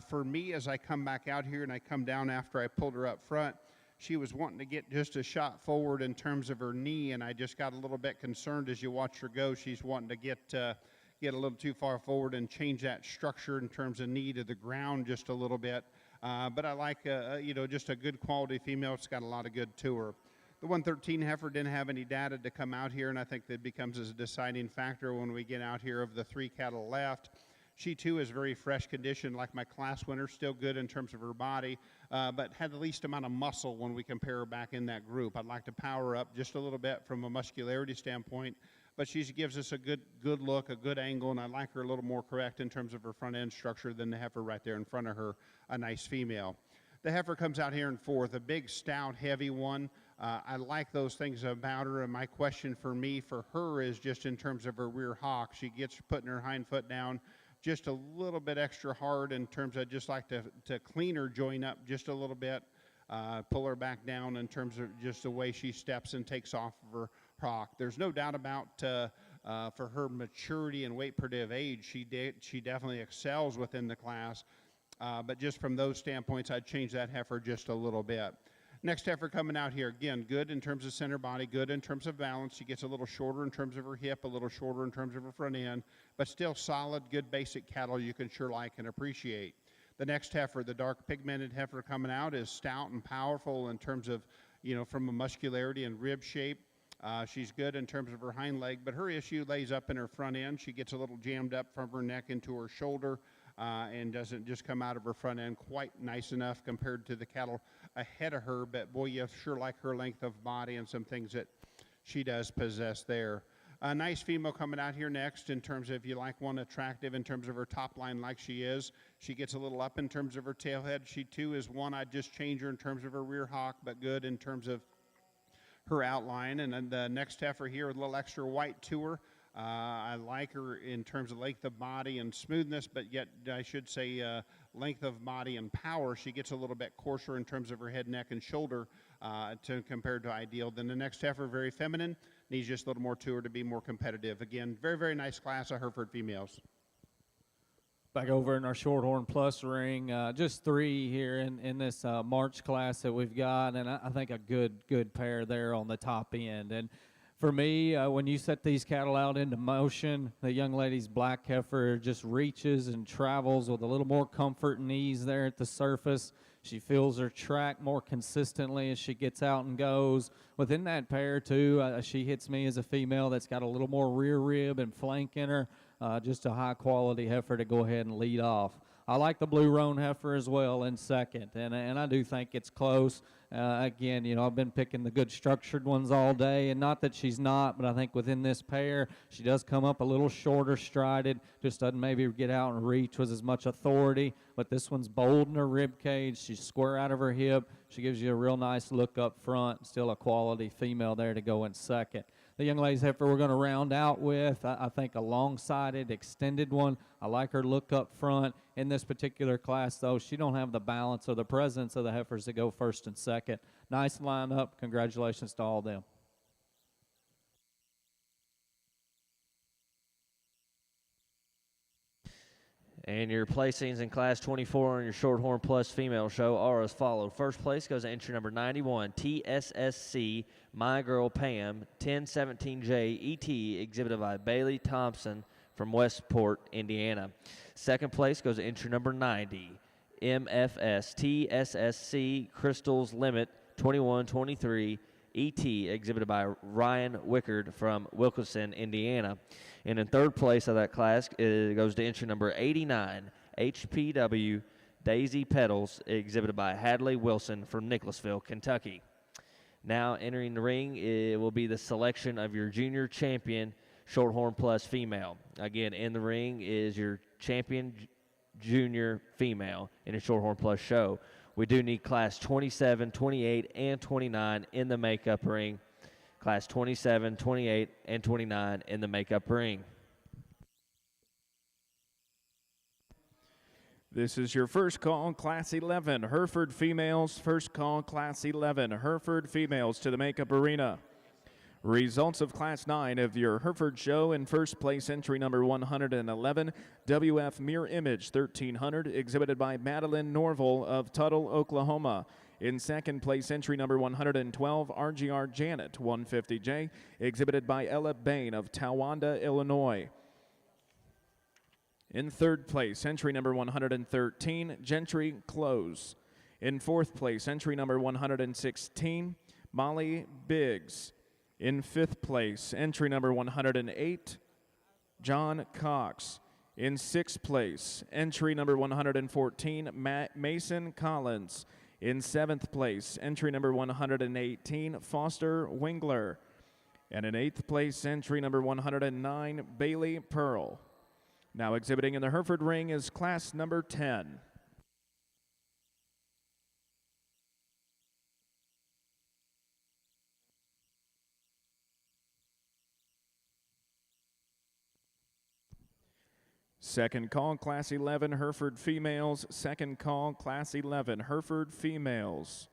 For me, as I come back out here and I come down after I pulled her up front, she was wanting to get just a shot forward in terms of her knee, and I just got a little bit concerned as you watch her go. She's wanting to get a little too far forward and change that structure in terms of knee to the ground just a little bit. But I like, you know, just a good quality female. It's got a lot of good to her. The 113 heifer didn't have any data to come out here, and I think that becomes a deciding factor when we get out here of the three cattle left. She, too, is very fresh condition, like my class winner, still good in terms of her body, but had the least amount of muscle when we compare her back in that group. I'd like to power her up just a little bit from a muscularity standpoint, but she gives us a good look, a good angle, and I like her a little more correct in terms of her front end structure than the heifer right there in front of her, a nice female. The heifer comes out here in fourth, a big, stout, heavy one. I like those things about her, and my question for her is just in terms of her rear hock. She gets putting her hind foot down just a little bit extra hard in terms of just like to clean her joint up just a little bit, pull her back down in terms of just the way she steps and takes off of her hock. There's no doubt about for her maturity and weight predictive age, she definitely excels within the class. But just from those standpoints, I'd change that heifer just a little bit. Next heifer coming out here, again, good in terms of center body, good in terms of balance. She gets a little shorter in terms of her hip, a little shorter in terms of her front end, but still solid, good basic cattle you can sure like and appreciate. The next heifer, the dark pigmented heifer coming out, is stout and powerful in terms of, you know, from a muscularity and rib shape. She's good in terms of her hind leg, but her issue lays up in her front end. She gets a little jammed up from her neck into her shoulder. And doesn't just come out of her front end quite nice enough compared to the cattle ahead of her, but boy, you sure like her length of body and some things that she does possess there. A nice female coming out here next in terms of, if you like one attractive in terms of her top line like she is. She gets a little up in terms of her tail head. She too is one I'd just change her in terms of her rear hock, but good in terms of her outline. And then the next heifer here with a little extra white to her. I like her in terms of length of body and smoothness, but yet I should say length of body and power. She gets a little bit coarser in terms of her head, neck, and shoulder compared to ideal. Then the next heifer, very feminine, needs just a little more to her to be more competitive. Again, very, very nice class of Hereford females. Back over in our Shorthorn Plus ring, just 3 here in this March class that we've got, and I think a good pair there on the top end. And for me, when you set these cattle out into motion, the young lady's black heifer just reaches and travels with a little more comfort and ease there at the surface. She feels her track more consistently as she gets out and goes. Within that pair, too, she hits me as a female that's got a little more rear rib and flank in her. Just a high-quality heifer to go ahead and lead off. I like the Blue Roan heifer as well in second, and I do think it's close. Again, you know, I've been picking the good structured ones all day, and not that she's not, but I think within this pair, she does come up a little shorter strided, just doesn't maybe get out and reach with as much authority, but this one's bold in her rib cage. She's square out of her hip. She gives you a real nice look up front. Still a quality female there to go in second. The young lady's heifer we're going to round out with, I think, a long-sided, extended one. I like her look up front. In this particular class, though, she don't have the balance or the presence of the heifers that go first and second. Nice lineup. Congratulations to all of them. And your placings in Class 24 on your Shorthorn Plus female show are as follows. First place goes to entry number 91, TSSC, My Girl Pam, 1017J ET, exhibited by Bailey Thompson from Westport, Indiana. Second place goes to entry number 90, MFS, TSSC, Crystal's Limit, 2123, ET, exhibited by Ryan Wickard from Wilkinson, Indiana. And in third place of that class, it goes to entry number 89, HPW Daisy Petals, exhibited by Hadley Wilson from Nicholasville, Kentucky. Now entering the ring, it will be the selection of your junior champion Shorthorn Plus female. Again, in the ring is your champion junior female in a Shorthorn Plus show. We do need Class 27, 28, and 29 in the makeup ring. Class 27, 28, and 29 in the makeup ring. This is your first call, Class 11, Hereford females. First call, Class 11, Hereford females to the makeup arena. Results of Class 9 of your Hereford show. In first place, entry number 111, WF Mirror Image 1300, exhibited by Madeline Norval of Tuttle, Oklahoma. In second place, entry number 112, RGR Janet 150J, exhibited by Ella Bain of Towanda, Illinois. In third place, entry number 113, Gentry Close. In fourth place, entry number 116, Molly Biggs. In fifth place, entry number 108, John Cox. In sixth place, entry number 114, Mason Collins. In seventh place, entry number 118, Foster Wingler. And in eighth place, entry number 109, Bailey Pearl. Now exhibiting in the Hereford ring is class number 10. Second call, Class 11, Hereford females. Second call, Class 11, Hereford females.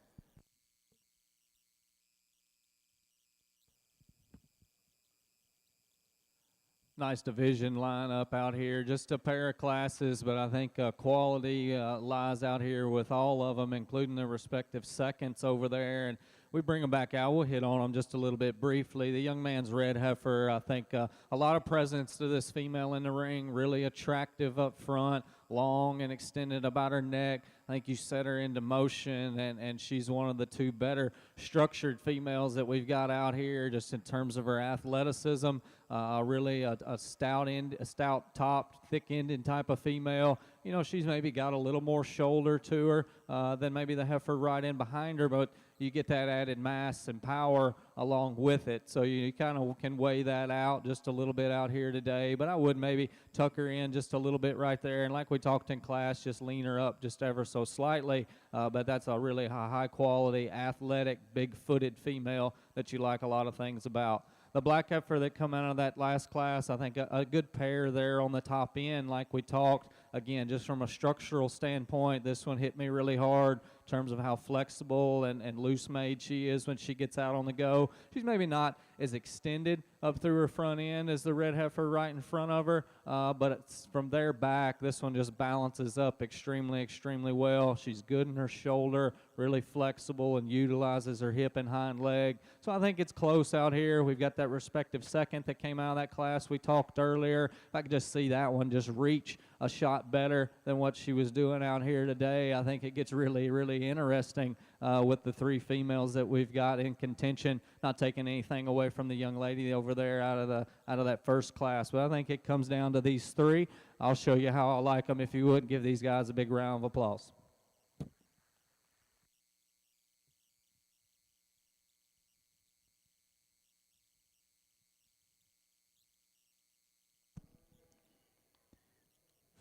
Nice division lineup out here. Just a pair of classes, but I think quality lies out here with all of them, including their respective seconds over there. And we bring them back out. We'll hit on them just a little bit briefly. The young man's red heifer, I think a lot of presence to this female in the ring, really attractive up front, long and extended about her neck. I think you set her into motion, and she's one of the two better structured females that we've got out here just in terms of her athleticism. Really a stout top, thick-ended type of female. You know, she's maybe got a little more shoulder to her than maybe the heifer right in behind her, but you get that added mass and power along with it. So you kind of can weigh that out just a little bit out here today. But I would maybe tuck her in just a little bit right there. And like we talked in class, just lean her up just ever so slightly. But that's a really high-quality, athletic, big-footed female that you like a lot of things about. The black heifer that come out of that last class, I think a good pair there on the top end like we talked. Again, just from a structural standpoint, this one hit me really hard in terms of how flexible and loose-made she is when she gets out on the go. She's maybe not is extended up through her front end as the red heifer right in front of her, but it's from there back, this one just balances up extremely well. She's good in her shoulder, really flexible, and utilizes her hip and hind leg. So I think it's close out here. We've got that respective second that came out of that class we talked earlier. If I could just see that one just reach a shot better than what she was doing out here today, I think it gets really interesting with the 3 females that we've got in contention. Not taking anything away from the young lady over there out of that first class, but I think it comes down to these 3. I'll show you how I like them. If you would, give these guys a big round of applause.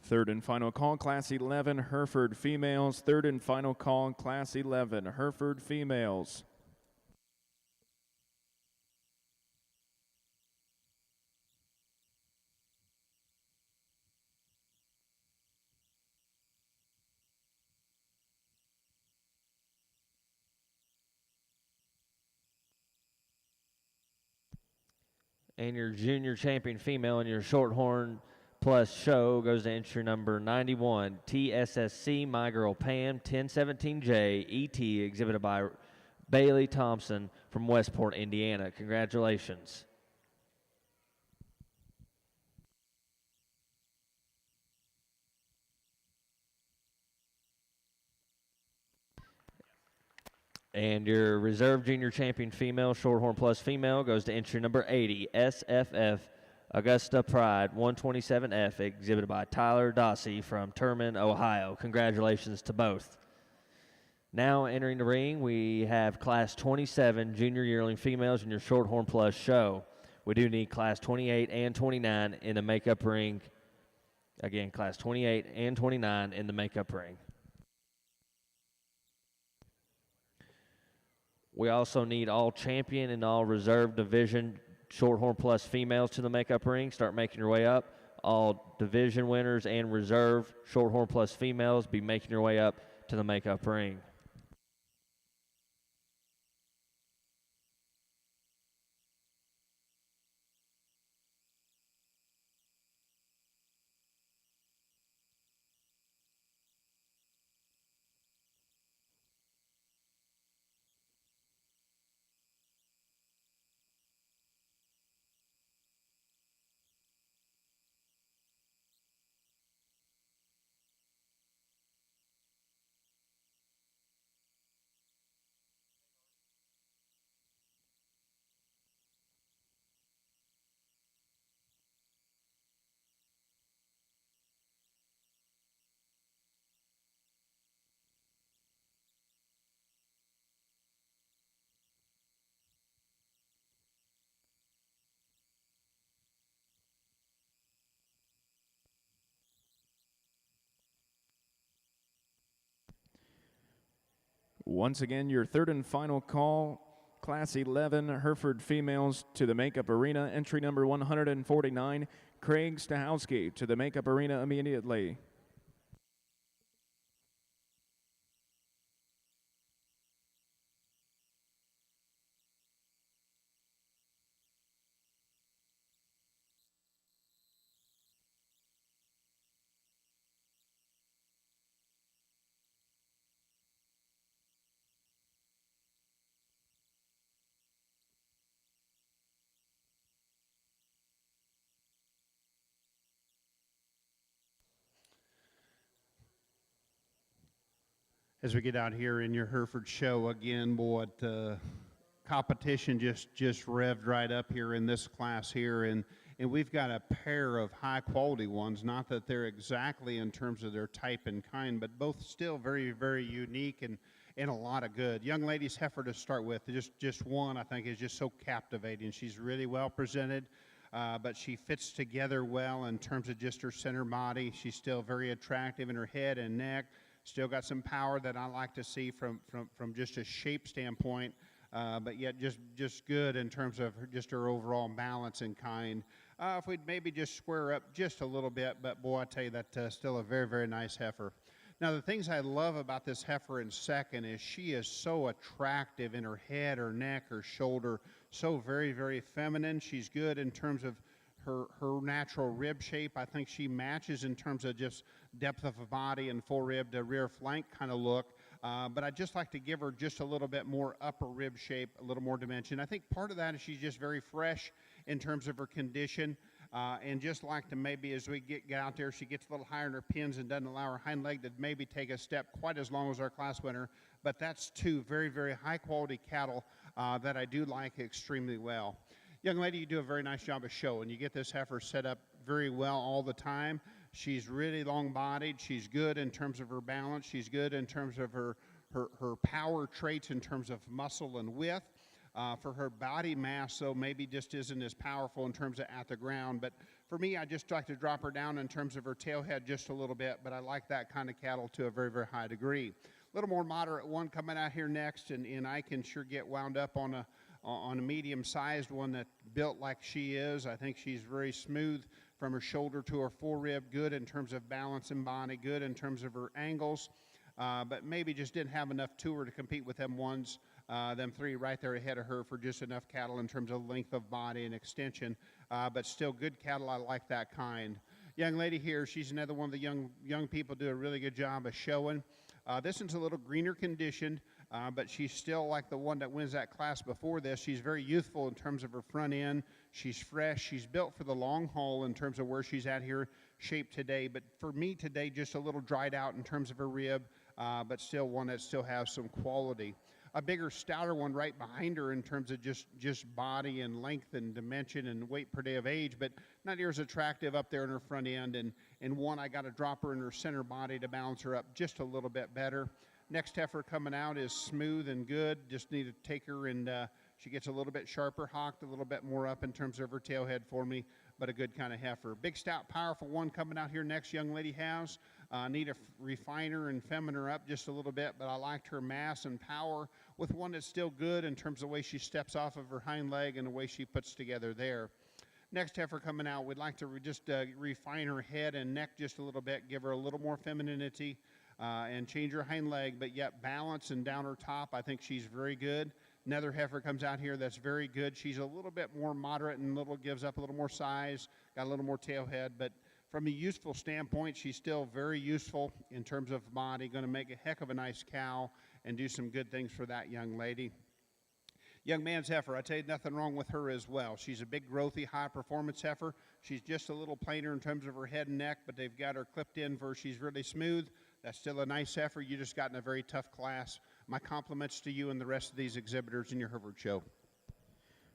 Third and final call, Class 11, Hereford females. Third and final call, Class 11, Hereford females. And your junior champion female in your Shorthorn Plus show goes to entry number 91, TSSC My Girl Pam, 1017J, ET, exhibited by Bailey Thompson from Westport, Indiana. Congratulations. And your reserve junior champion female, Shorthorn Plus female, goes to entry number 80, SFF Augusta Pride 127F, exhibited by Tyler Dossey from Terman, Ohio. Congratulations to both. Now entering the ring, we have Class 27 junior yearling females in your Shorthorn Plus show. We do need Class 28 and 29 in the makeup ring. Again, Class 28 and 29 in the makeup ring. We also need all champion and all reserve division Shorthorn Plus females to the makeup ring. Start making your way up. All division winners and reserve Shorthorn Plus females be making your way up to the makeup ring. Once again, your third and final call, Class 11, Hereford females to the makeup arena. Entry number 149, Craig Stahowski to the makeup arena immediately. As we get out here in your Hereford show again, boy, competition just revved right up here in this class here, and we've got a pair of high-quality ones, not that they're exactly in terms of their type and kind, but both still very unique and a lot of good. Young ladies heifer to start with, just one I think is just so captivating. She's really well presented, but she fits together well in terms of just her center body. She's still very attractive in her head and neck. Still got some power that I like to see from just a shape standpoint, but yet just good in terms of just her overall balance and kind. If we'd maybe just square up just a little bit, but boy, I tell you, that's still a very nice heifer. Now, the things I love about this heifer in second is she is so attractive in her head, her neck, her shoulder, so very, very feminine. She's good in terms of her natural rib shape. I think she matches in terms of just depth of a body and full rib to rear flank kind of look. But I'd just like to give her just a little bit more upper rib shape, a little more dimension. I think part of that is she's just very fresh in terms of her condition. And just like to maybe as we get out there, she gets a little higher in her pins and doesn't allow her hind leg to maybe take a step quite as long as our class winner. But that's two very, very high quality cattle that I do like extremely well. Young lady, you do a very nice job of showing. You get this heifer set up very well all the time. She's really long-bodied. She's good in terms of her balance. She's good in terms of her power traits in terms of muscle and width. For her body mass, though, maybe just isn't as powerful in terms of at the ground. But for me, I just like to drop her down in terms of her tail head just a little bit. But I like that kind of cattle to a very, very high degree. A little more moderate one coming out here next, and I can sure get wound up on a medium-sized one that built like she is. I think she's very smooth from her shoulder to her forerib, good in terms of balance and body, good in terms of her angles, but maybe just didn't have enough to her to compete with them ones, them three right there ahead of her for just enough cattle in terms of length of body and extension, but still good cattle. I like that kind. Young lady here, she's another one of the young people do a really good job of showing. This one's a little greener conditioned, but she's still like the one that wins that class before this. She's very youthful in terms of her front end. She's fresh. She's built for the long haul in terms of where she's at here shaped today. But for me today, just a little dried out in terms of her rib, but still one that still has some quality. A bigger, stouter one right behind her in terms of just body and length and dimension and weight per day of age, but not near as attractive up there in her front end. And one, I got to drop her in her center body to balance her up just a little bit better. Next heifer coming out is smooth and good. Just need to take her and she gets a little bit sharper, hocked a little bit more up in terms of her tail head for me, but a good kind of heifer. Big, stout, powerful one coming out here next, young lady has. Need to refine her and feminine her up just a little bit, but I liked her mass and power with one that's still good in terms of the way she steps off of her hind leg and the way she puts together there. Next heifer coming out, we'd like to just refine her head and neck just a little bit, give her a little more femininity, and change her hind leg, but yet balance and down her top. I think she's very good. Another heifer comes out here that's very good. She's a little bit more moderate and gives up a little more size, got a little more tail head, but from a useful standpoint, she's still very useful in terms of body, going to make a heck of a nice cow and do some good things for that young lady. Young man's heifer, I tell you, nothing wrong with her as well. She's a big, growthy, high-performance heifer. She's just a little plainer in terms of her head and neck, but they've got her clipped in where she's really smooth. That's still a nice heifer. You just got in a very tough class. My compliments to you and the rest of these exhibitors in your Hereford show.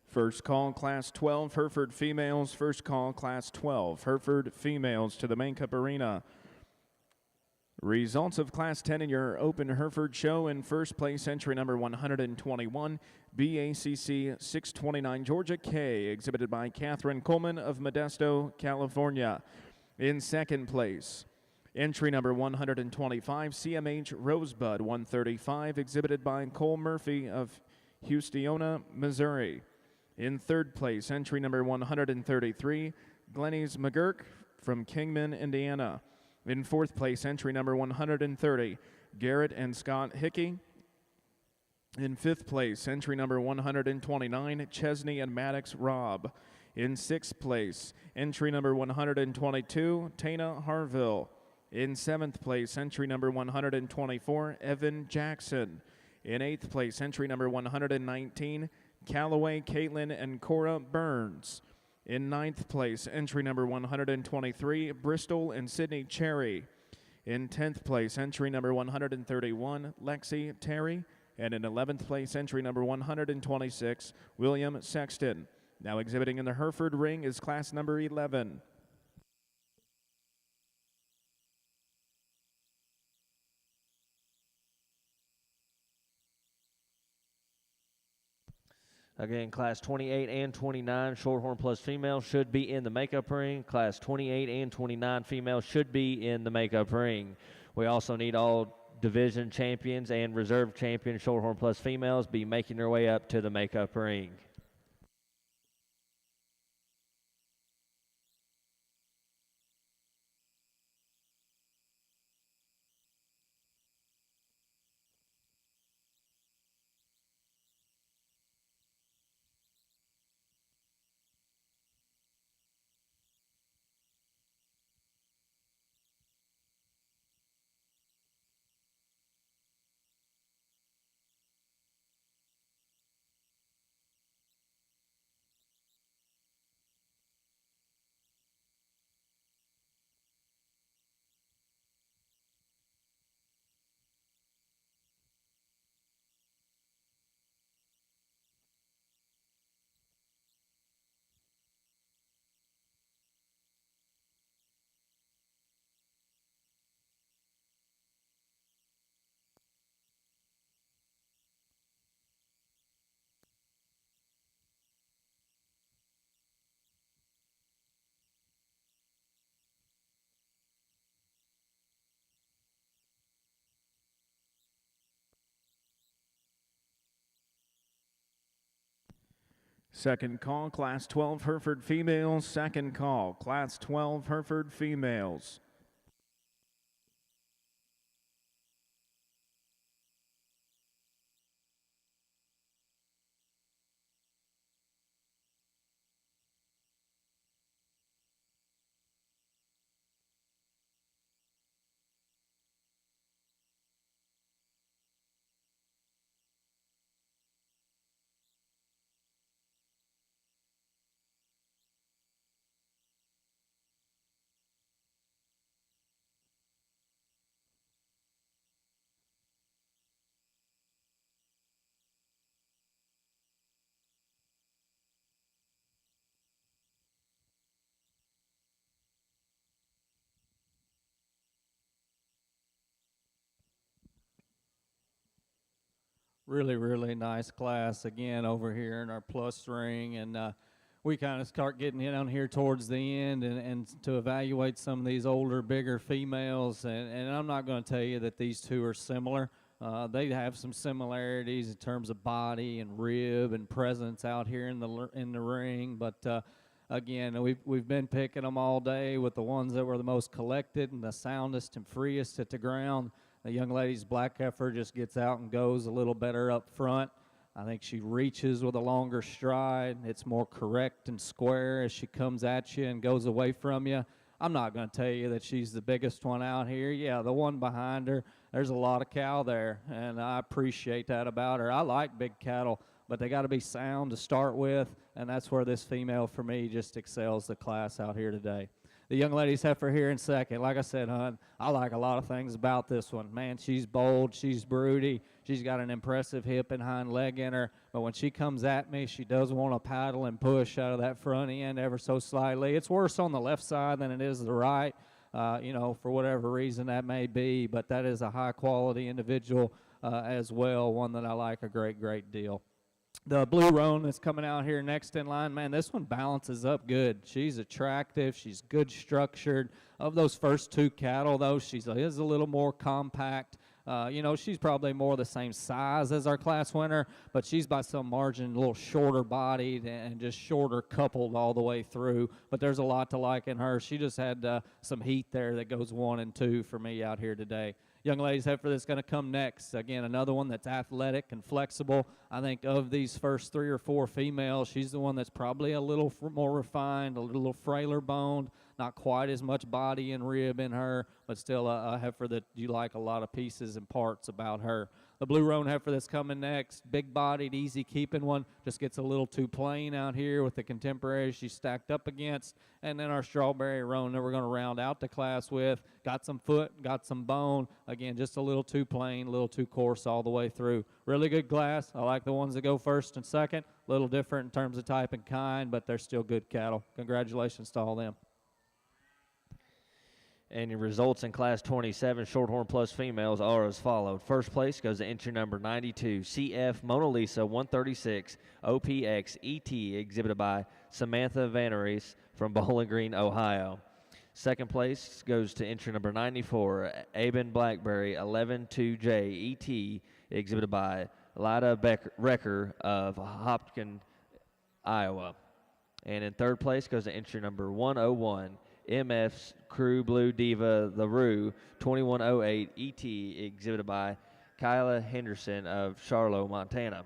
First call, Class 12, Hereford females. First call, Class 12, Hereford females to the main cup arena. Results of Class 10 in your open Hereford show. In first place, entry number 121, BACC 629 Georgia K, exhibited by Catherine Coleman of Modesto, California. In second place, entry number 125, CMH Rosebud 135, exhibited by Cole Murphy of Houstoniana, Missouri. In third place, entry number 133, Glenny's McGurk from Kingman, Indiana. In fourth place, entry number 130, Garrett and Scott Hickey. In fifth place, entry number 129, Chesney and Maddox Robb. In sixth place, entry number 122, Tana Harville. In seventh place, entry number 124, Evan Jackson. In eighth place, entry number 119, Callaway, Caitlin, and Cora Burns. In ninth place, entry number 123, Bristol and Sydney Cherry. In 10th place, entry number 131, Lexi Terry. And in 11th place, entry number 126, William Sexton. Now exhibiting in the Hereford ring is class number 11. Again, Class 28 and 29 Shorthorn plus female should be in the makeup ring. Class 28 and 29 female should be in the makeup ring. We also need all division champions and reserve champion Shorthorn plus females be making their way up to the makeup ring. Second call, Class 12 Hereford females. Second call, Class 12 Hereford females. Really, really nice class again over here in our plus ring, and we kind of start getting in on here towards the end and to evaluate some of these older, bigger females, and I'm not going to tell you that these two are similar. They have some similarities in terms of body and rib and presence out here in the ring, but again, we've been picking them all day with the ones that were the most collected and the soundest and freest at the ground. The young lady's black heifer just gets out and goes a little better up front. I think she reaches with a longer stride. It's more correct and square as she comes at you and goes away from you. I'm not going to tell you that she's the biggest one out here. Yeah, the one behind her, there's a lot of cow there, and I appreciate that about her. I like big cattle, but they got to be sound to start with, and that's where this female, for me, just excels the class out here today. The young lady's heifer here in second. Like I said, hon, I like a lot of things about this one. Man, she's bold, she's broody, she's got an impressive hip and hind leg in her, but when she comes at me, she does want to paddle and push out of that front end ever so slightly. It's worse on the left side than it is the right, for whatever reason that may be, but that is a high-quality individual as well, one that I like a great, great deal. The blue roan that's coming out here next in line, man, this one balances up good. She's attractive. She's good structured. Of those first two cattle, though, she is a little more compact. She's probably more the same size as our class winner, but she's by some margin a little shorter bodied and just shorter coupled all the way through. But there's a lot to like in her. She just had some heat there that goes 1 and 2 for me out here today. Young lady's heifer that's going to come next. Again, another one that's athletic and flexible. I think of these first 3 or 4 females, she's the one that's probably a little more refined, a little frailer boned, not quite as much body and rib in her, but still a heifer that you like a lot of pieces and parts about her. The blue roan heifer that's coming next, big-bodied, easy-keeping one, just gets a little too plain out here with the contemporaries she's stacked up against. And then our strawberry roan that we're going to round out the class with, got some foot, got some bone. Again, just a little too plain, a little too coarse all the way through. Really good class. I like the ones that go first and second. A little different in terms of type and kind, but they're still good cattle. Congratulations to all of them. And your results in Class 27 Shorthorn Plus females are as followed. First place goes to entry number 92, CF Mona Lisa 136 OPX ET, exhibited by Samantha Vanaris from Bowling Green, Ohio. Second place goes to entry number 94, Aben Blackberry 112J ET, exhibited by Lida Recker of Hopkins, Iowa. And in third place goes to entry number 101, MF's Crew Blue Diva The Roo 2108 ET, exhibited by Kyla Henderson of Charlotte, Montana.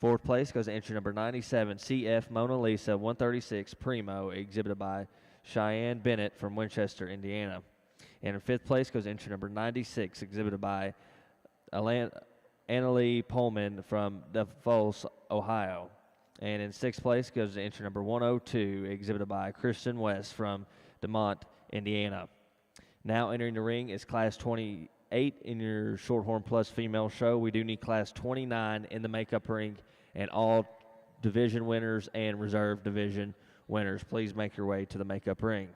Fourth place goes to entry number 97, CF Mona Lisa 136 Primo, exhibited by Cheyenne Bennett from Winchester, Indiana. And in fifth place goes entry number 96, exhibited by Annalie Pullman from DeFulce, Ohio. And in sixth place goes to entry number 102, exhibited by Kristen West from DeMont, Indiana. Now entering the ring is Class 28 in your Shorthorn Plus female show. We do need Class 29 in the makeup ring, and all division winners and reserve division winners, please make your way to the makeup ring.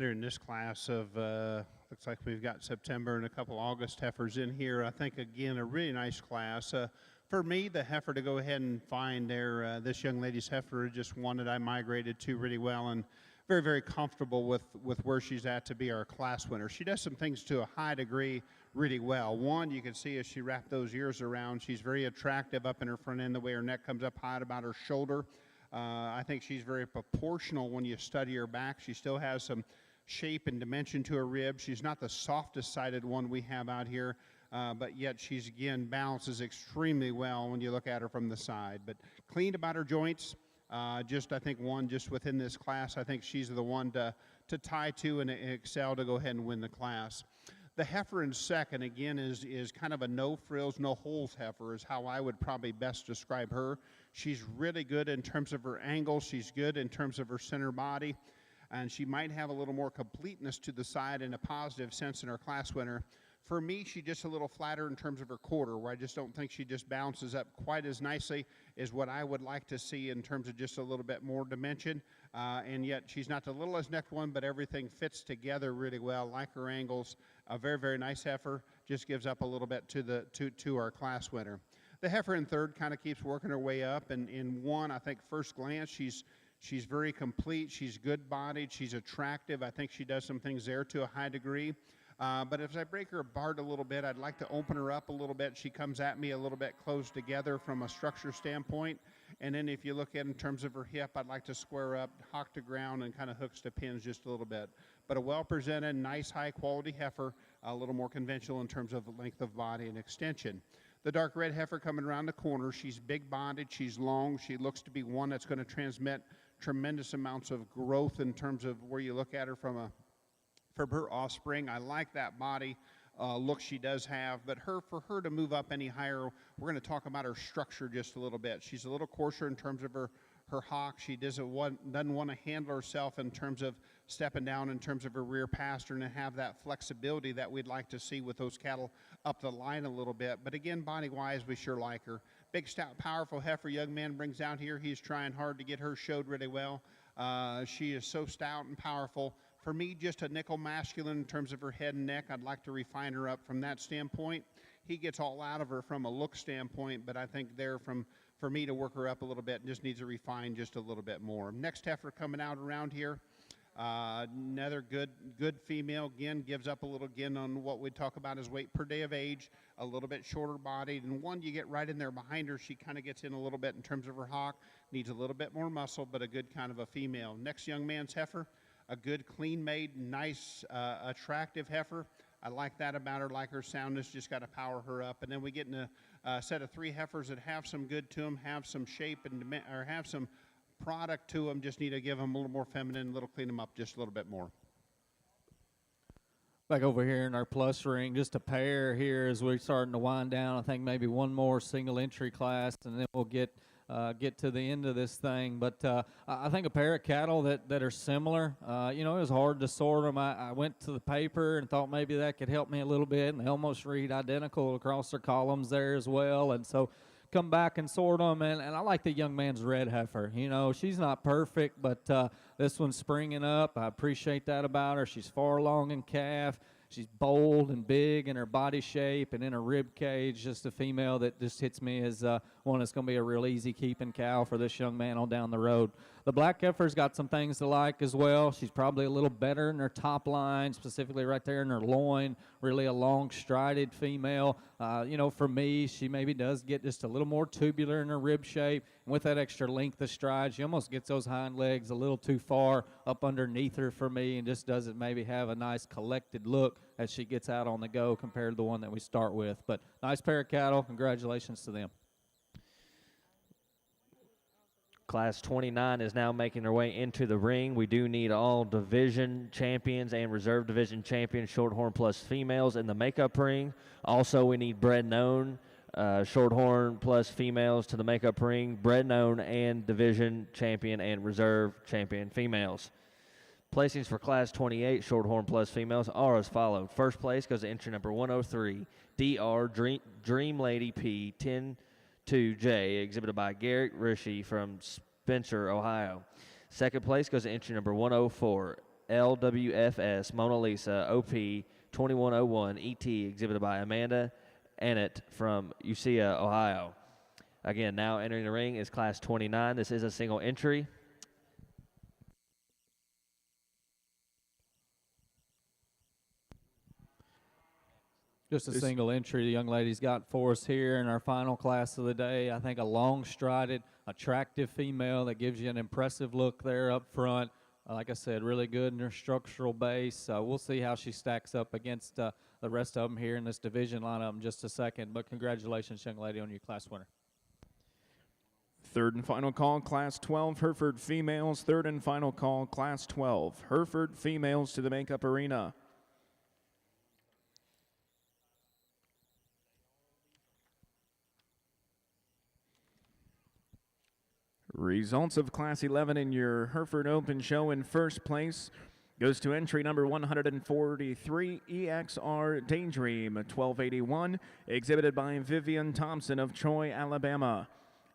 In this class of, looks like we've got September and a couple August heifers in here. I think, again, a really nice class. For me, the heifer to go ahead and find there, this young lady's heifer, just one that I migrated to really well and very, very comfortable with where she's at to be our class winner. She does some things to a high degree really well. One, you can see as she wrapped those ears around, she's very attractive up in her front end, the way her neck comes up high at about her shoulder. I think she's very proportional when you study her back. She still has some shape and dimension to her ribs. She's not the softest sided one we have out here, but yet she's, again, balances extremely well when you look at her from the side. But clean about her joints. Just, I think, one just within this class, I think she's the one to tie to and excel to go ahead and win the class. The heifer in second, again, is kind of a no frills, no holes heifer is how I would probably best describe her. She's really good in terms of her angle. She's good in terms of her center body. And she might have a little more completeness to the side in a positive sense in her class winner. For me, she's just a little flatter in terms of her quarter, where I just don't think she just bounces up quite as nicely as what I would like to see in terms of just a little bit more dimension. And yet she's not the littlest necked one, but everything fits together really well, like her angles. A very, very nice heifer, just gives up a little bit to our class winner. The heifer in third kind of keeps working her way up. And in one, I think first glance, she's very complete. She's good-bodied. She's attractive. I think she does some things there to a high degree. But as I break her apart a little bit, I'd like to open her up a little bit. She comes at me a little bit close together from a structure standpoint. And then if you look at in terms of her hip, I'd like to square up, hock to ground, and kind of hooks to pins just a little bit. But a well-presented, nice, high-quality heifer, a little more conventional in terms of length of body and extension. The dark red heifer coming around the corner, she's big-bodied, she's long. She looks to be one that's going to transmit tremendous amounts of growth in terms of where you look at her from her offspring. I like that body look she does have, but for her to move up any higher, we're going to talk about her structure just a little bit. She's a little coarser in terms of her hock. She doesn't want to handle herself in terms of stepping down in terms of her rear pastern and have that flexibility that we'd like to see with those cattle up the line a little bit. But again, body-wise, we sure like her. Big, stout, powerful heifer young man brings out here. He's trying hard to get her showed really well. She is so stout and powerful. For me, just a nickel masculine in terms of her head and neck. I'd like to refine her up from that standpoint. He gets all out of her from a look standpoint, but I think for me to work her up a little bit, just needs to refine just a little bit more. Next heifer coming out around here. Another good female, again, gives up a little again on what we talk about as weight per day of age, a little bit shorter bodied, and one you get right in there behind her, she kind of gets in a little bit in terms of her hock, needs a little bit more muscle, but a good kind of a female. Next young man's heifer, a good, clean-made, nice, attractive heifer. I like that about her, like her soundness, just got to power her up. And then we get in a set of three heifers that have some good to them, have some shape, or have some product to them, just need to give them a little more feminine, a little clean them up just a little bit more. Back over here in our plus ring, just a pair here as we're starting to wind down. I think maybe one more single entry class, and then we'll get to the end of this thing. But I think a pair of cattle that are similar. It was hard to sort them. I went to the paper and thought maybe that could help me a little bit, and they almost read identical across their columns there as well. And so come back and sort them, and I like the young man's red heifer. She's not perfect, but this one's springing up. I appreciate that about her. She's far along in calf. She's bold and big in her body shape and in her rib cage. Just a female that just hits me as one that's going to be a real easy keeping cow for this young man on down the road. The black heifer's got some things to like as well. She's probably a little better in her top line, specifically right there in her loin. Really a long strided female. For me, she maybe does get just a little more tubular in her rib shape. And with that extra length of stride, she almost gets those hind legs a little too far up underneath her for me, and just doesn't maybe have a nice collected look as she gets out on the go compared to the one that we start with. But nice pair of cattle. Congratulations to them. Class 29 is now making their way into the ring. We do need all division champions and reserve division champions, Shorthorn plus females, in the makeup ring. Also, we need bred known Shorthorn plus females to the makeup ring, bred known and division champion and reserve champion females. Placings for Class 28 Shorthorn plus females are as followed. First place goes to entry number 103, DR Dream Lady P 102J, exhibited by Garrett Rishi from Spencer, Ohio. Second place goes to entry number 104, LWFS Mona Lisa OP 2101 ET, exhibited by Amanda Annett from Usia, Ohio. Again, now entering the ring is Class 29. This is a single entry. Just a single entry the young lady's got for us here in our final class of the day. I think a long-strided, attractive female that gives you an impressive look there up front. Like I said, really good in her structural base. We'll see how she stacks up against the rest of them here in this division lineup in just a second. But congratulations, young lady, on your class winner. Third and final call, Class 12, Hereford females. Third and final call, Class 12, Hereford females to the makeup arena. Results of Class 11 in your Hereford Open Show. In first place goes to entry number 143, EXR Daydream 1281, exhibited by Vivian Thompson of Troy, Alabama.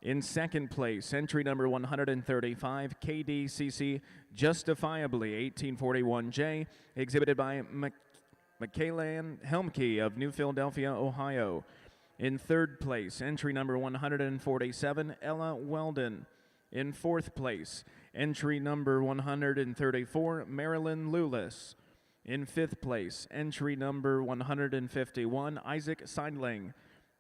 In second place, entry number 135, KDCC Justifiably 1841J, exhibited by Michaelan Helmke of New Philadelphia, Ohio. In third place, entry number 147, Ella Weldon. In fourth place, entry number 134, Marilyn Lulis. In fifth place, entry number 151, Isaac Seidling.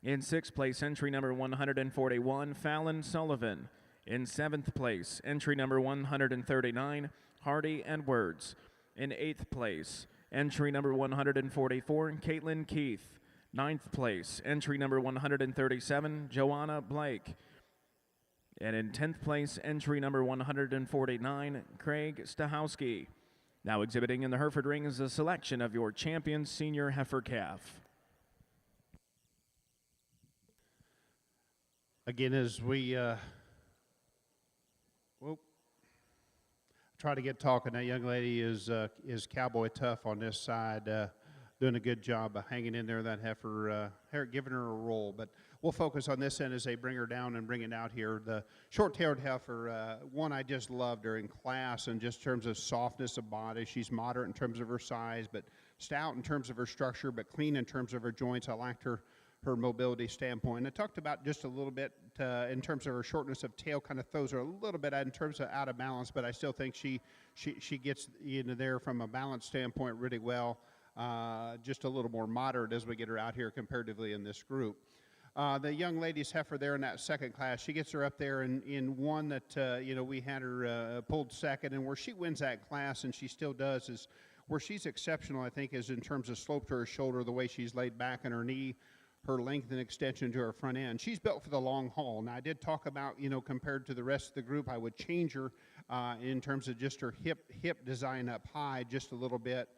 In sixth place, entry number 141, Fallon Sullivan. In seventh place, entry number 139, Hardy Edwards. In eighth place, entry number 144, Caitlin Keith. Ninth place, entry number 137, Joanna Blake. And in 10th place, entry number 149, Craig Stahowski. Now exhibiting in the Hereford ring is a selection of your champion senior heifer calf. Again, as we try to get talking, that young lady is cowboy tough on this side, doing a good job of hanging in there. That heifer, giving her a roll. But we'll focus on this end as they bring her down and bring it out here. The short-tailed heifer, one I just loved her in class, and just in terms of softness of body. She's moderate in terms of her size, but stout in terms of her structure, but clean in terms of her joints. I liked her mobility standpoint. I talked about just a little bit in terms of her shortness of tail, kind of throws her a little bit in terms of out of balance, but I still think she gets into there from a balance standpoint really well. Just a little more moderate as we get her out here comparatively in this group. The young lady's heifer there in that second class, she gets her up there in one that, we had her pulled second, and where she wins that class, and she still does, is where she's exceptional, I think, is in terms of slope to her shoulder, the way she's laid back on her knee, her length and extension to her front end. She's built for the long haul. Now, I did talk about, compared to the rest of the group, I would change her in terms of just her hip design up high just a little bit.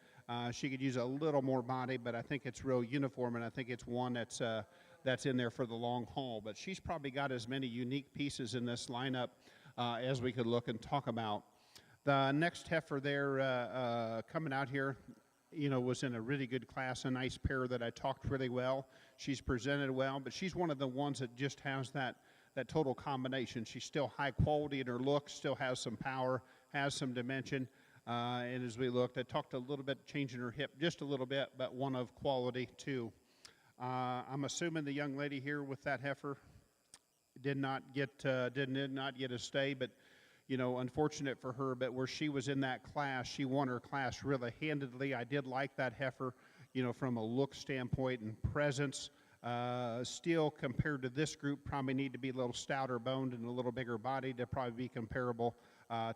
She could use a little more body, but I think it's real uniform, and I think it's one that's in there for the long haul. But she's probably got as many unique pieces in this lineup as we could look and talk about. The next heifer there coming out here, was in a really good class, a nice pair that I talked really well. She's presented well, but she's one of the ones that just has that total combination. She's still high quality in her look, still has some power, has some dimension. And as we looked, I talked a little bit, changing her hip just a little bit, but one of quality too. I'm assuming the young lady here with that heifer did not get a stay, but unfortunate for her. But where she was in that class, she won her class really handedly. I did like that heifer, from a look standpoint and presence. Still, compared to this group, probably need to be a little stouter boned and a little bigger body to probably be comparable.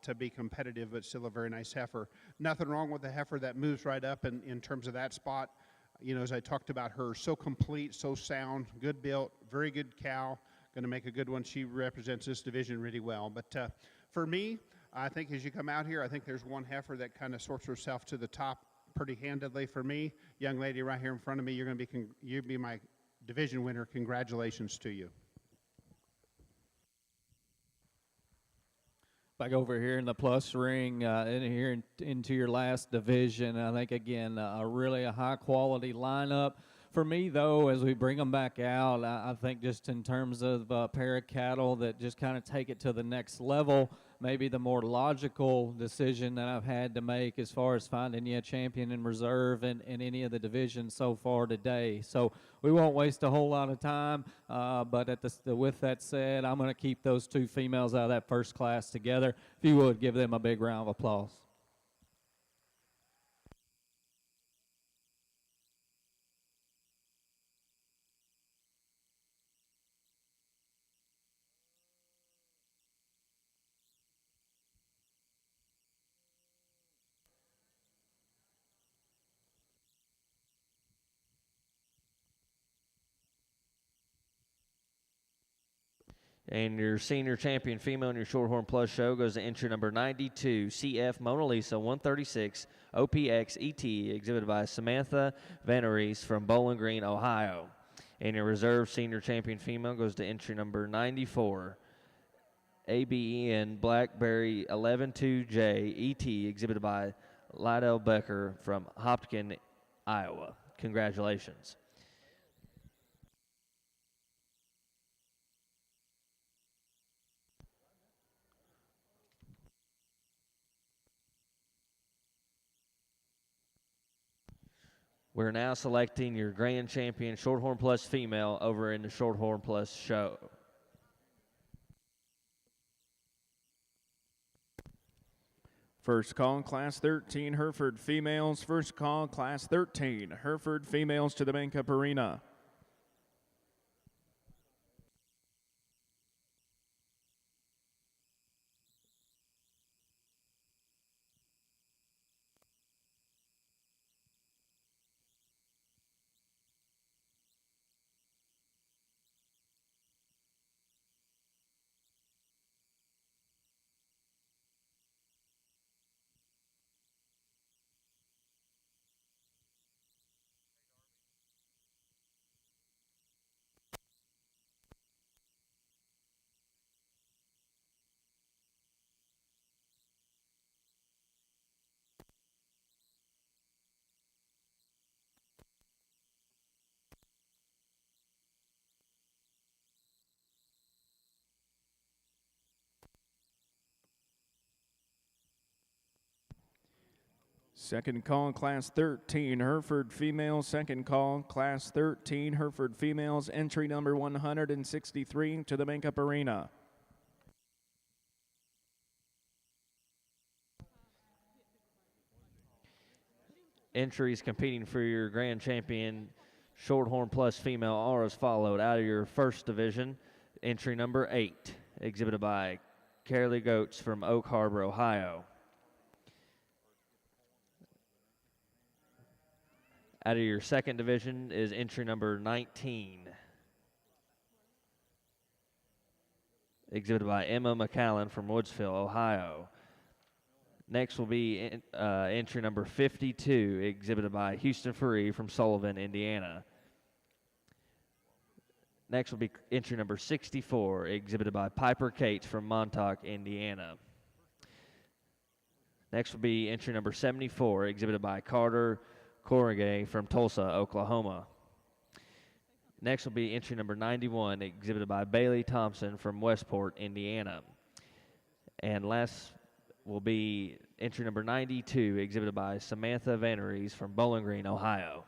To be competitive, but still a very nice heifer. Nothing wrong with the heifer that moves right up in terms of that spot. As I talked about her, so complete, so sound, good built, very good cow, going to make a good one. She represents this division really well. But for me, I think as you come out here, I think there's one heifer that kind of sorts herself to the top pretty handedly for me. Young lady right here in front of me, you'll be my division winner. Congratulations to you. Back over here in the plus ring, into your last division. I think, again, a high-quality lineup. For me, though, as we bring them back out, I think just in terms of a pair of cattle that just kind of take it to the next level, maybe the more logical decision that I've had to make as far as finding you a champion in reserve in any of the divisions so far today. So we won't waste a whole lot of time, but with that said, I'm going to keep those two females out of that first class together. If you would, give them a big round of applause. And your senior champion female in your Shorthorn Plus show goes to entry number 92, CF Mona Lisa 136 OPX ET, exhibited by Samantha Vanaries from Bowling Green, Ohio. And your reserve senior champion female goes to entry number 94, ABEN Blackberry 112J ET, exhibited by Lydell Becker from Hopkins, Iowa. Congratulations. We're now selecting your grand champion Shorthorn Plus female over in the Shorthorn Plus show. First call, Class 13, Hereford females. First call, Class 13, Hereford females to the Bank-Up Arena. Second call, Class 13, Hereford females. Second call, Class 13, Hereford females. Entry number 163 to the Bank-Up Arena. Entries competing for your grand champion Shorthorn Plus female are as followed. Out of your first division, entry number 8, exhibited by Carolee Goetz from Oak Harbor, Ohio. Out of your second division is entry number 19, exhibited by Emma McAllen from Woodsville, Ohio. Next will be entry number 52, exhibited by Houston Faree from Sullivan, Indiana. Next will be entry number 64, exhibited by Piper Cates from Montauk, Indiana. Next will be entry number 74, exhibited by Carter Corrigan from Tulsa, Oklahoma. Next will be entry number 91, exhibited by Bailey Thompson from Westport, Indiana. And last will be entry number 92, exhibited by Samantha Vanaries from Bowling Green, Ohio.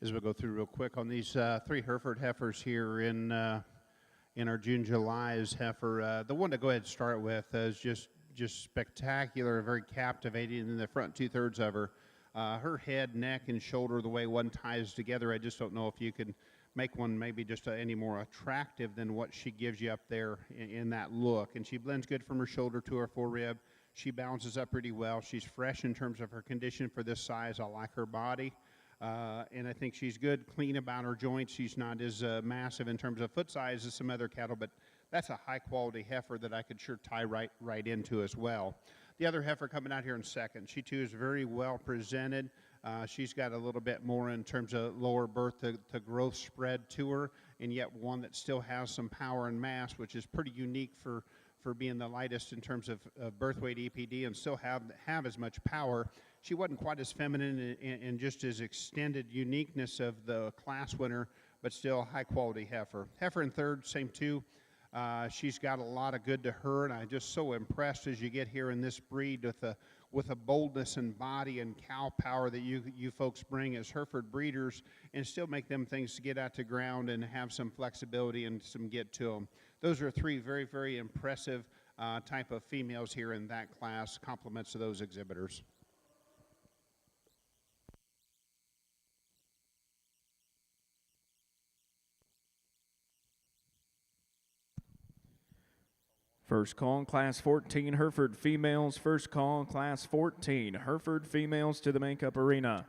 As we go through real quick on these three Hereford heifers here in our June-July's heifer, the one to go ahead and start with is just spectacular, very captivating in the front two-thirds of her. Her head, neck, and shoulder, the way one ties together, I just don't know if you can make one maybe just any more attractive than what she gives you up there in that look. And she blends good from her shoulder to her forerib. She balances up pretty well. She's fresh in terms of her condition for this size. I like her body. And I think she's good, clean about her joints. She's not as massive in terms of foot size as some other cattle, but that's a high-quality heifer that I could sure tie right into as well. The other heifer coming out here in second, she too is very well presented. She's got a little bit more in terms of lower birth to growth spread to her, and yet one that still has some power and mass, which is pretty unique for being the lightest in terms of birth weight EPD and still have as much power. she wasn't quite as feminine and just as extended uniqueness of the class winner, but still high quality heifer. Heifer in third, same two. She's got a lot of good to her, and I'm just so impressed as you get here in this breed with a boldness and body and cow power that you folks bring as Hereford breeders, and still make them things to get out to ground and have some flexibility and some get to them. Those are three very, very impressive type of females here in that class, compliments to those exhibitors. First call in Class 14, Hereford females. First call in Class 14, Hereford females to the makeup arena.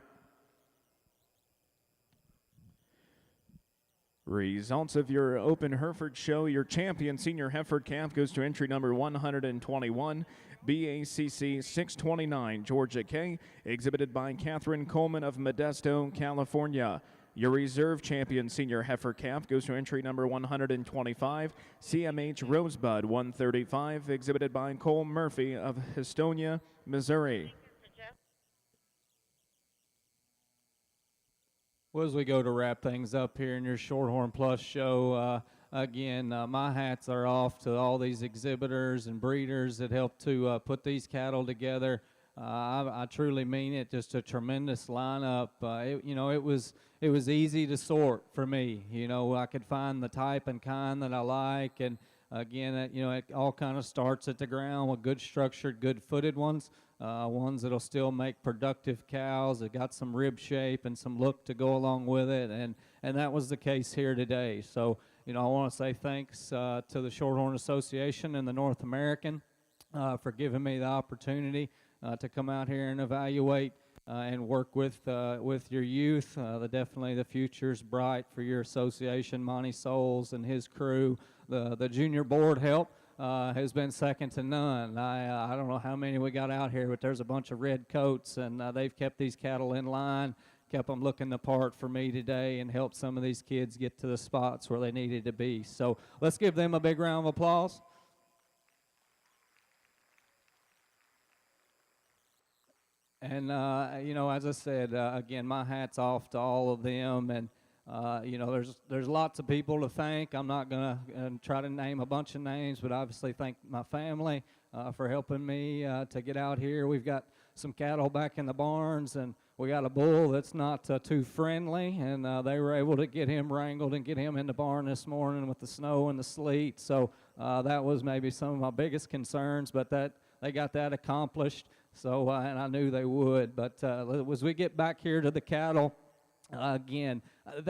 Results of your open Hereford show. Your champion senior heifer calf goes to entry number 121, BACC 629, Georgia K, exhibited by Catherine Coleman of Modesto, California. Your reserve champion senior heifer calf goes to entry number 125, CMH Rosebud 135, exhibited by Cole Murphy of Gastonia, Missouri. Well, as we go to wrap things up here in your Shorthorn Plus show, again, my hats are off to all these exhibitors and breeders that helped to put these cattle together. I truly mean it. Just a tremendous lineup. It was easy to sort for me. I could find the type and kind that I like, and again, it all kind of starts at the ground with good structured, good footed ones. Ones that'll still make productive cows that got some rib shape and some look to go along with it, and that was the case here today. So I want to say thanks to the Shorthorn Association and the North American for giving me the opportunity to come out here and evaluate and work with your youth. Definitely the future's bright for your association. Monty Souls and his crew, the junior board help has been second to none. I don't know how many we got out here, but there's a bunch of red coats, and they've kept these cattle in line, kept them looking the part for me today, and helped some of these kids get to the spots where they needed to be. So let's give them a big round of applause. And, as I said, again, my hat's off to all of them. And, there's lots of people to thank. I'm not going to try to name a bunch of names, but obviously thank my family for helping me to get out here. We've got some cattle back in the barns, and we got a bull that's not too friendly, and they were able to get him wrangled and get him in the barn this morning with the snow and the sleet. So that was maybe some of my biggest concerns, but they got that accomplished. So, and I knew they would. But as we get back here to the cattle, again,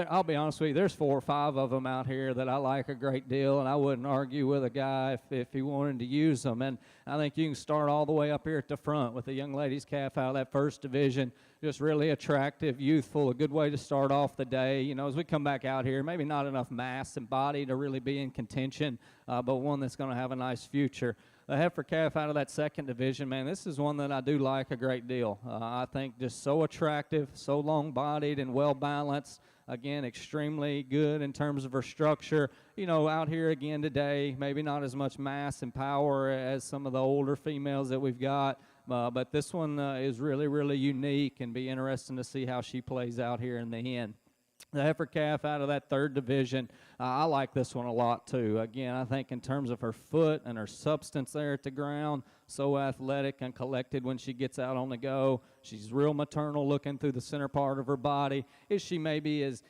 I'll be honest with you, there's 4 or 5 of them out here that I like a great deal, and I wouldn't argue with a guy if he wanted to use them. And I think you can start all the way up here at the front with the young lady's calf out of that first division. Just really attractive, youthful, a good way to start off the day. As we come back out here, maybe not enough mass and body to really be in contention, but one that's going to have a nice future. The heifer calf out of that second division, man, this is one that I do like a great deal. I think just so attractive, so long-bodied and well-balanced. Again, extremely good in terms of her structure. Out here again today, maybe not as much mass and power as some of the older females that we've got, but this one is really, really unique, and be interesting to see how she plays out here in the end. The heifer calf out of that third division, I like this one a lot too. Again, I think in terms of her foot and her substance there at the ground, so athletic and collected when she gets out on the go. She's real maternal looking through the center part of her body. Is she maybe as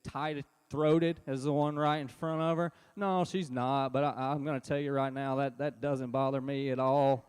tight-throated as the one right in front of her? No, she's not, but I'm going to tell you right now that doesn't bother me at all.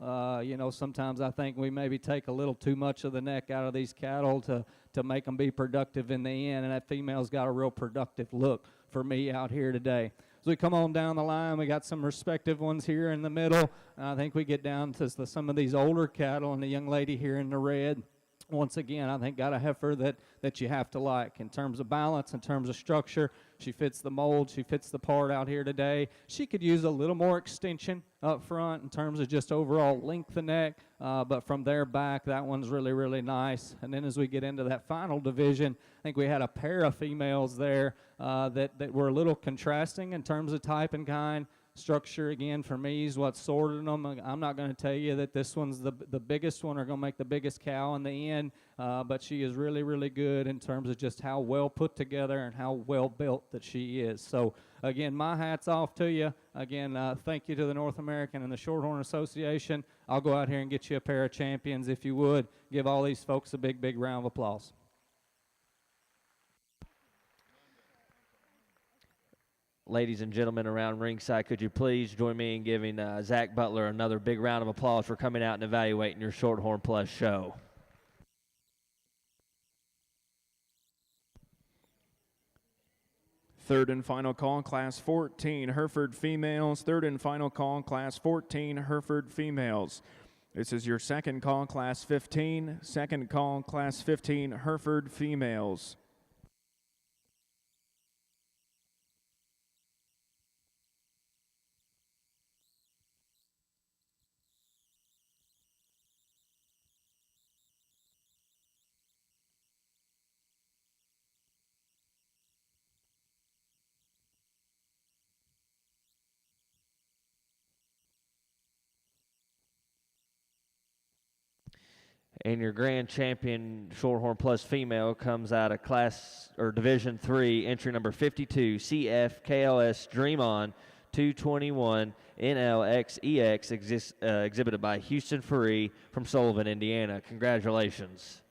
Sometimes I think we maybe take a little too much of the neck out of these cattle to make them be productive in the end, and that female's got a real productive look for me out here today. As we come on down the line, we got some respective ones here in the middle, and I think we get down to some of these older cattle, and the young lady here in the red, once again, I think got a heifer that you have to like in terms of balance, in terms of structure. She fits the mold. She fits the part out here today. She could use a little more extension up front in terms of just overall length of neck, but from there back, that one's really, really nice. And then as we get into that final division, I think we had a pair of females there that were a little contrasting in terms of type and kind. Structure, again, for me, is what sorted them. I'm not going to tell you that this one's the biggest one or going to make the biggest cow in the end, but she is really, really good in terms of just how well put together and how well built that she is. So, again, my hat's off to you. Again, thank you to the North American and the Shorthorn Association. I'll go out here and get you a pair of champions, if you would. Give all these folks a big, big round of applause. Ladies and gentlemen around ringside, could you please join me in giving Zach Butler another big round of applause for coming out and evaluating your Shorthorn Plus show. Third and final call, Class 14, Hereford females. Third and final call, Class 14, Hereford females. This is your second call, Class 15. Second call, Class 15, Hereford females. And your grand champion Shorthorn Plus female comes out of class or Division 3, entry number 52, CF KLS Dream On 221 NLXEX, exhibited by Houston Free from Sullivan, Indiana. Congratulations.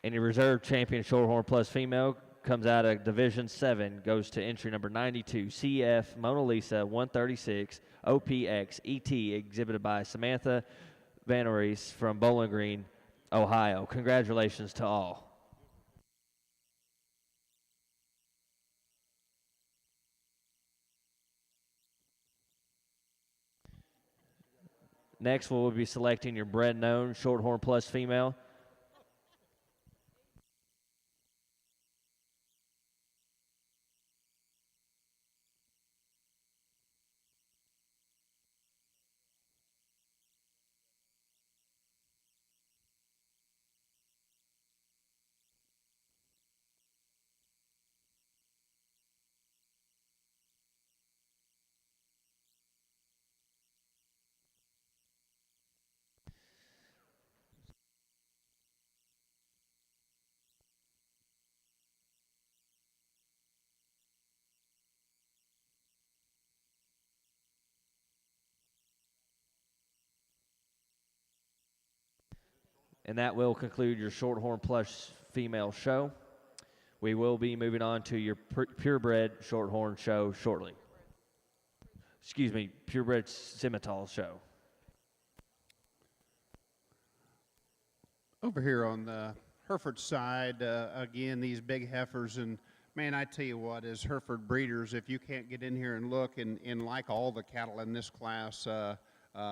And your reserve champion Shorthorn Plus female comes out of Division 7, goes to entry number 92, CF Mona Lisa 136 OPX ET, exhibited by Samantha Vanaries from Bowling Green, Ohio. Congratulations to all. Next, we'll be selecting your bred known Shorthorn Plus female. And that will conclude your Shorthorn Plus female show. We will be moving on to your purebred Shorthorn show shortly. Excuse me, purebred Simmental show. Over here on the Hereford side, again, these big heifers, and man, I tell you what, as Hereford breeders, if you can't get in here and look and like all the cattle in this class,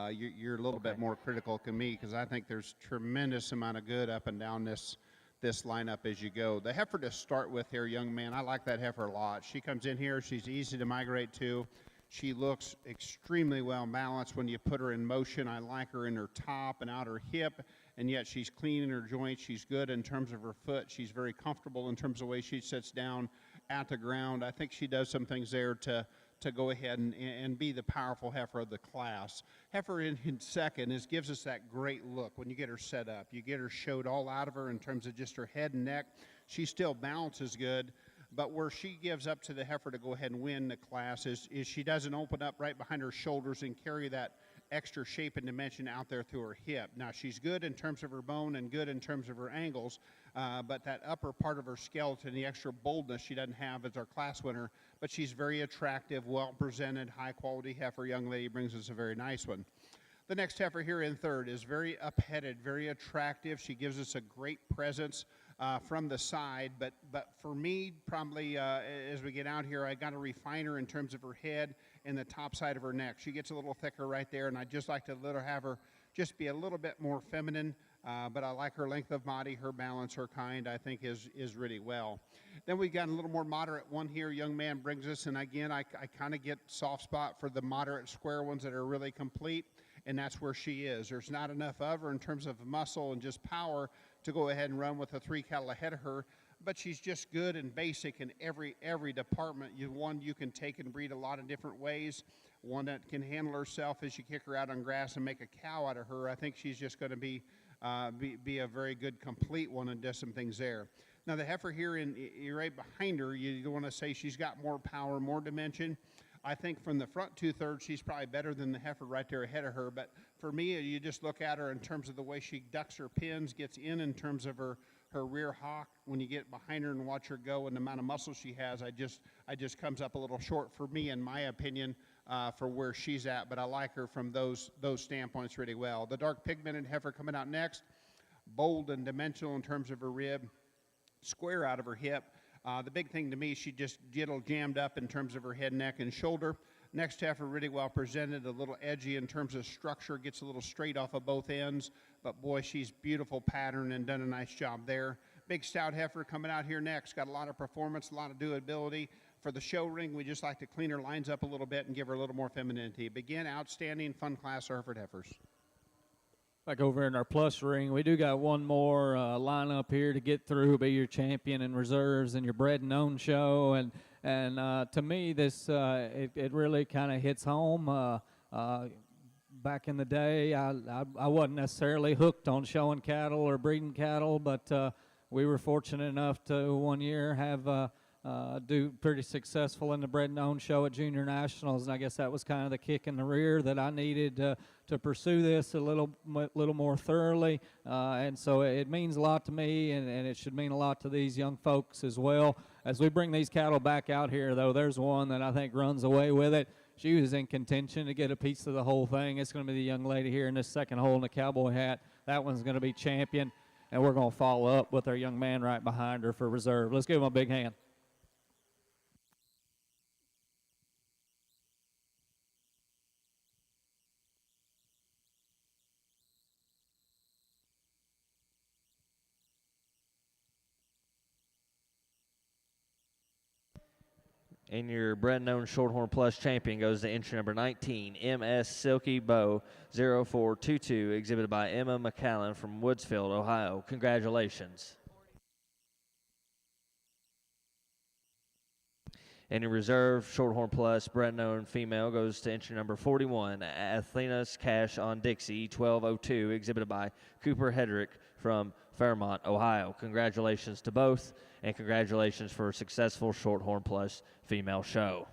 you're a little bit more critical than me, because I think there's tremendous amount of good up and down this lineup as you go. The heifer to start with here, young man, I like that heifer a lot. She comes in here, she's easy to migrate to. She looks extremely well balanced when you put her in motion. I like her in her top and out her hip, and yet she's clean in her joints. She's good in terms of her foot. She's very comfortable in terms of the way she sits down at the ground. I think she does some things there to go ahead and be the powerful heifer of the class. Heifer in second gives us that great look when you get her set up. You get her showed all out of her in terms of just her head and neck. She still balances good, but where she gives up to the heifer to go ahead and win the class is she doesn't open up right behind her shoulders and carry that extra shape and dimension out there through her hip. Now, she's good in terms of her bone and good in terms of her angles, but that upper part of her skeleton, the extra boldness she doesn't have as our class winner, but she's very attractive, well-presented, high-quality heifer. Young lady brings us a very nice one. The next heifer here in third is very up-headed, very attractive. She gives us a great presence from the side, but for me, probably as we get out here, I got to refine her in terms of her head and the top side of her neck. She gets a little thicker right there, and I'd just like to let her have her just be a little bit more feminine But I like her length of body, her balance, her kind, I think is really well. Then we've got a little more moderate one here. Young man brings us, and again, I kind of get soft spot for the moderate square ones that are really complete, and that's where she is. There's not enough of her in terms of muscle and just power to go ahead and run with a 3 cattle ahead of her, but she's just good and basic in every department. One you can take and breed a lot of different ways. One that can handle herself as you kick her out on grass and make a cow out of her. I think she's just going to be a very good complete one and does some things there. Now the heifer here, you're right behind her, you want to say she's got more power, more dimension. I think from the front 2/3, she's probably better than the heifer right there ahead of her. But for me, you just look at her in terms of the way she ducks her pins, gets in terms of her rear hock. When you get behind her and watch her go and the amount of muscle she has, I just comes up a little short for me, in my opinion, for where she's at. But I like her from those standpoints really well. The dark pigmented heifer coming out next, bold and dimensional in terms of her rib, square out of her hip. The big thing to me, she just get a little jammed up in terms of her head, neck, and shoulder. Next heifer really well presented, a little edgy in terms of structure, gets a little straight off of both ends. But boy, she's beautiful pattern and done a nice job there. Big stout heifer coming out here next. Got a lot of performance, a lot of doability. For the show ring, we just like to clean her lines up a little bit and give her a little more femininity. Begin outstanding fun class Hereford heifers. Like over in our plus ring, we do got one more lineup here to get through, be your champion and reserves and your bred and owned show. And to me, this it really kind of hits home. Back in the day, I wasn't necessarily hooked on showing cattle or breeding cattle, but we were fortunate enough to one year have do pretty successful in the bred and owned show at Junior Nationals, and I guess that was kind of the kick in the rear that I needed to pursue this a little more thoroughly, and so it means a lot to me, and it should mean a lot to these young folks as well. As we bring these cattle back out here, though, there's one that I think runs away with it. She was in contention to get a piece of the whole thing. It's going to be the young lady here in this second hole in the cowboy hat. That one's going to be champion, and we're going to follow up with our young man right behind her for reserve. Let's give him a big hand. And your bred and owned Shorthorn Plus champion goes to entry number 19, MS Silky Bow 0422, exhibited by Emma McCallan from Woodsfield, Ohio. Congratulations. And your reserve Shorthorn Plus bred and owned female goes to entry number 41, Athena's Cash on Dixie 1202, exhibited by Cooper Hedrick from Fairmont, Ohio. Congratulations to both, and congratulations for a successful Shorthorn Plus female show.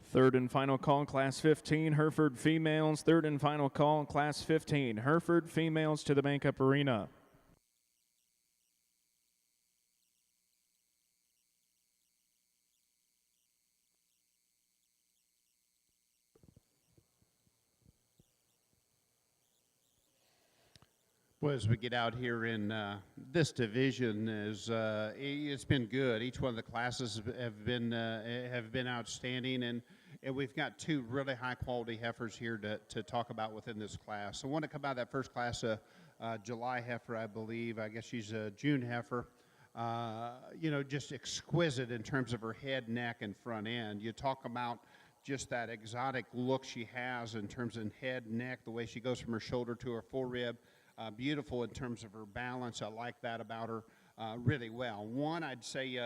Third and final call, Class 15, Hereford females. Third and final call, Class 15, Hereford females to the Bank-Up Arena. Well, as we get out here in this division, it's been good. Each one of the classes have been outstanding, and we've got two really high quality heifers here to talk about within this class. So, one to come out of that first class, July heifer, I believe. I guess she's a June heifer. Just exquisite in terms of her head, neck, and front end. You talk about just that exotic look she has in terms of head, neck, the way she goes from her shoulder to her forerib. Beautiful in terms of her balance. I like that about her really well. One, I'd say,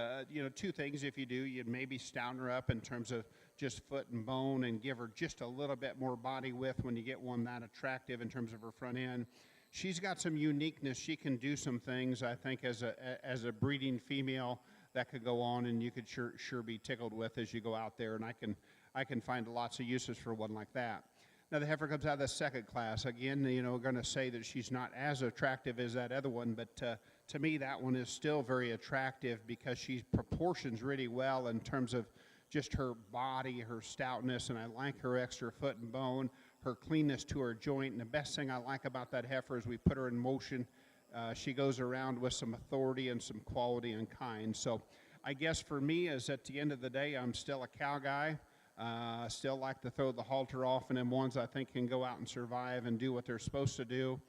two things if you do. You'd maybe stouten her up in terms of just foot and bone and give her just a little bit more body width when you get one that attractive in terms of her front end. She's got some uniqueness. She can do some things, I think, as a breeding female that could go on and you could sure be tickled with as you go out there. And I can find lots of uses for one like that. Now, the heifer comes out of the second class. Again, we're going to say that she's not as attractive as that other one, but to me, that one is still very attractive because she proportions really well in terms of just her body, her stoutness, and I like her extra foot and bone, her cleanness to her joint. And the best thing I like about that heifer is we put her in motion. She goes around with some authority and some quality and kind. So I guess for me is at the end of the day, I'm still a cow guy. Still like to throw the halter off, and then ones I think can go out and survive and do what they're supposed to do.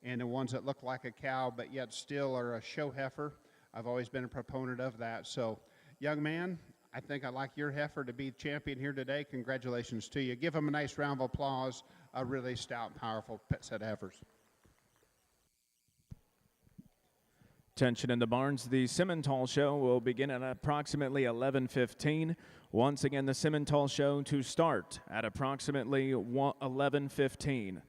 And the ones that look like a cow but yet still are a show heifer. I've always been a proponent of that. So, young man, I think I'd like your heifer to be champion here today. Congratulations to you. Give him a nice round of applause. A really stout, powerful set of heifers. Attention in the barns. The Simmental Show will begin at approximately 11:15. Once again, the Simmental Show to start at approximately 11:15.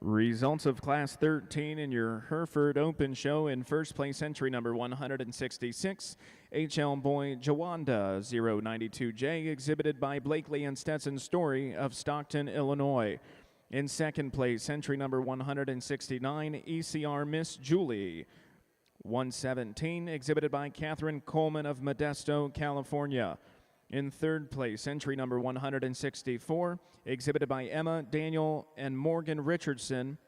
Results of Class 13 in your Hereford Open Show. In first place, entry number 166, HL Boy Jawanda 092J, exhibited by Blakely and Stetson Story of Stockton, Illinois. In second place, entry number 169, ECR Miss Julie 117, exhibited by Catherine Coleman of Modesto, California. In third place, entry number 164, exhibited by Emma, Daniel, and Morgan Richardson.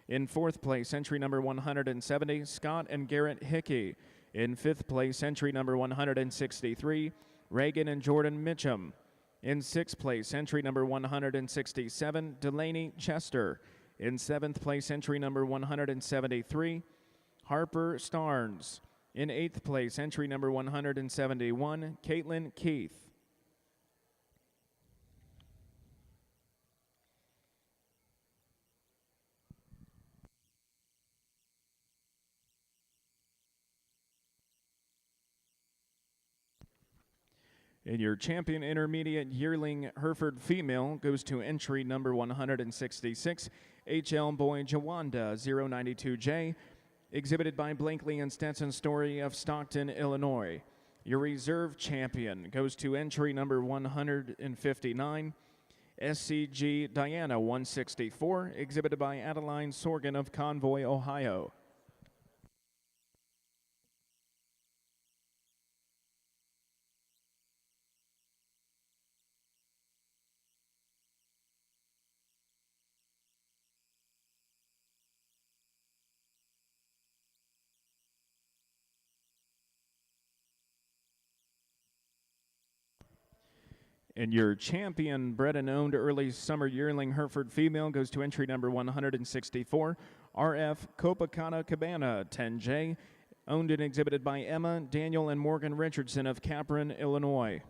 In fourth place, entry number 170, Scott and Garrett Hickey. In fifth place, entry number 163, Reagan and Jordan Mitchum. In sixth place, entry number 167, Delaney Chester. In seventh place, entry number 173, Harper Starnes. In eighth place, entry number 171, Caitlin Keith. And your champion intermediate yearling Hereford female goes to entry number 166, HL Boy Jawanda 092J, exhibited by Blakely and Stetson Story of Stockton, Illinois. Your reserve champion goes to entry number 159, SCG Diana 164, exhibited by Adeline Sorgan of Convoy, Ohio. And your champion bred and owned early summer yearling Hereford female goes to entry number 164, RF Copacabana Cabana 10J, owned and exhibited by Emma, Daniel, and Morgan Richardson of Capron, Illinois.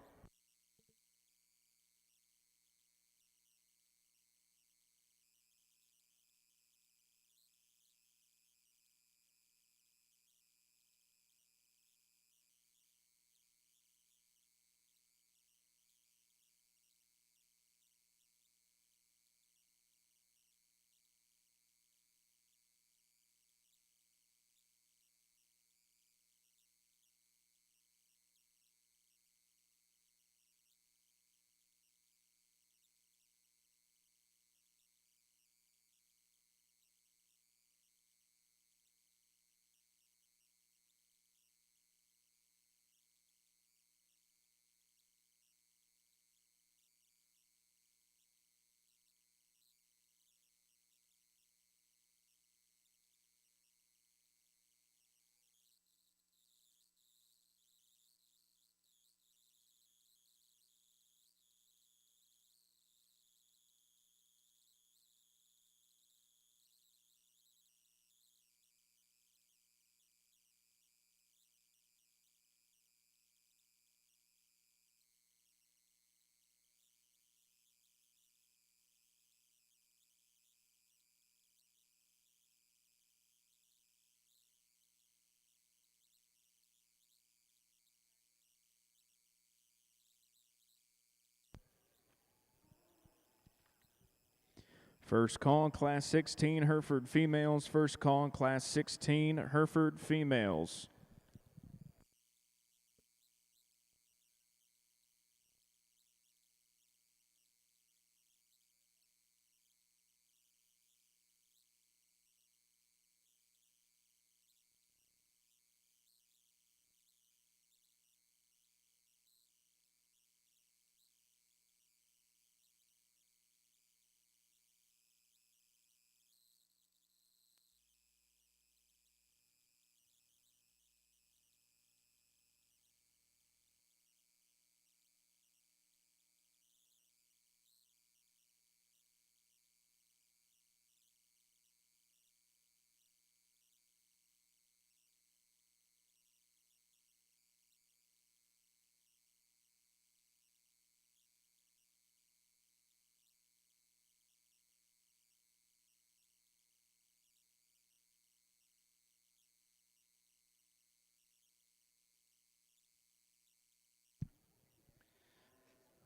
First call, Class 16, Hereford females. First call, Class 16, Hereford females.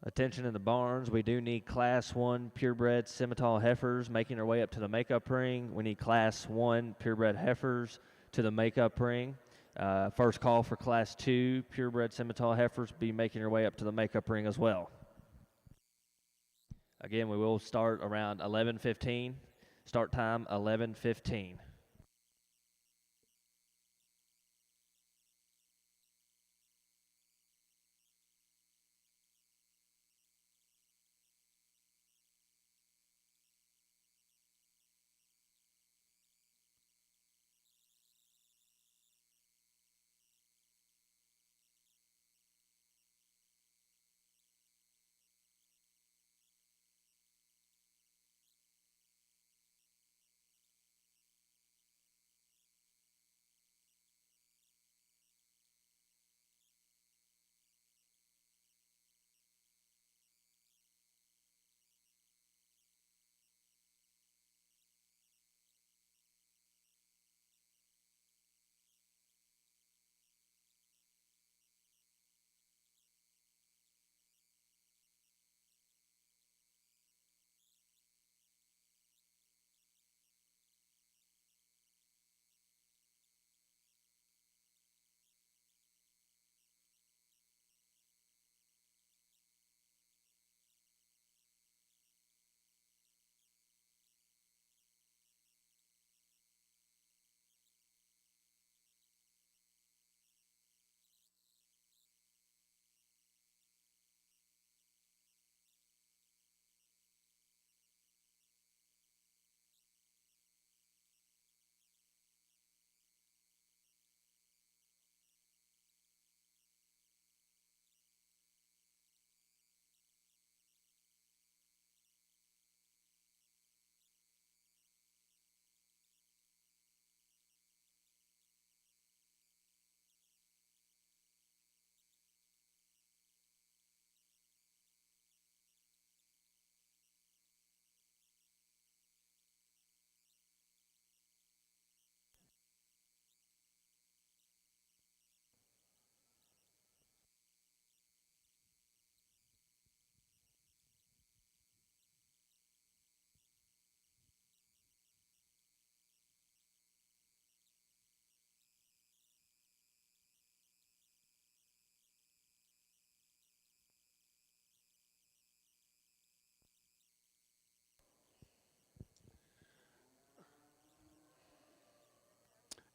Attention in the barns, we do need Class 1 purebred Simmental heifers making their way up to the makeup ring. We need Class 1 purebred heifers to the makeup ring. First call for Class 2 purebred Simmental heifers be making their way up to the makeup ring as well. Again, we will start around 11:15. Start time 11:15.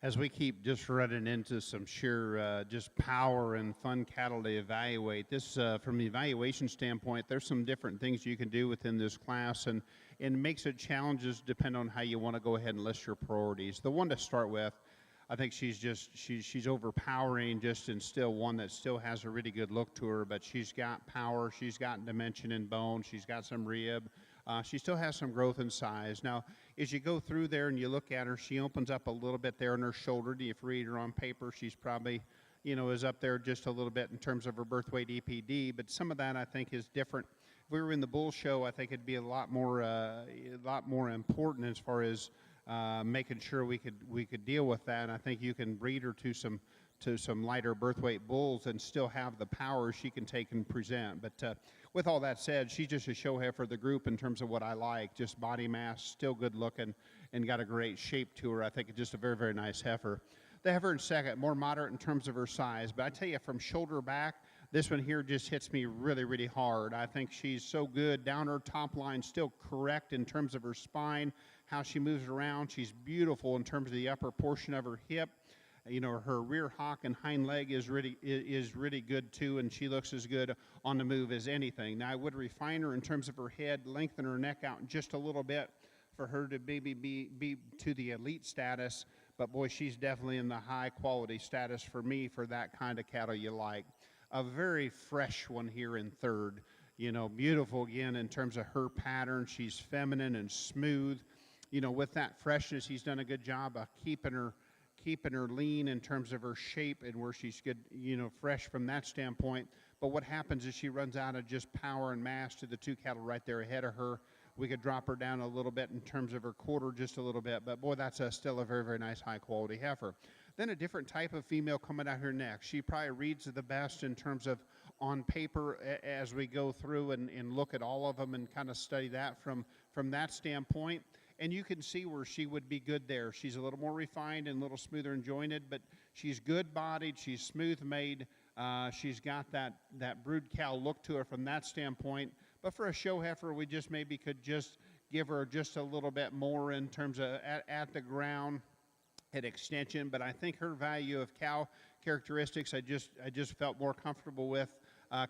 As we keep just running into some sheer just power and fun cattle to evaluate, this from the evaluation standpoint, there's some different things you can do within this class, and makes it challenges depend on how you want to go ahead and list your priorities. The one to start with, I think she's overpowering just and still one that still has a really good look to her, but she's got power, she's got dimension in bone, she's got some rib. She still has some growth in size. Now, as you go through there and you look at her, she opens up a little bit there in her shoulder. If you read her on paper, she's probably, is up there just a little bit in terms of her birth weight EPD. But some of that I think is different. If we were in the bull show, I think it'd be a lot more important as far as making sure we could deal with that. And I think you can breed her to some lighter birth weight bulls and still have the power she can take and present. But with all that said, she's just a show heifer for the group in terms of what I like. Just body mass, still good looking, and got a great shape to her. I think it's just a very, very nice heifer. The heifer in second, more moderate in terms of her size. But I tell you, from shoulder back, this one here just hits me really, really hard. I think she's so good. Down her top line, still correct in terms of her spine, how she moves around. She's beautiful in terms of the upper portion of her hip. Her rear hock and hind leg is really good too, and she looks as good on the move as anything. Now, I would refine her in terms of her head, lengthen her neck out just a little bit for her to maybe be to the elite status, but boy, she's definitely in the high quality status for me for that kind of cattle you like. A very fresh one here in third. Beautiful again in terms of her pattern. She's feminine and smooth. With that freshness, he's done a good job of keeping her lean in terms of her shape and where she's good, fresh from that standpoint. But what happens is she runs out of just power and mass to the two cattle right there ahead of her. We could drop her down a little bit in terms of her quarter just a little bit, but boy, that's still a very, very nice high quality heifer. Then a different type of female coming out here next. She probably reads the best in terms of on paper as we go through and look at all of them and kind of study that from that standpoint. And you can see where she would be good there. She's a little more refined and a little smoother and jointed, but she's good-bodied, she's smooth-made. She's got that brood cow look to her from that standpoint. But for a show heifer, we just maybe could just give her just a little bit more in terms of at the ground, at extension. But I think her value of cow characteristics, I just felt more comfortable with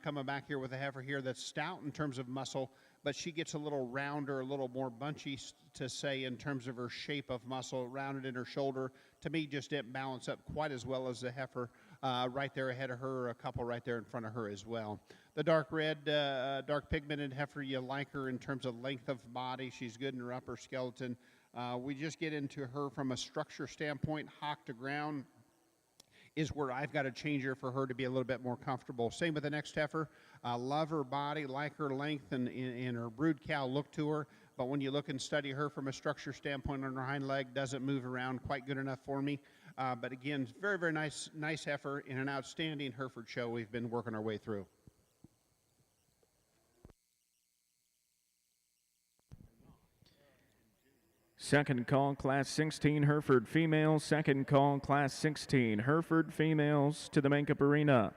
coming back here with a heifer here that's stout in terms of muscle, but she gets a little rounder, a little more bunchy to say in terms of her shape of muscle, rounded in her shoulder. To me, just didn't balance up quite as well as the heifer right there ahead of her, a couple right there in front of her as well. The dark red, dark pigmented heifer, you like her in terms of length of body. She's good in her upper skeleton. We just get into her from a structure standpoint, hock to ground is where I've got to change her for her to be a little bit more comfortable. Same with the next heifer. Love her body, like her length and her brood cow look to her. But when you look and study her from a structure standpoint on her hind leg, doesn't move around quite good enough for me. But again, very, very nice heifer in an outstanding Hereford show we've been working our way through. Second call, Class 16 Hereford females. Second call, Class 16 Hereford females to the Makeup Arena.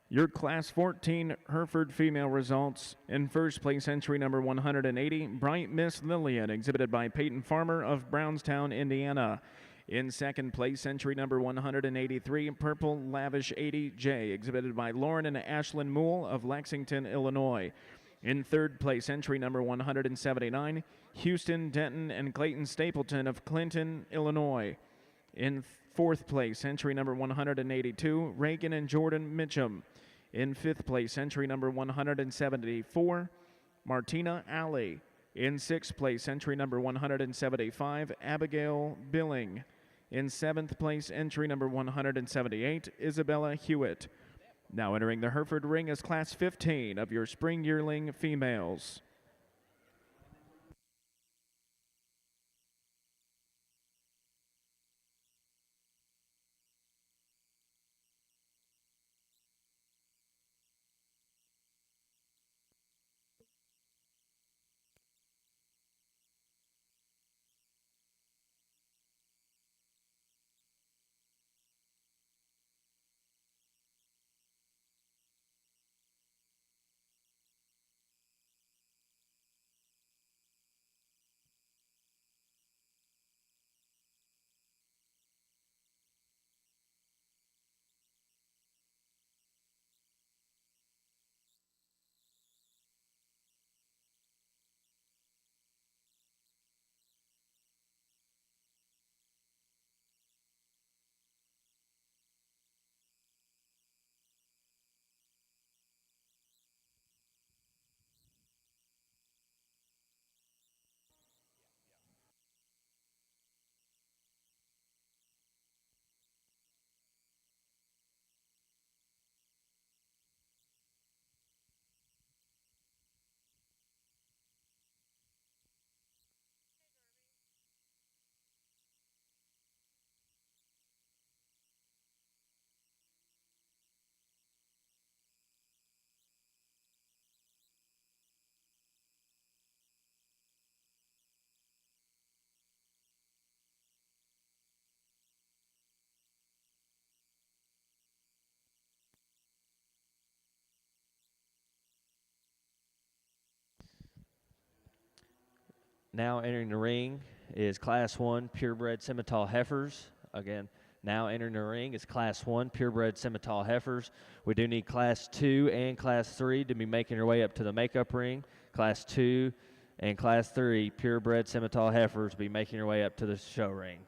Your Class 14 Hereford female results. In first place, entry number 180, Bright Miss Lillian, exhibited by Peyton Farmer of Brownstown, Indiana. In second place, entry number 183, Purple Lavish 80J, exhibited by Lauren and Ashlyn Moole of Lexington, Illinois. In third place, entry number 179, Houston, Denton, and Clayton Stapleton of Clinton, Illinois. In fourth place, entry number 182, Reagan and Jordan Mitchum. In fifth place, entry number 174, Martina Alley. In sixth place, entry number 175, Abigail Billing. In seventh place, entry number 178, Isabella Hewitt. Now entering the Hereford ring is Class 15 of your spring yearling females. Now entering the ring is Class 1 purebred Simmental heifers. Again, now entering the ring is Class 1 purebred Simmental heifers. We do need Class 2 and Class 3 to be making their way up to the makeup ring. Class 2 and Class 3 purebred Simmental heifers be making their way up to the show ring.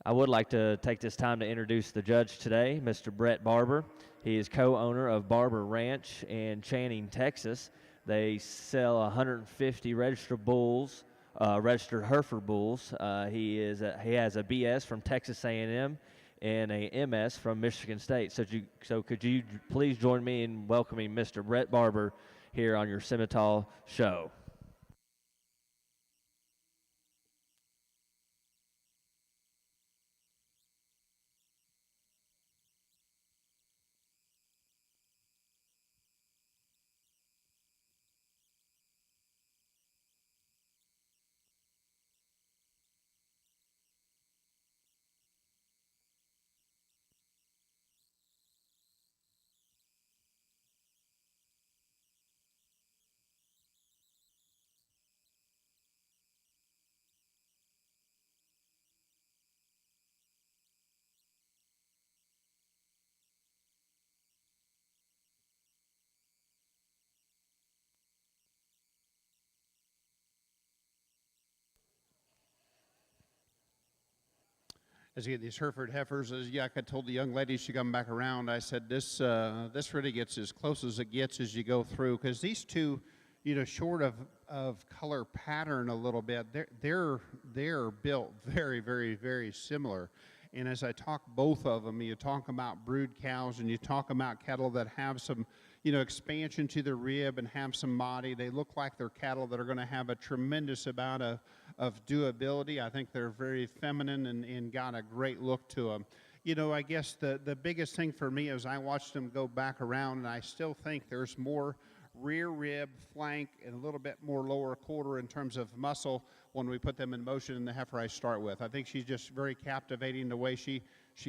I would like to take this time to introduce the judge today, Mr. Brett Barber. He is co-owner of Barber Ranch in Channing, Texas. They sell 150 registered bulls, registered Hereford bulls. He has a BS from Texas A&M and a MS from Michigan State. So could you please join me in welcoming Mr. Brett Barber here on your Simmental show? as you get these Hereford heifers, as like I told the young lady, she come back around, I said, this really gets as close as it gets as you go through, because these two, short of color pattern a little bit, they're built very, very, very similar. And as I talk both of them, you talk about brood cows and you talk about cattle that have some, expansion to the rib and have some body. They look like they're cattle that are going to have a tremendous amount of doability. I think they're very feminine and got a great look to them. I guess the biggest thing for me is I watched them go back around, and I still think there's more rear rib, flank, and a little bit more lower quarter in terms of muscle when we put them in motion in the heifer I start with. I think she's just very captivating the way she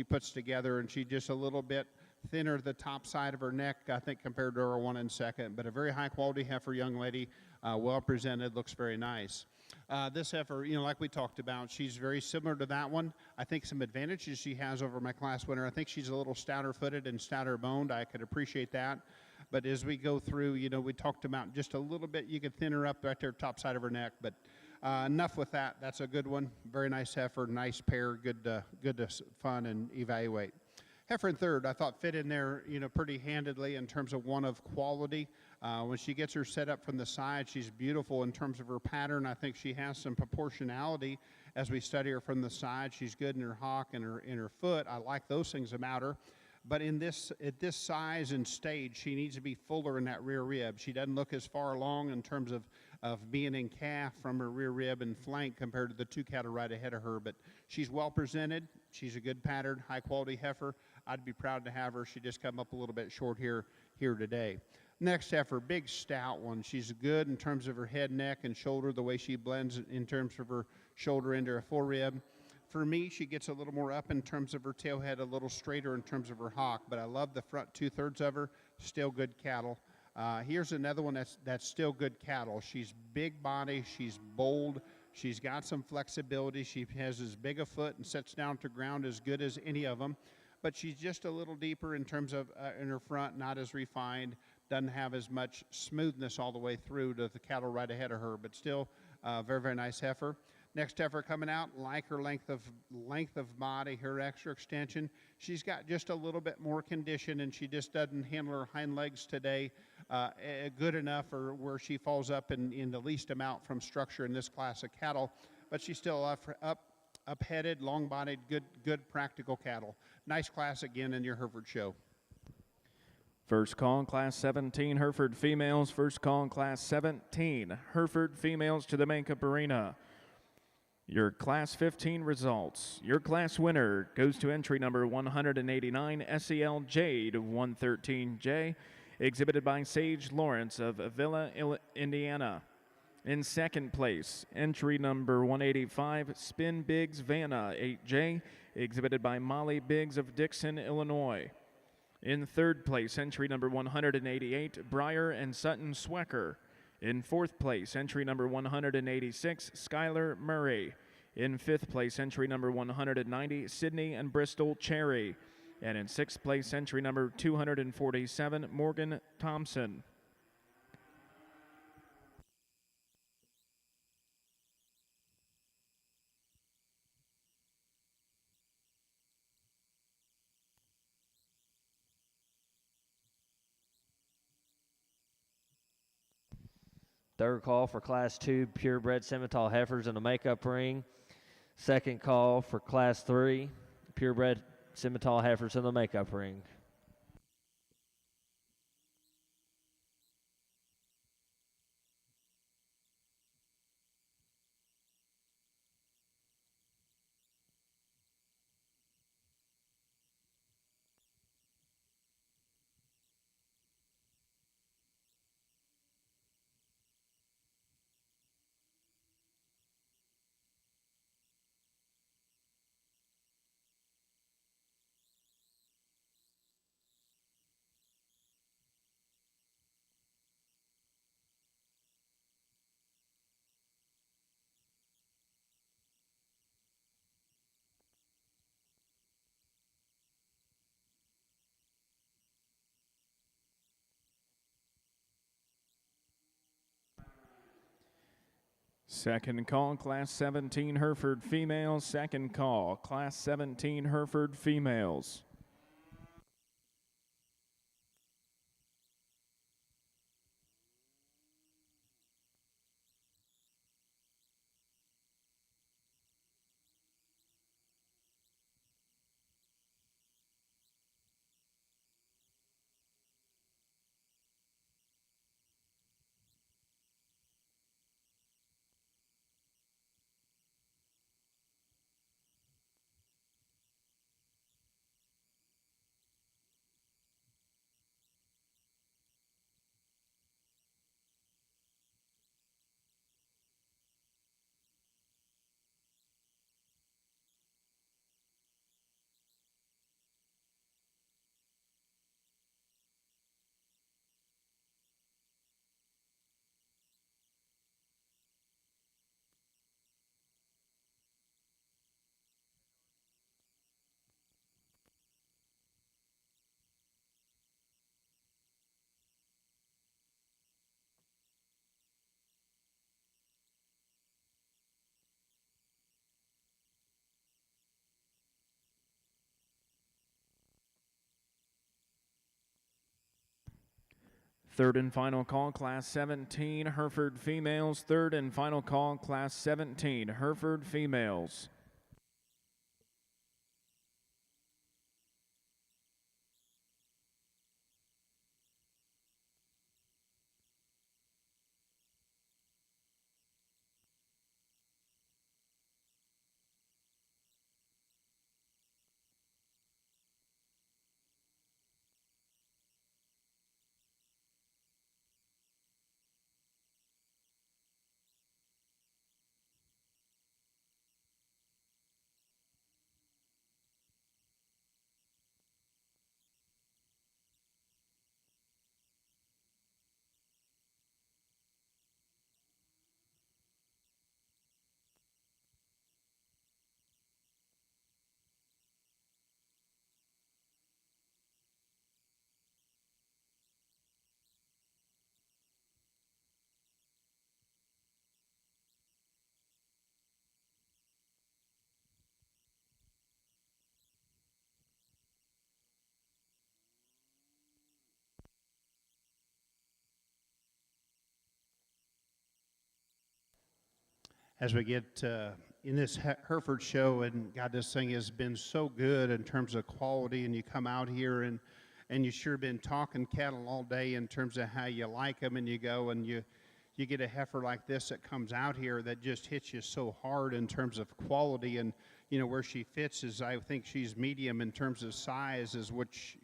puts together, and she's just a little bit thinner the top side of her neck, I think, compared to her one in second. But a very high-quality heifer, young lady, well presented, looks very nice. This heifer, like we talked about, she's very similar to that one. I think some advantages she has over my class winner. I think she's a little stouter-footed and stouter-boned. I could appreciate that. But as we go through, we talked about just a little bit. You could thin her up right there, top side of her neck. But enough with that. That's a good one. Very nice heifer, nice pair, good to fun and evaluate. Heifer in third, I thought fit in there, pretty handedly in terms of one of quality. When she gets her set up from the side, she's beautiful in terms of her pattern. I think she has some proportionality as we study her from the side. She's good in her hock and in her foot. I like those things about her. But at this size and stage, she needs to be fuller in that rear rib. She doesn't look as far along in terms of being in calf from her rear rib and flank compared to the two cattle right ahead of her. But she's well presented. She's a good pattern, high-quality heifer. I'd be proud to have her. She just come up a little bit short here today. Next heifer, big stout one. She's good in terms of her head, neck, and shoulder, the way she blends in terms of her shoulder into her forerib. For me, she gets a little more up in terms of her tail head, a little straighter in terms of her hock, but I love the front two-thirds of her. Still good cattle. Here's another one that's still good cattle. She's big body. She's bold. She's got some flexibility. She has as big a foot and sets down to ground as good as any of them. But she's just a little deeper in terms of in her front, not as refined, doesn't have as much smoothness all the way through to the cattle right ahead of her, but still very, very nice heifer. Next heifer coming out, like her length of body, her extra extension. She's got just a little bit more condition, and she just doesn't handle her hind legs today good enough, or where she falls up in the least amount from structure in this class of cattle. But she's still up-headed, long-bodied, good practical cattle. Nice class again in your Hereford show. First call in Class 17, Hereford females. First call in Class 17, Hereford females to the makeup arena. Your Class 15 results. Your class winner goes to entry number 189, SEL Jade 113J, exhibited by Sage Lawrence of Villa, Indiana. In second place, entry number 185, Spin Biggs Vanna 8J, exhibited by Molly Biggs of Dixon, Illinois. In third place, entry number 188, Breyer and Sutton Swecker. In fourth place, entry number 186, Skylar Murray. In fifth place, entry number 190, Sydney and Bristol Cherry. And in sixth place, entry number 247, Morgan Thompson. Third call for Class 2 purebred Simmental heifers in the makeup ring. Second call for Class 3 purebred Simmental heifers in the makeup ring. Second call, Class 17 Hereford females. Second call, Class 17 Hereford females. Third and final call, Class 17 Hereford females. Third and final call, Class 17 Hereford females. As we get in this Hereford show, and God, this thing has been so good in terms of quality, and you come out here and you sure been talking cattle all day in terms of how you like them, and you go and you get a heifer like this that comes out here that just hits you so hard in terms of quality, and you know where she fits is, I think she's medium in terms of size, is which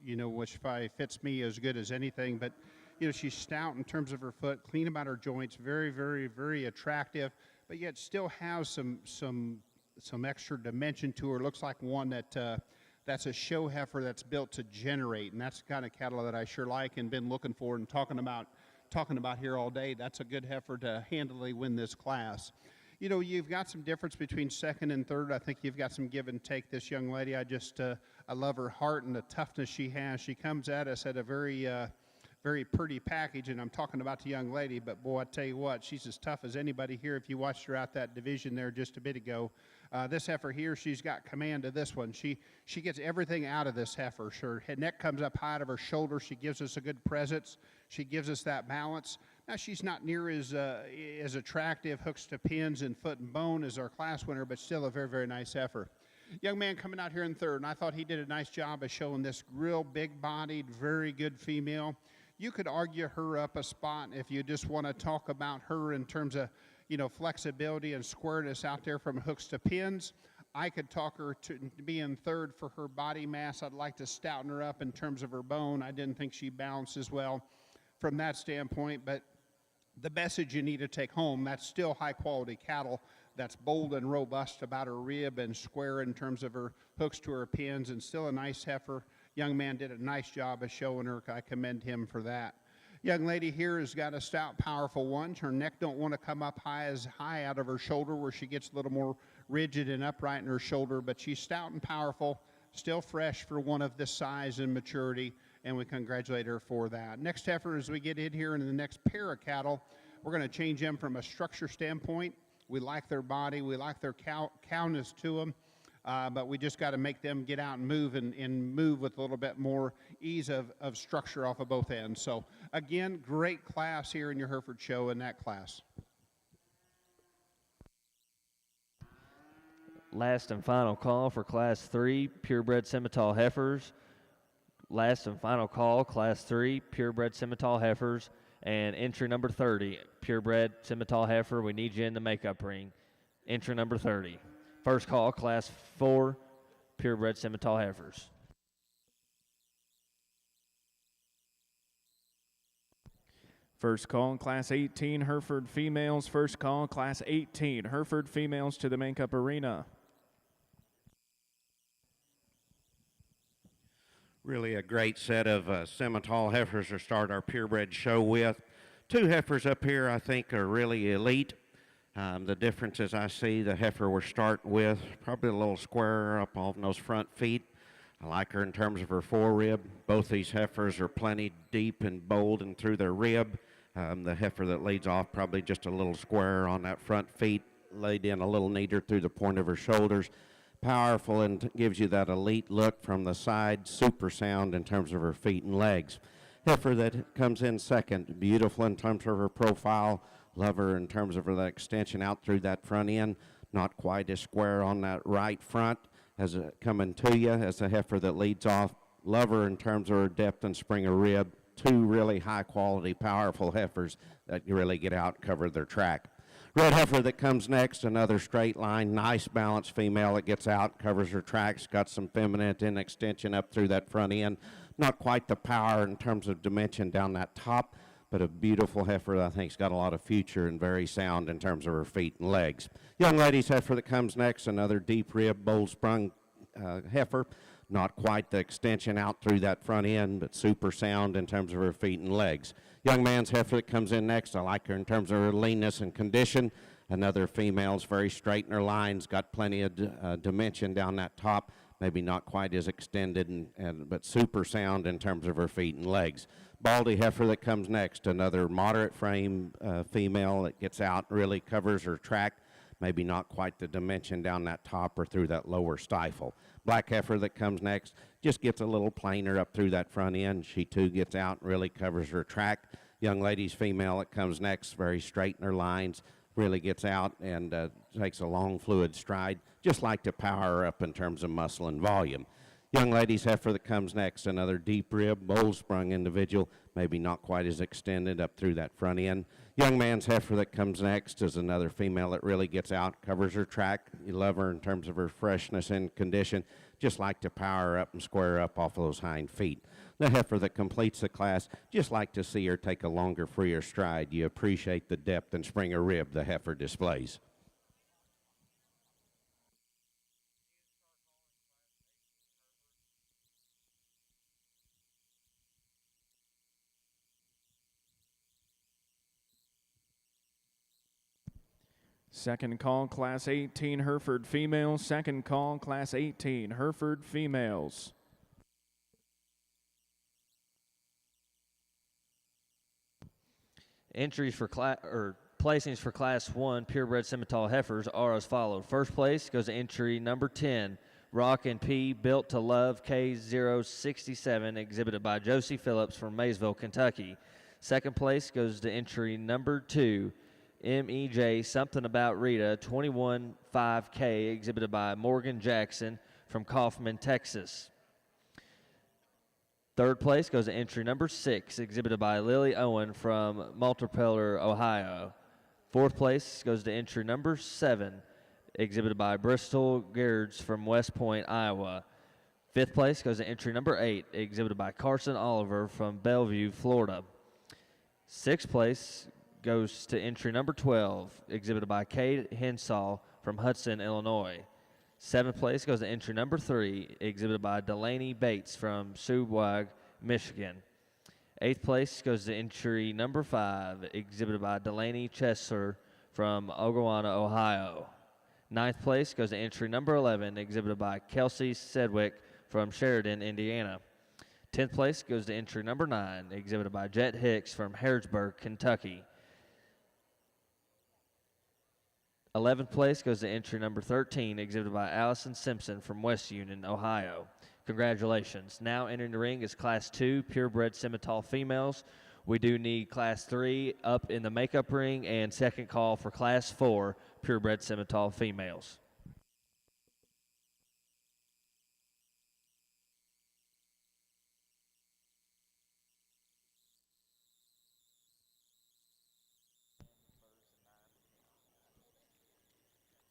probably fits me as good as anything. But you know, she's stout in terms of her foot, clean about her joints, very, very, very attractive, but yet still has some extra dimension to her. Looks like one that's a show heifer that's built to generate, and that's the kind of cattle that I sure like and been looking for and talking about here all day. That's a good heifer to handily win this class. You know, you've got some difference between second and third. I think you've got some give and take. This young lady, I love her heart and the toughness she has. She comes at us at a very pretty package, and I'm talking about the young lady, but boy, I tell you what, she's as tough as anybody here. If you watched her out that division there just a bit ago, this heifer here, she's got command of this one. She gets everything out of this heifer. Her neck comes up high out of her shoulder. She gives us a good presence. She gives us that balance. Now, she's not near as attractive, hooks to pins and foot and bone as our class winner, but still a very, very nice heifer. Young man coming out here in third, and I thought he did a nice job of showing this real big-bodied, very good female. You could argue her up a spot if you just want to talk about her in terms of, you know, flexibility and squareness out there from hooks to pins. I could talk her to be in third for her body mass. I'd like to stouten her up in terms of her bone. I didn't think she balanced as well from that standpoint, but the message you need to take home, that's still high-quality cattle. That's bold and robust about her rib and square in terms of her hooks to her pins, and still a nice heifer. Young man did a nice job of showing her. I commend him for that. Young lady here has got a stout, powerful one. Her neck don't want to come up high out of her shoulder where she gets a little more rigid and upright in her shoulder, but she's stout and powerful, still fresh for one of this size and maturity, and we congratulate her for that. Next heifer, as we get in here into the next pair of cattle, we're going to change them from a structure standpoint. We like their body. We like their cowness to them. But we just got to make them get out and move with a little bit more ease of structure off of both ends. So, again, great class here in your Hereford show in that class. Last and final call for Class 3 Purebred Simmental Heifers. Last and final call, Class 3 Purebred Simmental Heifers. And entry number 30, Purebred Simmental Heifer. We need you in the makeup ring. Entry number 30. First call, Class 4 Purebred Simmental Heifers. First call, Class 18, Hereford females. First call, Class 18, Hereford females to the makeup arena. Really a great set of Simmental heifers to start our purebred show with. Two heifers up here I think are really elite. The differences I see, the heifer we're starting with, probably a little squarer up on those front feet. I like her in terms of her forerib. Both these heifers are plenty deep and bold and through their rib. The heifer that leads off probably just a little squarer on that front feet, laid in a little neater through the point of her shoulders. Powerful and gives you that elite look from the side, super sound in terms of her feet and legs. Heifer that comes in second, beautiful in terms of her profile, love her in terms of her extension out through that front end, not quite as square on that right front as coming to you as the heifer that leads off. Love her in terms of her depth and spring of rib. Two really high quality, powerful heifers that really get out and cover their track. Red heifer that comes next, another straight line, nice balanced female that gets out, covers her tracks, got some femininity and extension up through that front end. Not quite the power in terms of dimension down that top, but a beautiful heifer that I think's got a lot of future and very sound in terms of her feet and legs. Young lady's heifer that comes next, another deep rib, bold sprung heifer. Not quite the extension out through that front end, but super sound in terms of her feet and legs. Young man's heifer that comes in next, I like her in terms of her leanness and condition. Another female's very straight in her lines, got plenty of dimension down that top, maybe not quite as extended, but super sound in terms of her feet and legs. Baldy heifer that comes next, another moderate frame female that gets out, really covers her track, maybe not quite the dimension down that top or through that lower stifle. Black heifer that comes next just gets a little plainer up through that front end. She too gets out and really covers her track. Young lady's female that comes next, very straight in her lines, really gets out and takes a long fluid stride, just like to power her up in terms of muscle and volume. Young lady's heifer that comes next, another deep rib, bold sprung individual, maybe not quite as extended up through that front end. Young man's heifer that comes next is another female that really gets out, covers her track. You love her in terms of her freshness and condition, just like to power her up and square her up off of those hind feet. The heifer that completes the class, just like to see her take a longer, freer stride. You appreciate the depth and spring of rib the heifer displays. Second call, Class 18, Hereford females. Second call, Class 18, Hereford females. Entries for placings for Class 1 Purebred Simmental Heifers are as follows. First place goes to entry number 10, Rock and P Built to Love K067, exhibited by Josie Phillips from Maysville, Kentucky. Second place goes to entry number 2, MEJ Something About Rita 21-5K, exhibited by Morgan Jackson from Kaufman, Texas. Third place goes to entry number 6, exhibited by Lily Owen from Multipeller, Ohio. Fourth place goes to entry number 7, exhibited by Bristol Geards from West Point, Iowa. Fifth place goes to entry number 8, exhibited by Carson Oliver from Bellevue, Florida. Sixth place goes to entry number 12, exhibited by Cade Henshaw from Hudson, Illinois. Seventh place goes to entry number 3, exhibited by Delaney Bates from Subwag, Michigan. Eighth place goes to entry number 5, exhibited by Delaney Chesler from Ogawana, Ohio. Ninth place goes to entry number 11, exhibited by Kelsey Sedgwick from Sheridan, Indiana. 10th place goes to entry number 9, exhibited by Jet Hicks from Harrodsburg, Kentucky. 11th place goes to entry number 13, exhibited by Allison Simpson from West Union, Ohio. Congratulations. Now entering the ring is Class 2 purebred Simmental females. We do need Class 3 up in the makeup ring and second call for Class 4 purebred Simmental females.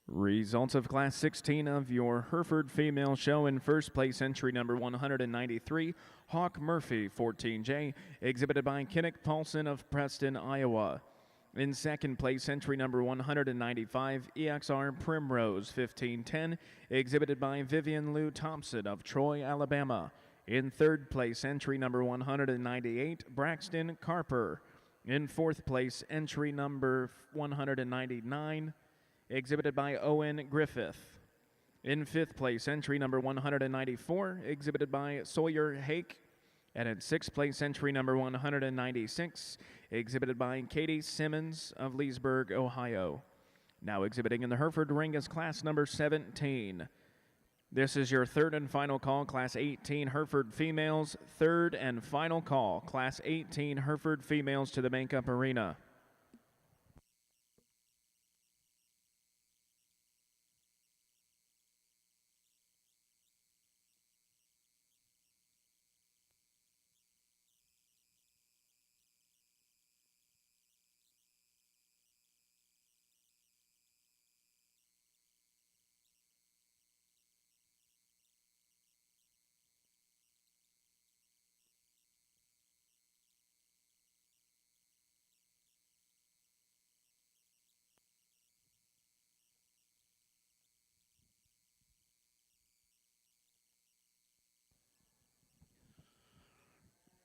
Results of Class 16 of your Hereford female show. In first place, entry number 193, Hawk Murphy, 14J, exhibited by Kinnick Paulson of Preston, Iowa. In second place, entry number 195, EXR Primrose, 1510, exhibited by Vivian Lou Thompson of Troy, Alabama. In third place, entry number 198, Braxton Carper. In fourth place, entry number 199, exhibited by Owen Griffith. In fifth place, entry number 194, exhibited by Sawyer Hake. And in sixth place, entry number 196, exhibited by Katie Simmons of Leesburg, Ohio. Now exhibiting in the Hereford ring is class number 17. This is your third and final call, Class 18 Hereford females. Third and final call, Class 18 Hereford females to the makeup arena.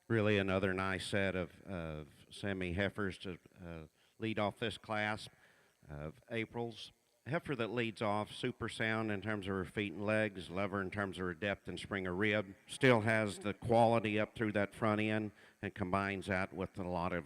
Really another nice set of semi-heifers to lead off this class of April's. Heifer that leads off, super sound in terms of her feet and legs, love her in terms of her depth and spring of rib. Still has the quality up through that front end and combines that with a lot of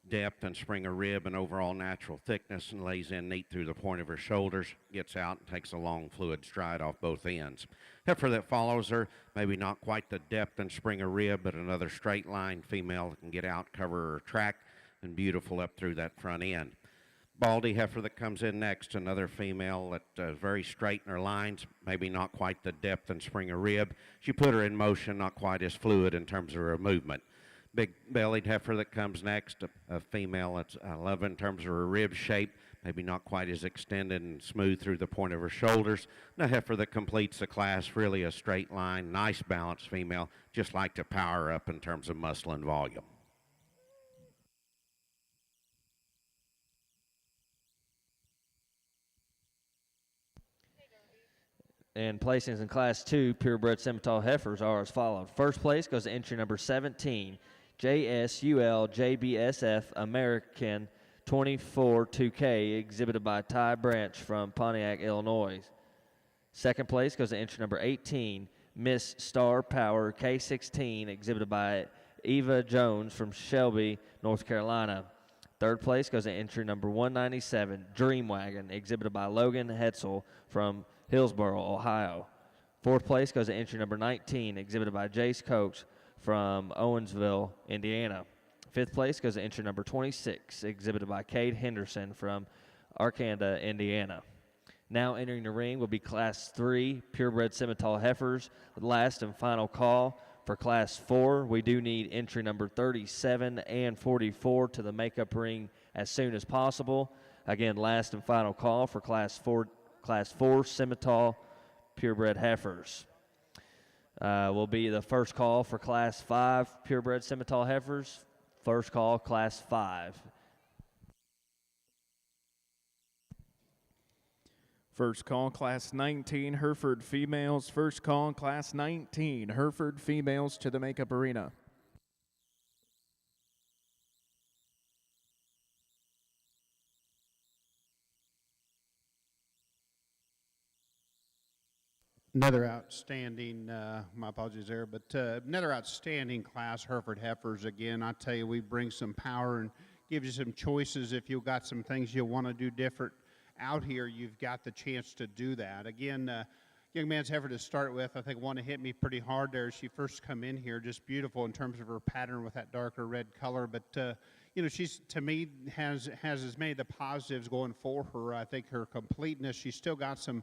depth and spring of rib and overall natural thickness, and lays in neat through the point of her shoulders, gets out and takes a long fluid stride off both ends. Heifer that follows her, maybe not quite the depth and spring of rib, but another straight line female that can get out, cover her track, and beautiful up through that front end. Baldy heifer that comes in next, another female that very straight in her lines, maybe not quite the depth and spring of rib. She put her in motion, not quite as fluid in terms of her movement. Big bellied heifer that comes next, a female that's I love in terms of her rib shape, maybe not quite as extended and smooth through the point of her shoulders. And a heifer that completes the class, really a straight line, nice balanced female, just like to power up in terms of muscle and volume. And placings in Class 2 purebred Simmental heifers are as followed. First place goes to entry number 17, JSUL JBSF American 24-2K, exhibited by Ty Branch from Pontiac, Illinois. Second place goes to entry number 18, Miss Star Power K16, exhibited by Eva Jones from Shelby, North Carolina. Third place goes to entry number 197, Dream Wagon, exhibited by Logan Hetzel from Hillsboro, Ohio. Fourth place goes to entry number 19, exhibited by Jace Coates from Owensville, Indiana. Fifth place goes to entry number 26, exhibited by Cade Henderson from Arcanda, Indiana. Now entering the ring will be Class 3 purebred Simmental heifers. Last and final call for Class 4. We do need entry number 37 and 44 to the makeup ring as soon as possible. Again, last and final call for Class 4 Simmental purebred heifers. Will be the first call for Class 5 purebred Simmental heifers. First call, Class 5. First call, Class 19 Hereford females. First call, Class 19 Hereford females to the makeup arena. Another outstanding, my apologies there, but another outstanding class, Hereford heifers. Again, I tell you, we bring some power and give you some choices if you've got some things you want to do different out here, you've got the chance to do that. Again, young man's heifer to start with, I think one to hit me pretty hard there as she first come in here. Just beautiful in terms of her pattern with that darker red color. But, you know, she's, to me, has as many of the positives going for her. I think her completeness, she's still got some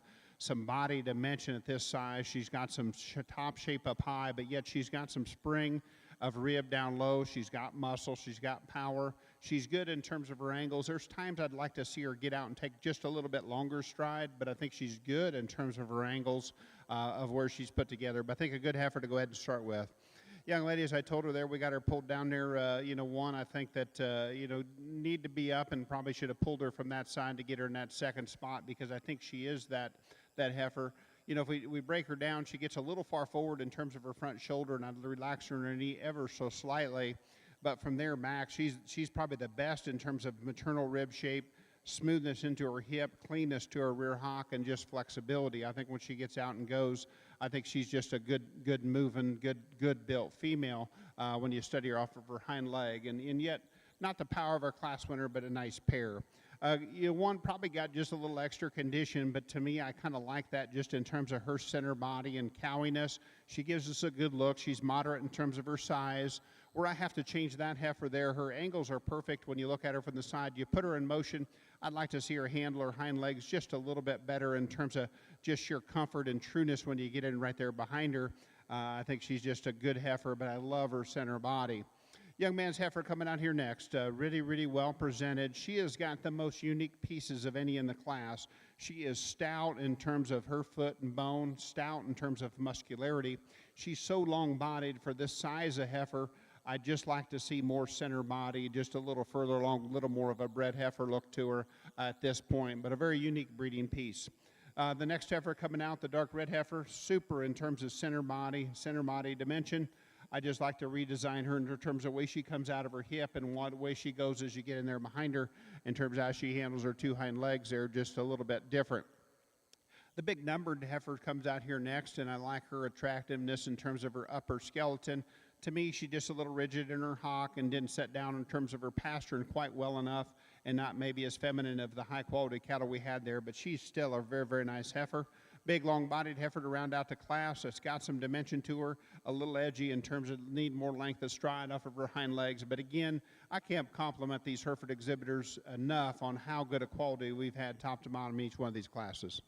body dimension at this size. She's got some top shape up high, but yet she's got some spring of rib down low. She's got muscle. She's got power. She's good in terms of her angles. There's times I'd like to see her get out and take just a little bit longer stride, but I think she's good in terms of her angles of where she's put together. But I think a good heifer to go ahead and start with. Young lady, as I told her there, we got her pulled down there. You know, one, I think that, you know, need to be up and probably should have pulled her from that side to get her in that second spot, because I think she is that heifer. You know, if we break her down, she gets a little far forward in terms of her front shoulder, and I'd relax her in her knee ever so slightly. But from there, Max, she's probably the best in terms of maternal rib shape, smoothness into her hip, cleanness to her rear hock, and just flexibility. I think when she gets out and goes, I think she's just a good moving, good built female when you study her off of her hind leg. And yet, not the power of our class winner, but a nice pair. You know, one probably got just a little extra condition, but to me, I kind of like that just in terms of her center body and cowiness. She gives us a good look. She's moderate in terms of her size. Where I have to change that heifer there, her angles are perfect when you look at her from the side. You put her in motion, I'd like to see her handle her hind legs just a little bit better in terms of just sheer comfort and trueness when you get in right there behind her. I think she's just a good heifer, but I love her center body. Young man's heifer coming out here next, really well presented. She has got the most unique pieces of any in the class. She is stout in terms of her foot and bone, stout in terms of muscularity. She's so long-bodied for this size of heifer. I'd just like to see more center body, just a little further along, a little more of a bred heifer look to her at this point, but a very unique breeding piece. The next heifer coming out, the dark red heifer, super in terms of center body dimension. I just like to redesign her in terms of the way she comes out of her hip and what way she goes as you get in there behind her in terms of how she handles her two hind legs. They're just a little bit different. The big numbered heifer comes out here next, and I like her attractiveness in terms of her upper skeleton. To me, she's just a little rigid in her hock and didn't set down in terms of her pasturing quite well enough, and not maybe as feminine of the high-quality cattle we had there, but she's still a very nice heifer. Big, long-bodied heifer to round out the class. It's got some dimension to her, a little edgy in terms of need more length of stride off of her hind legs. But again, I can't compliment these Hereford exhibitors enough on how good a quality we've had top to bottom in each one of these classes.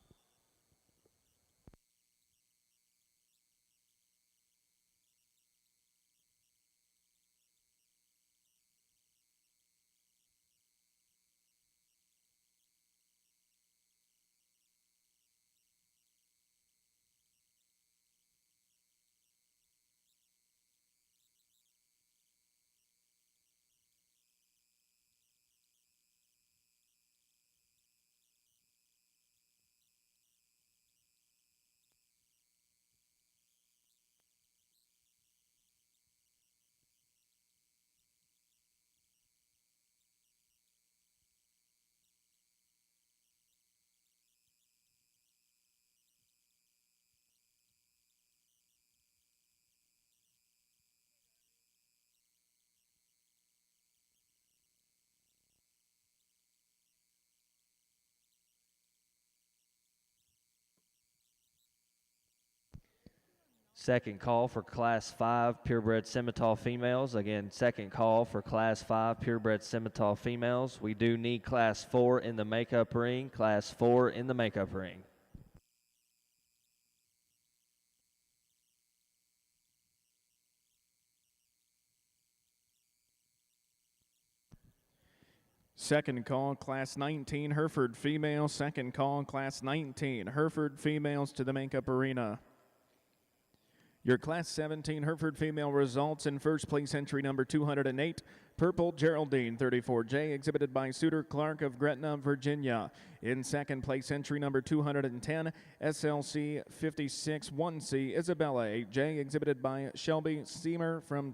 Second call for Class 5 purebred Simmental females. Again, second call for Class 5 purebred Simmental females. We do need Class 4 in the makeup ring. Class 4 in the makeup ring. Second call, Class 19, Hereford female. Second call, Class 19, Hereford females to the makeup arena. Your Class 17 Hereford female results in first place entry number 208, Purple Geraldine 34J, exhibited by Suter Clark of Gretna, Virginia. In second place entry number 210, SLC 56 1C, Isabella 8J, exhibited by Shelby Seamer from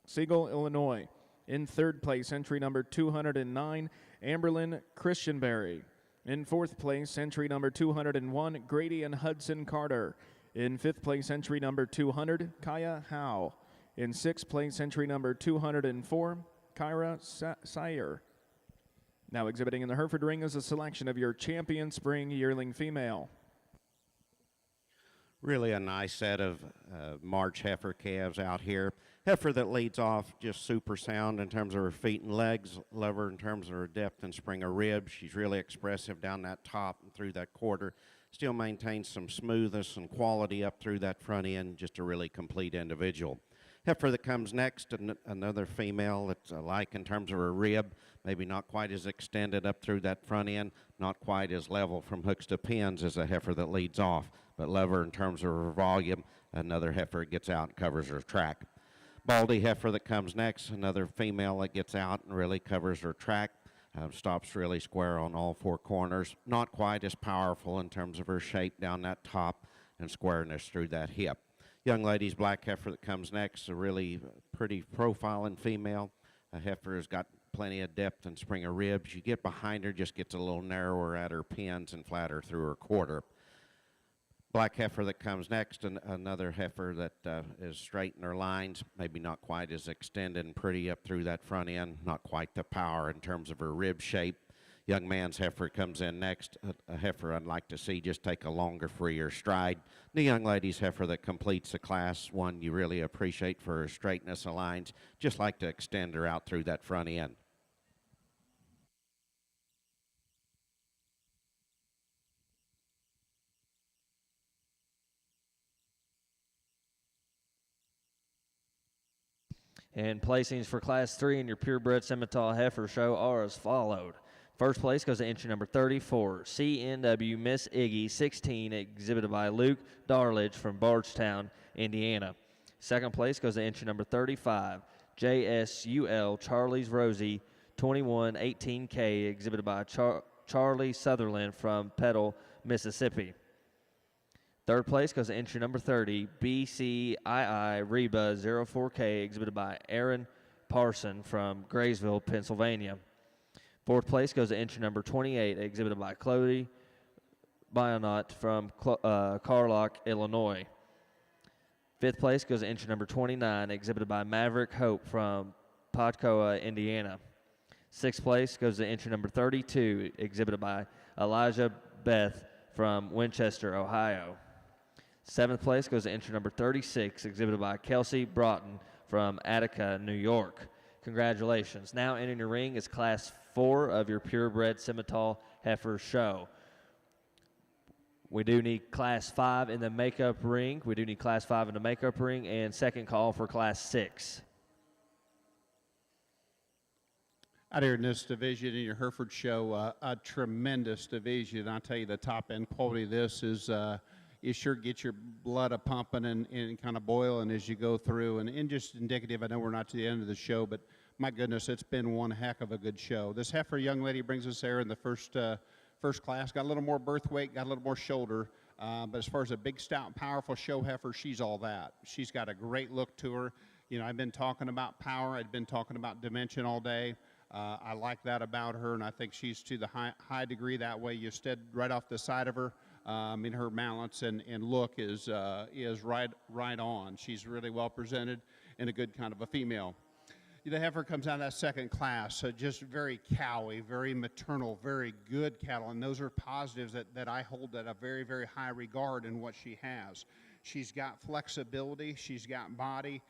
Siegel, Illinois. In third place entry number 209, Amberlyn Christianberry. In fourth place entry number 201, Grady and Hudson Carter. In fifth place entry number 200, Kaya Howe. In sixth place entry number 204, Kyra Sayer. Now exhibiting in the Hereford ring is a selection of your champion spring yearling female. Really a nice set of March heifer calves out here. Heifer that leads off just super sound in terms of her feet and legs. Love her in terms of her depth and spring of ribs. She's really expressive down that top and through that quarter. Still maintains some smoothness and quality up through that front end. Just a really complete individual. Heifer that comes next, another female that's alike in terms of her rib, maybe not quite as extended up through that front end, not quite as level from hooks to pins as a heifer that leads off, but love her in terms of her volume. Another heifer gets out and covers her track. Baldy heifer that comes next, another female that gets out and really covers her track. Stops really square on all four corners. Not quite as powerful in terms of her shape down that top and squareness through that hip. Young lady's black heifer that comes next, a really pretty profiling female. A heifer has got plenty of depth and spring of ribs. You get behind her, just gets a little narrower at her pins and flatter through her quarter. Black heifer that comes next, and another heifer that is straight in her lines, maybe not quite as extended and pretty up through that front end, not quite the power in terms of her rib shape. Young man's heifer comes in next, a heifer I'd like to see just take a longer, freer stride. The young lady's heifer that completes the class, one you really appreciate for her straightness of lines, just like to extend her out through that front end. And placings for Class 3 in your purebred Simmental Heifer Show are as followed. First place goes to entry number 34, CNW Miss Iggy 16, exhibited by Luke Darledge from Bardstown, Indiana. Second place goes to entry number 35, JSUL Charlie's Rosie 2118K, exhibited by Charlie Sutherland from Petal, Mississippi. Third place goes to entry number 30, BCII Reba 04K, exhibited by Aaron Parson from Graysville, Pennsylvania. Fourth place goes to entry number 28, exhibited by Chloe Bionot from Carlock, Illinois. Fifth place goes to entry number 29, exhibited by Maverick Hope from Podcoa, Indiana. Sixth place goes to entry number 32, exhibited by Elijah Beth from Winchester, Ohio. Seventh place goes to entry number 36, exhibited by Kelsey Broughton from Attica, New York. Congratulations. Now entering your ring is Class 4 of your purebred Simmental Heifer Show. We do need Class 5 in the makeup ring. And second call for Class 6. Out here in this division in your Hereford Show, a tremendous division. I'll tell you, the top end quality of this is you sure get your blood a pumping and kind of boiling as you go through. And just indicative, I know we're not to the end of the show, but my goodness, it's been one heck of a good show. This heifer young lady brings us there in the first class. Got a little more birth weight, got a little more shoulder. But as far as a big, stout, powerful show heifer, she's all that. She's got a great look to her. You know, I've been talking about power. I've been talking about dimension all day. I like that about her, and I think she's to the high degree that way. You stood right off the side of her. In her balance and look is right on. She's really well presented and a good kind of a female. The heifer comes out of that second class, so just very cowy, very maternal, very good cattle, and those are positives that I hold at a very, very high regard in what she has. She's got flexibility, she's got body,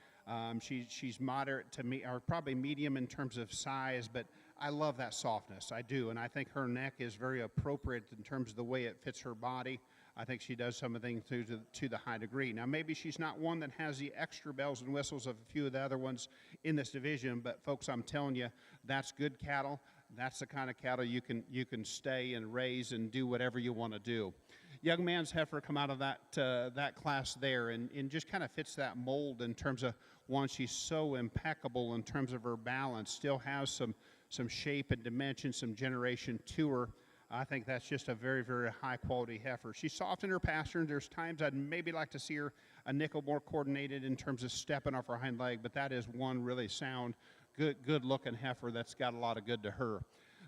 she's moderate to me, or probably medium in terms of size, but I love that softness, I do, and I think her neck is very appropriate in terms of the way it fits her body. I think she does some of the things to the high degree. Now, maybe she's not one that has the extra bells and whistles of a few of the other ones in this division, but folks, I'm telling you, that's good cattle. That's the kind of cattle you can stay and raise and do whatever you want to do. Young man's heifer come out of that class there and just kind of fits that mold in terms of, one, she's so impeccable in terms of her balance, still has some shape and dimension, some generation to her. I think that's just a very, very high-quality heifer. She's soft in her pastern. There's times I'd maybe like to see her a nickel more coordinated in terms of stepping off her hind leg, but that is one really sound, good-looking heifer that's got a lot of good to her.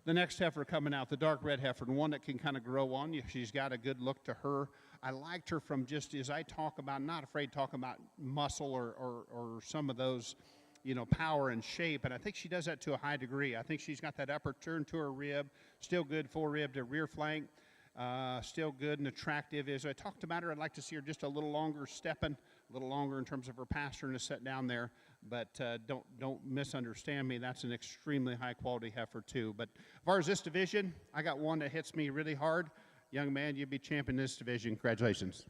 The next heifer coming out, the dark red heifer, and one that can kind of grow on you. She's got a good look to her. I liked her from just as I talk about, not afraid to talk about muscle or some of those power and shape, and I think she does that to a high degree. I think she's got that upper turn to her rib, still good full rib to rear flank, still good and attractive. As I talked about her, I'd like to see her just a little longer stepping, a little longer in terms of her pastern to set down there, but don't misunderstand me. That's an extremely high-quality heifer, too. But as far as this division, I got one that hits me really hard. Young man, you'd be champion this division. Congratulations.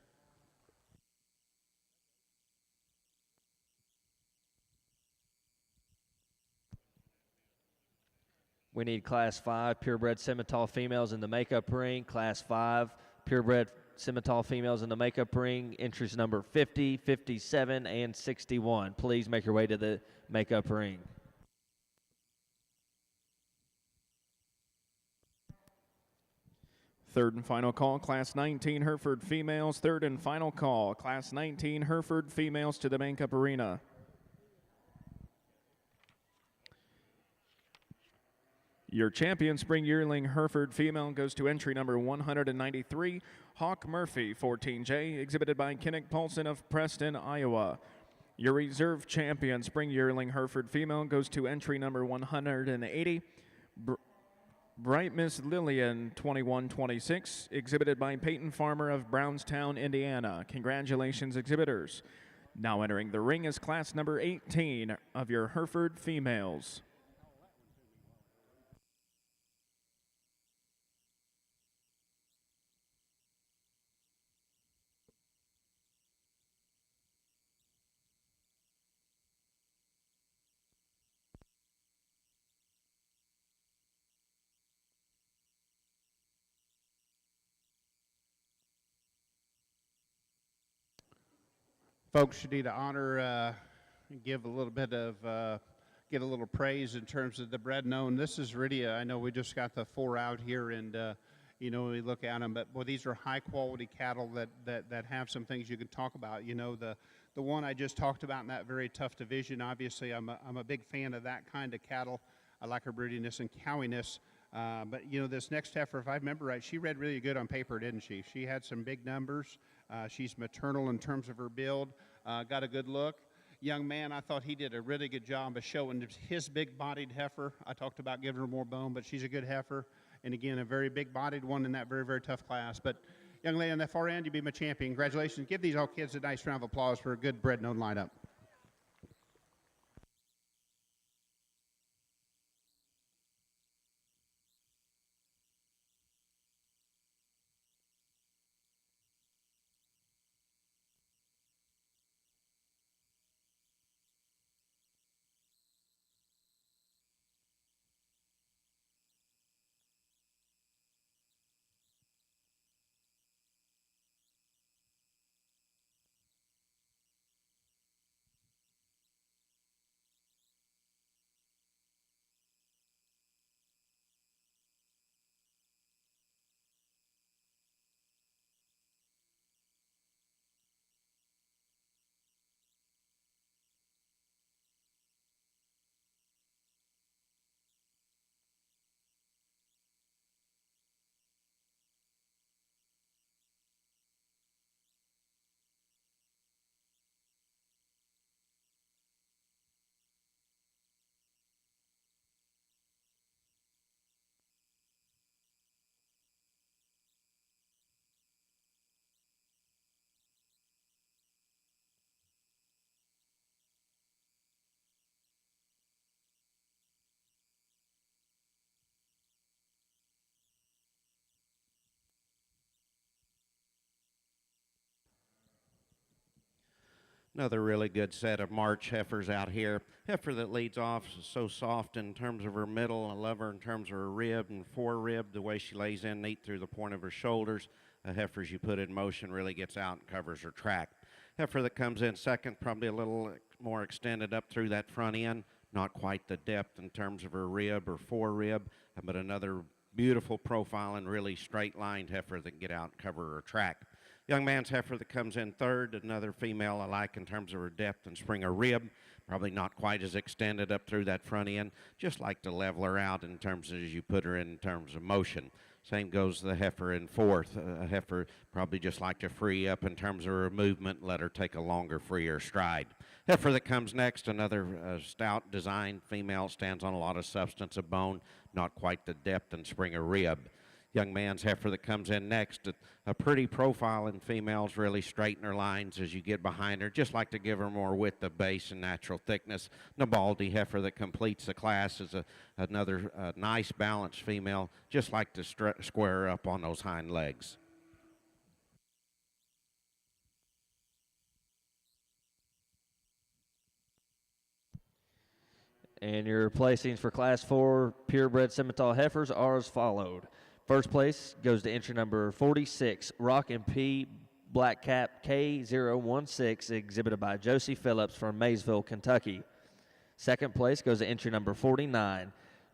We need Class 5 purebred Simmental females in the makeup ring. Class 5 purebred Simmental females in the makeup ring. Entries number 50, 57, and 61. Please make your way to the makeup ring. Third and final call, Class 19 Hereford females. Third and final call, Class 19 Hereford females to the makeup arena. Your champion spring yearling Hereford female goes to entry number 193, Hawk Murphy, 14J, exhibited by Kinnick Paulson of Preston, Iowa. Your reserve champion spring yearling Hereford female goes to entry number 180, Bright Miss Lillian, 2126, exhibited by Peyton Farmer of Brownstown, Indiana. Congratulations, exhibitors. Now entering the ring is class number 18 of your Hereford females. Folks, you need to honor, give a little bit of, get a little praise in terms of the bred known. This is really, I know we just got the 4 out here, and we look at them, but boy, these are high quality cattle that have some things you can talk about. The one I just talked about in that very tough division. Obviously, I'm a big fan of that kind of cattle. I like her broodiness and cowiness. But this next heifer, if I remember right, she read really good on paper, didn't she? She had some big numbers. She's maternal in terms of her build. Got a good look. Young man, I thought he did a really good job of showing his big-bodied heifer. I talked about giving her more bone, but she's a good heifer. And again, a very big-bodied one in that very, very tough class. But young lady on that far end, you be my champion. Congratulations. Give these all kids a nice round of applause for a good bred known lineup. Another really good set of March heifers out here. Heifer that leads off is so soft in terms of her middle. I love her in terms of her rib and forerib, the way she lays in neat through the point of her shoulders. A heifer as you put in motion really gets out and covers her track. Heifer that comes in second, probably a little more extended up through that front end. Not quite the depth in terms of her rib or forerib, but another beautiful profile and really straight-lined heifer that can get out and cover her track. Young man's heifer that comes in third, another female I like in terms of her depth and spring of rib. Probably not quite as extended up through that front end. Just like to level her out in terms of as you put her in terms of motion. Same goes the heifer in fourth. A heifer probably just like to free up in terms of her movement, let her take a longer, freer stride. Heifer that comes next, another stout design female, stands on a lot of substance of bone, not quite the depth and spring of rib. Young man's heifer that comes in next, a pretty profile in females, really straighten her lines as you get behind her. Just like to give her more width of base and natural thickness. Nabaldi heifer that completes the class is another nice balanced female. Just like to square her up on those hind legs. And your placings for Class 4 purebred Simmental heifers are as followed. First place goes to entry number 46, Rock and P Black Cap K016, exhibited by Josie Phillips from Maysville, Kentucky. Second place goes to entry number 49,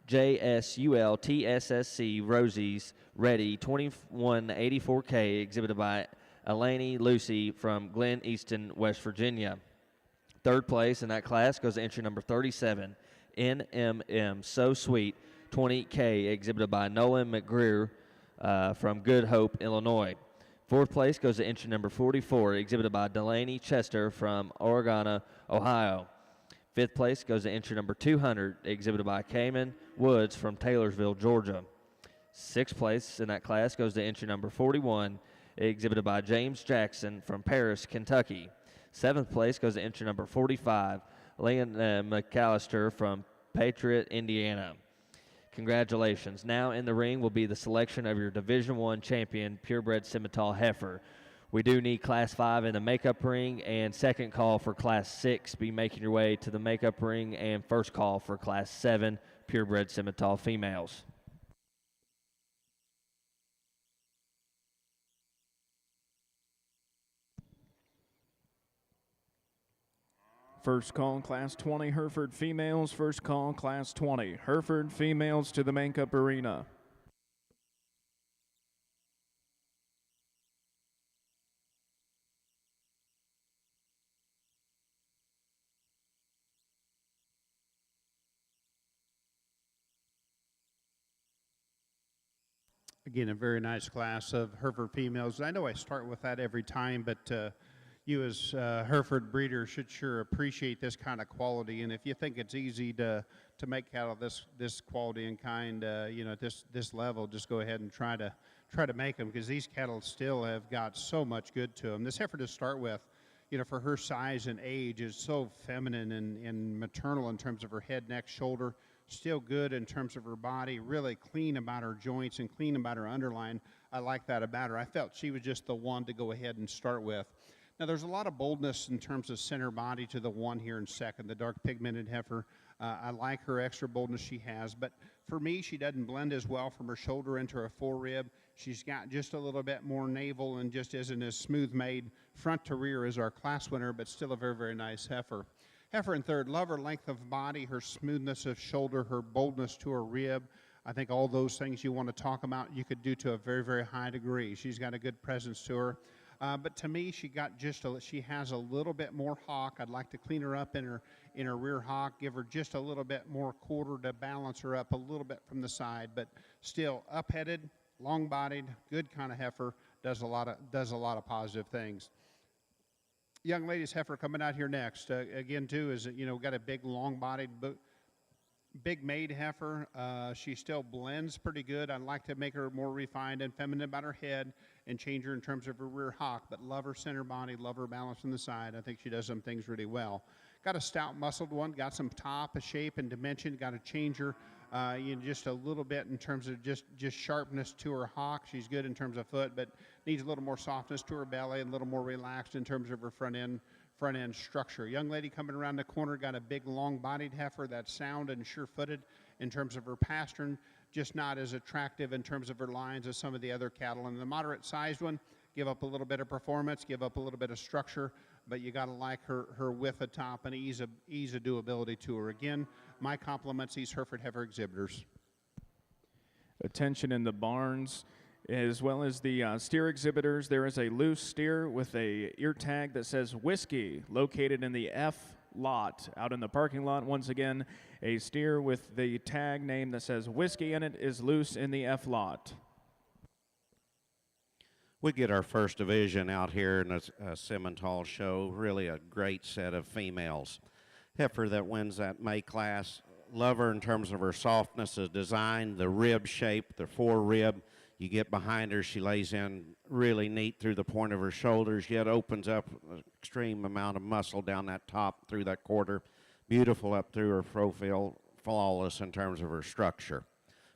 JSUL TSSC Rosie's Ready 2184K, exhibited by Eleni Lucy from Glen Easton, West Virginia. Third place in that class goes to entry number 37, NMM So Sweet 20K, exhibited by Nolan McGreer from Good Hope, Illinois. Fourth place goes to entry number 44, exhibited by Delaney Chester from Oregona, Ohio. Fifth place goes to entry number 200, exhibited by Cayman Woods from Taylorsville, Georgia. Sixth place in that class goes to entry number 41, exhibited by James Jackson from Paris, Kentucky. Seventh place goes to entry number 45, Leon McAllister from Patriot, Indiana. Congratulations. Now in the ring will be the selection of your Division I champion purebred Simmental heifer. We do need Class 5 in the makeup ring, and second call for Class 6. Be making your way to the makeup ring, and first call for Class 7 purebred Simmental females. First call, Class 20, Hereford females. First call, Class 20, Hereford females to the makeup arena. Again, a very nice class of Hereford females. I know I start with that every time, but you as Hereford breeders should sure appreciate this kind of quality. And if you think it's easy to make cattle this quality and kind, at this level, just go ahead and try to make them, because these cattle still have got so much good to them. This heifer to start with, for her size and age, is so feminine and maternal in terms of her head, neck, shoulder. Still good in terms of her body, really clean about her joints and clean about her underline. I like that about her. I felt she was just the one to go ahead and start with. Now, there's a lot of boldness in terms of center body to the one here in second, the dark pigmented heifer. I like her extra boldness she has, but for me, she doesn't blend as well from her shoulder into her forerib. She's got just a little bit more navel and just isn't as smooth made front to rear as our class winner, but still a very, very nice heifer. Heifer in third, love her length of body, her smoothness of shoulder, her boldness to her rib. I think all those things you want to talk about, you could do to a very, very high degree. She's got a good presence to her. But to me, she has a little bit more hock. I'd like to clean her up in her rear hock, give her just a little bit more quarter to balance her up a little bit from the side. But still, up-headed, long-bodied, good kind of heifer, does a lot of positive things. Young lady's heifer coming out here next. Again, too, is got a big, long-bodied, big made heifer. She still blends pretty good. I'd like to make her more refined and feminine about her head and change her in terms of her rear hock, but love her center body, love her balance on the side. I think she does some things really well. Got a stout muscled one, got some top, a shape and dimension, got to change her just a little bit in terms of just sharpness to her hock. She's good in terms of foot, but needs a little more softness to her belly and a little more relaxed in terms of her front end structure. Young lady coming around the corner, got a big long-bodied heifer that's sound and sure-footed in terms of her pastern, just not as attractive in terms of her lines as some of the other cattle. And the moderate-sized one, give up a little bit of performance, give up a little bit of structure, but you got to like her width of top and ease of doability to her. Again, my compliments, these Hereford heifer exhibitors. Attention in the barns, as well as the steer exhibitors. There is a loose steer with a ear tag that says whiskey, located in the F lot out in the parking lot. Once again, a steer with the tag name that says whiskey, and it is loose in the F lot. We get our first division out here in the Simmental show. Really a great set of females. Heifer that wins that May class. Love her in terms of her softness of design, the rib shape, the forerib. You get behind her, she lays in really neat through the point of her shoulders, yet opens up an extreme amount of muscle down that top through that quarter. Beautiful up through her profile, flawless in terms of her structure.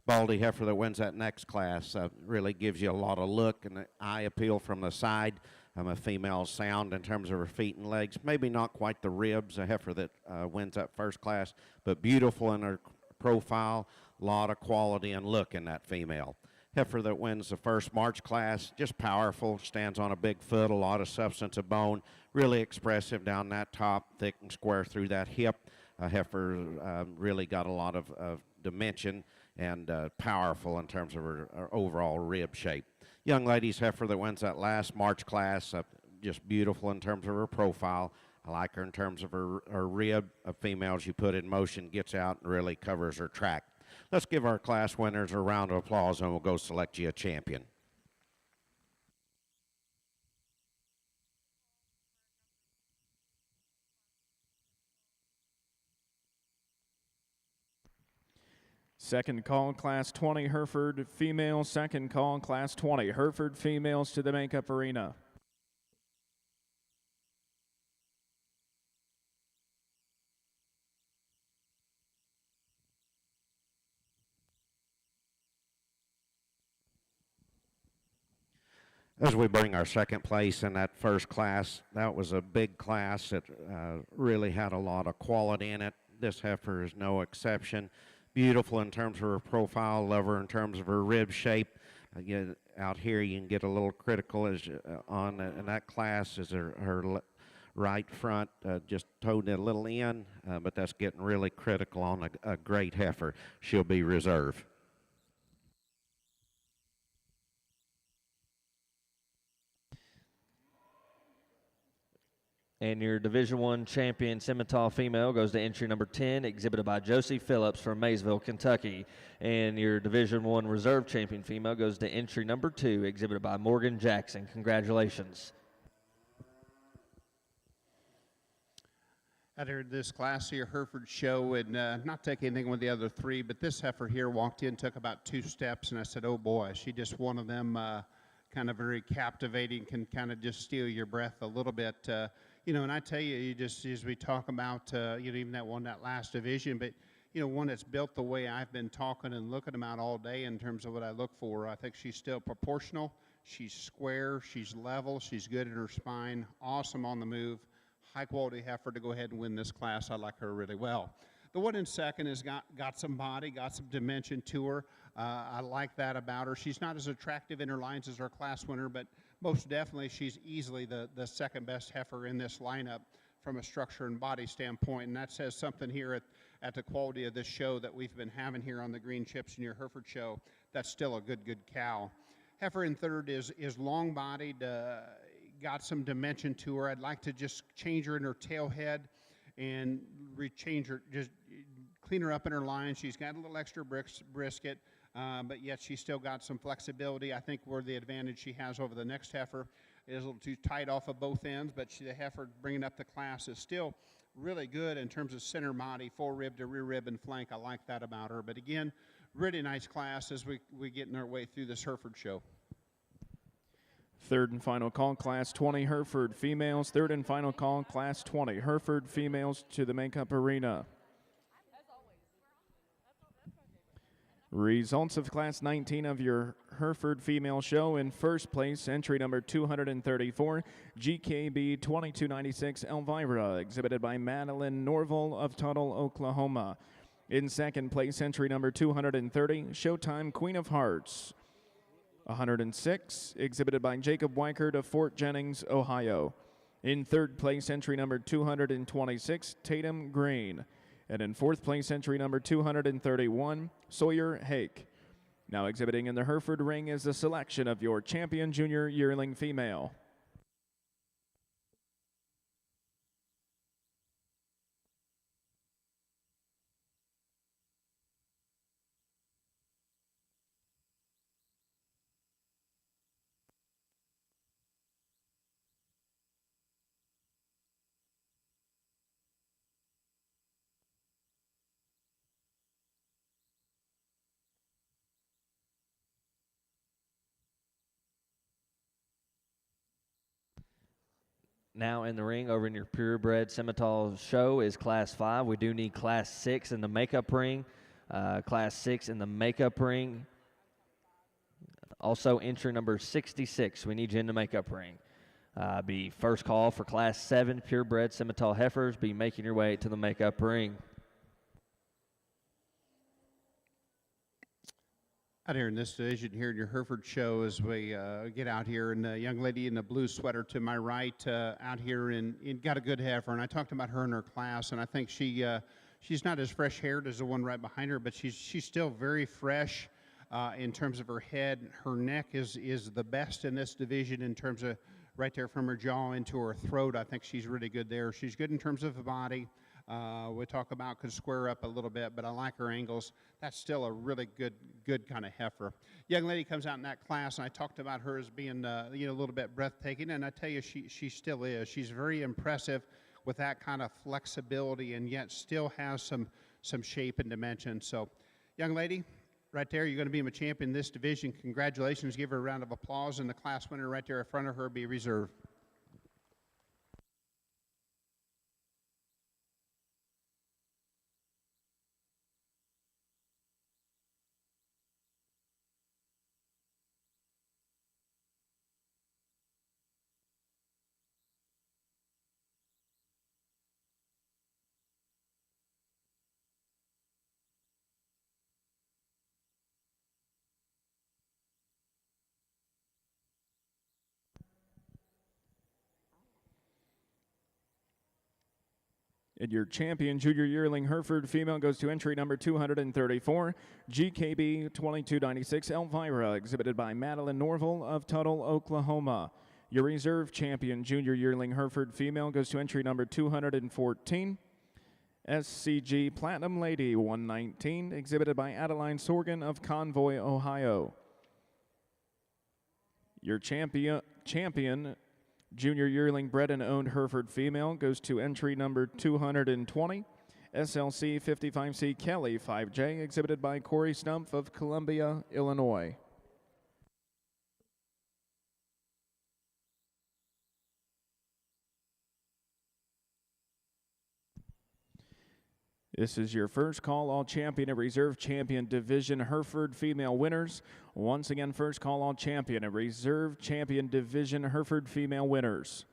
Baldy heifer that wins that next class really gives you a lot of look and eye appeal from the side. A female sound in terms of her feet and legs. Maybe not quite the ribs, a heifer that wins that first class, but beautiful in her profile, a lot of quality and look in that female. Heifer that wins the first March class, just powerful, stands on a big foot, a lot of substance of bone, really expressive down that top, thick and square through that hip. Heifer really got a lot of dimension and powerful in terms of her overall rib shape. Young ladies heifer that wins that last March class, just beautiful in terms of her profile. I like her in terms of her rib. A female she put in motion, gets out and really covers her track. Let's give our class winners a round of applause and we'll go select you a champion. Second call, Class 20, Hereford females. Second call, Class 20, Hereford females to the makeup arena. As we bring our second place in that first class, that was a big class that really had a lot of quality in it. This heifer is no exception. Beautiful in terms of her profile, love her in terms of her rib shape. Again, out here you can get a little critical as on in that class is her right front just toed it a little in, but that's getting really critical on a great heifer. She'll be reserved. And your Division I champion Simmental female goes to entry number 10, exhibited by Josie Phillips from Maysville, Kentucky. And your Division I reserve champion female goes to entry number 2, exhibited by Morgan Jackson. Congratulations. Out here this class here, Hereford show, and not take anything with the other three, but this heifer here walked in, took about 2 steps, and I said, oh boy, she just one of them kind of very captivating, can kind of just steal your breath a little bit. You know, and I tell you, you just, as we talk about, you know, even that one, that last division, but, you know, one that's built the way I've been talking and looking about all day in terms of what I look for. I think she's still proportional. She's square. She's level. She's good in her spine. Awesome on the move. High quality heifer to go ahead and win this class. I like her really well. The one in second has got some body, got some dimension to her. I like that about her. She's not as attractive in her lines as our class winner, but most definitely she's easily the second best heifer in this lineup from a structure and body standpoint, and that says something here at the quality of this show that we've been having here on the Green Chips in your Hereford show. That's still a good cow. Heifer in third is long-bodied, got some dimension to her. I'd like to just change her in her tail head and change her, just clean her up in her line. She's got a little extra brisket, but yet she's still got some flexibility. I think where the advantage she has over the next heifer is a little too tight off of both ends, but the heifer bringing up the class is still really good in terms of center body, forerib to rear rib and flank. I like that about her. But again, really nice class as we get in our way through this Hereford show. Third and final call, Class 20, Hereford females. Third and final call, Class 20, Hereford females to the makeup arena. Results of Class 19 of your Hereford female show. In first place, entry number 234, GKB 2296 Elvira, exhibited by Madeline Norval of Tuttle, Oklahoma. In second place, entry number 230, Showtime Queen of Hearts 106, exhibited by Jacob Weichert of Fort Jennings, Ohio. In third place, entry number 226, Tatum Green. And in fourth place, entry number 231, Sawyer Hake. Now exhibiting in the Hereford ring is the selection of your champion junior yearling female. Now in the ring over in your purebred Simmental show is Class 5. We do need Class 6 in the makeup ring. Class 6 in the makeup ring. Also entry number 66. We need you in the makeup ring. Be first call for Class 7 purebred Simmental heifers. Be making your way to the makeup ring. Out here in this division, here in your Hereford show, as we get out here, and the young lady in the blue sweater to my right, out here in got a good heifer, and I talked about her in her class, and I think she's not as fresh haired as the one right behind her, but she's still very fresh in terms of her head. Her neck is the best in this division in terms of right there from her jaw into her throat. I think she's really good there. She's good in terms of the body. We talk about could square up a little bit, but I like her angles. That's still a really good kind of heifer. Young lady comes out in that class, and I talked about her as being a little bit breathtaking, and I tell you, she still is. She's very impressive with that kind of flexibility, and yet still has some shape and dimension. So, young lady, right there, you're going to be a champion in this division. Congratulations. Give her a round of applause, and the class winner right there in front of her be reserved. And your champion junior yearling Hereford female goes to entry number 234, GKB 2296 Elvira, exhibited by Madeline Norville of Tuttle, Oklahoma. Your reserve champion junior yearling Hereford female goes to entry number 214, SCG Platinum Lady 119, exhibited by Adeline Sorgan of Convoy, Ohio. Your champion junior yearling bred and owned Hereford female goes to entry number 220, SLC 55C Kelly 5J, exhibited by Corey Stumpf of Columbia, Illinois. This is your first call all champion and reserve champion division Hereford female winners. Once again, first call all champion and reserve champion division Hereford female winners.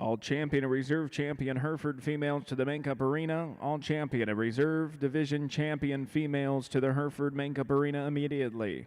All champion and reserve champion Hereford females to the Makeup Arena. All champion and reserve division champion females to the Hereford Makeup Arena immediately.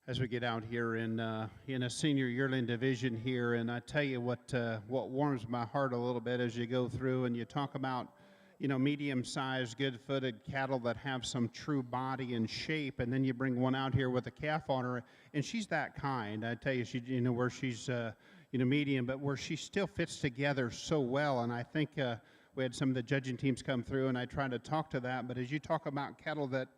As we get out here in a senior yearling division here, and I tell you what warms my heart a little bit as you go through and you talk about, you know, medium-sized, good-footed cattle that have some true body and shape, and then you bring one out here with a calf on her, and she's that kind. I tell you, she, you know, where she's, you know, medium, but where she still fits together so well, and I think we had some of the judging teams come through, and I tried to talk to that, but as you talk about cattle that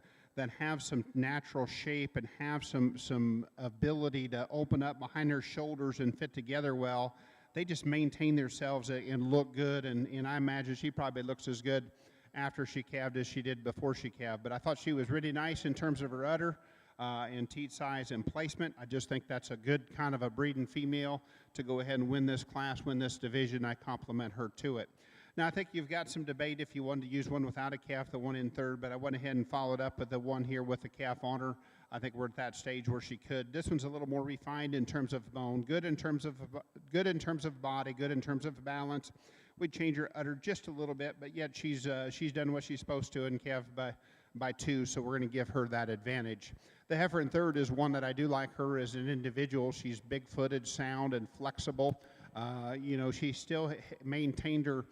have some natural shape and have some ability to open up behind their shoulders and fit together well, they just maintain themselves and look good, and I imagine she probably looks as good after she calved as she did before she calved. But I thought she was really nice in terms of her udder and teat size and placement. I just think that's a good kind of a breeding female to go ahead and win this class, win this division. I compliment her to it. Now, I think you've got some debate if you wanted to use one without a calf, the one in third, but I went ahead and followed up with the one here with the calf on her. I think we're at that stage where she could. This one's a little more refined in terms of bone, good in terms of body, good in terms of balance. We'd change her udder just a little bit, but yet she's done what she's supposed to and calved by two, so we're going to give her that advantage. The heifer in third is one that I do like her as an individual. She's big-footed, sound, and flexible. You know, she still maintained her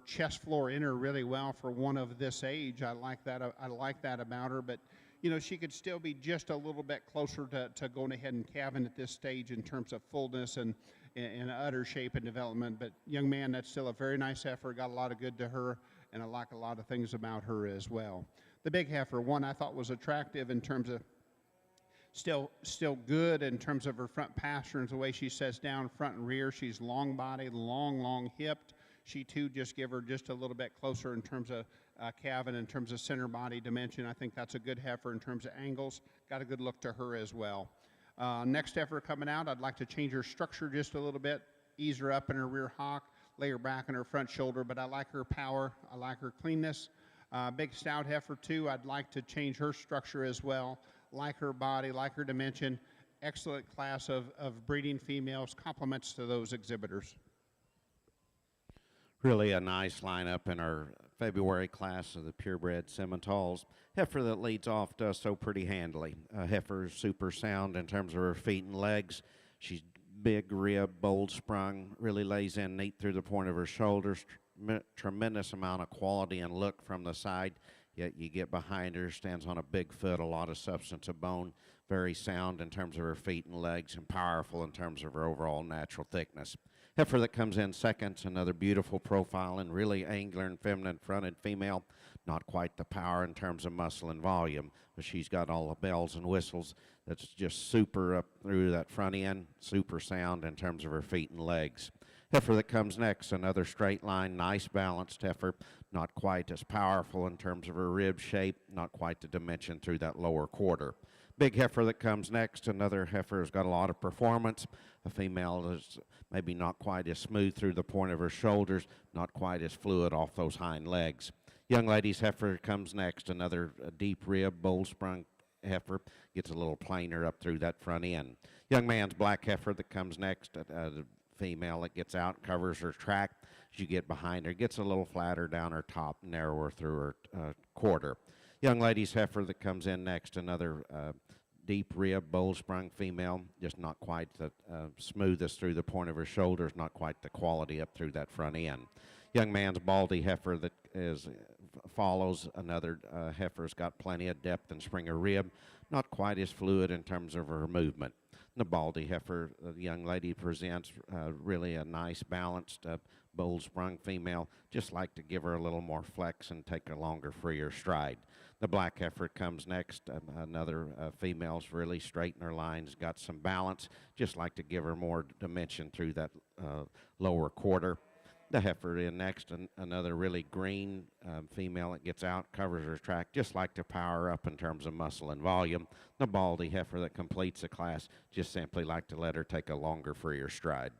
chest floor in her really well for one of this age. I like that about her, but you know, she could still be just a little bit closer to going ahead and calving at this stage in terms of fullness and udder shape and development. But young man, that's still a very nice heifer, got a lot of good to her, and I like a lot of things about her as well. The big heifer, one I thought was attractive in terms of still good in terms of her front pasterns, the way she sets down front and rear. She's long bodied, long hipped. She too just give her just a little bit closer in terms of calving, in terms of center body dimension. I think that's a good heifer in terms of angles. Got a good look to her as well. Next heifer coming out, I'd like to change her structure just a little bit, ease her up in her rear hock, lay her back on her front shoulder, but I like her power, I like her cleanness. Big stout heifer too, I'd like to change her structure as well, like her body, like her dimension. Excellent class of breeding females, compliments to those exhibitors. Really a nice lineup in our February class of the purebred Simmentals. Heifer that leads off does so pretty handily. Heifer is super sound in terms of her feet and legs. She's big rib, bold sprung, really lays in neat through the point of her shoulders. Tremendous amount of quality and look from the side. Yet you get behind her, stands on a big foot, a lot of substance of bone. Very sound in terms of her feet and legs, and powerful in terms of her overall natural thickness. Heifer that comes in second, another beautiful profile and really angular and feminine fronted female. Not quite the power in terms of muscle and volume, but she's got all the bells and whistles. That's just super up through that front end, super sound in terms of her feet and legs. Heifer that comes next, another straight line, nice balanced heifer, not quite as powerful in terms of her rib shape, not quite the dimension through that lower quarter. Big heifer that comes next, another heifer has got a lot of performance. A female is maybe not quite as smooth through the point of her shoulders, not quite as fluid off those hind legs. Young lady's heifer comes next, another deep rib, bold sprung heifer, gets a little plainer up through that front end. Young man's black heifer that comes next, the female that gets out, covers her track. As you get behind her, gets a little flatter down her top, narrower through her quarter. Young lady's heifer that comes in next, another deep rib, bold sprung female, just not quite the smoothest through the point of her shoulders, not quite the quality up through that front end. Young man's baldy heifer that follows another heifer's got plenty of depth and spring of rib, not quite as fluid in terms of her movement. The baldy heifer the young lady presents really a nice balanced bull sprung female. Just like to give her a little more flex and take a longer, freer stride. The black heifer comes next. Another female's really straight in her lines, got some balance. Just like to give her more dimension through that lower quarter. The heifer in next, another really green female that gets out, covers her track, just like to power up in terms of muscle and volume. The baldy heifer that completes the class, just simply like to let her take a longer, freer stride.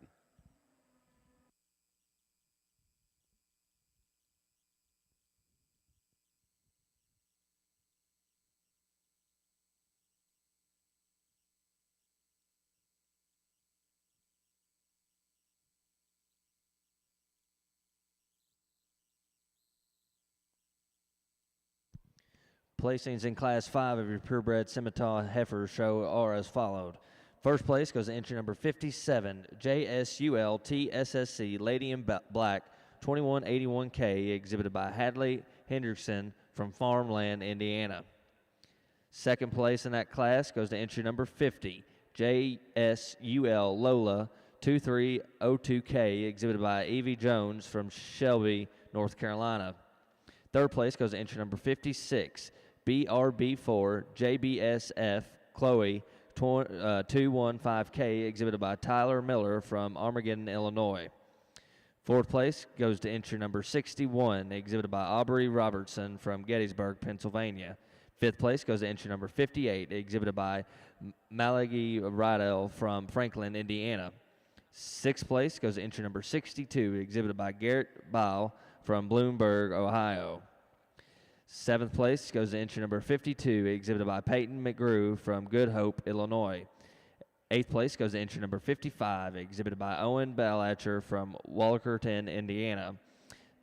Placings in Class 5 of your purebred Simmental Heifer show are as followed. First place goes to entry number 57, JSUL TSSC Lady in Black 2181K, exhibited by Hadley Hendrickson from Farmland, Indiana. Second place in that class goes to entry number 50, JSUL Lola 2302K, exhibited by Evie Jones from Shelby, North Carolina. Third place goes to entry number 56, BRB4 JBSF Chloe 215K, exhibited by Tyler Miller from Armageddon, Illinois. Fourth place goes to entry number 61, exhibited by Aubrey Robertson from Gettysburg, Pennsylvania. Fifth place goes to entry number 58, exhibited by Malagi Rydell from Franklin, Indiana. Sixth place goes to entry number 62, exhibited by Garrett Bile from Bloomberg, Ohio. Seventh place goes to entry number 52, exhibited by Peyton McGrew from Good Hope, Illinois. Eighth place goes to entry number 55, exhibited by Owen Ballacher from Walkerton, Indiana.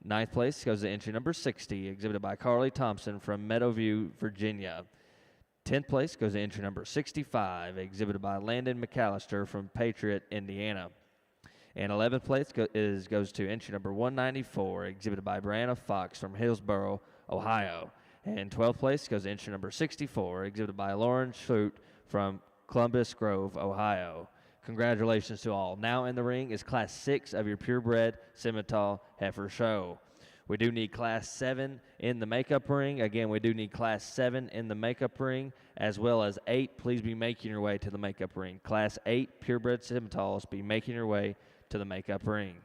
Ninth place goes to entry number 60, exhibited by Carly Thompson from Meadowview, Virginia. 10th place goes to entry number 65, exhibited by Landon McAllister from Patriot, Indiana. And 11th place goes to entry number 194, exhibited by Brianna Fox from Hillsboro, Ohio. And 12th place goes to entry number 64, exhibited by Lauren Schute from Columbus Grove, Ohio. Congratulations to all. Now in the ring is Class 6 of your purebred Simmental Heifer show. We do need Class 7 in the makeup ring. Again, we do need Class 7 in the makeup ring, as well as 8. Please be making your way to the makeup ring. Class 8 purebred Simmentals, be making your way to the makeup ring.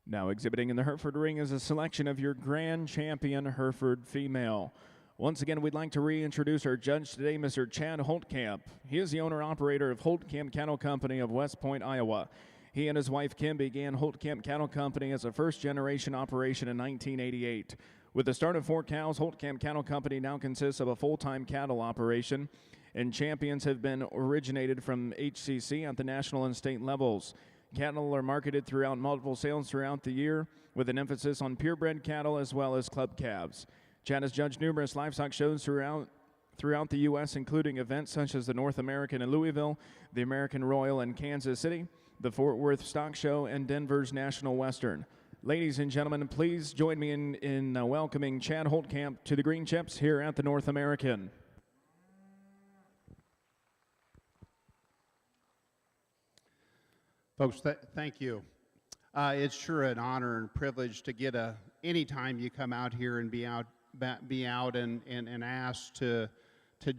Now exhibiting in the Hereford ring is a selection of your grand champion Hereford female. Once again, we'd like to reintroduce our judge today, Mr. Chad Holtkamp. He is the owner-operator of Holtkamp Cattle Company of West Point, Iowa. He and his wife, Kim, began Holtkamp Cattle Company as a first-generation operation in 1988. With the start of 4 cows, Holtkamp Cattle Company now consists of a full-time cattle operation, and champions have been originated from HCC at the national and state levels. Cattle are marketed throughout multiple sales throughout the year, with an emphasis on purebred cattle as well as club calves. Chad has judged numerous livestock shows throughout the U.S., including events such as the North American in Louisville, the American Royal in Kansas City, the Fort Worth Stock Show, and Denver's National Western. Ladies and gentlemen, please join me in welcoming Chad Holtkamp to the Green Chips here at the North American. Folks, thank you. It's sure an honor and privilege to get anytime you come out here and be out and asked to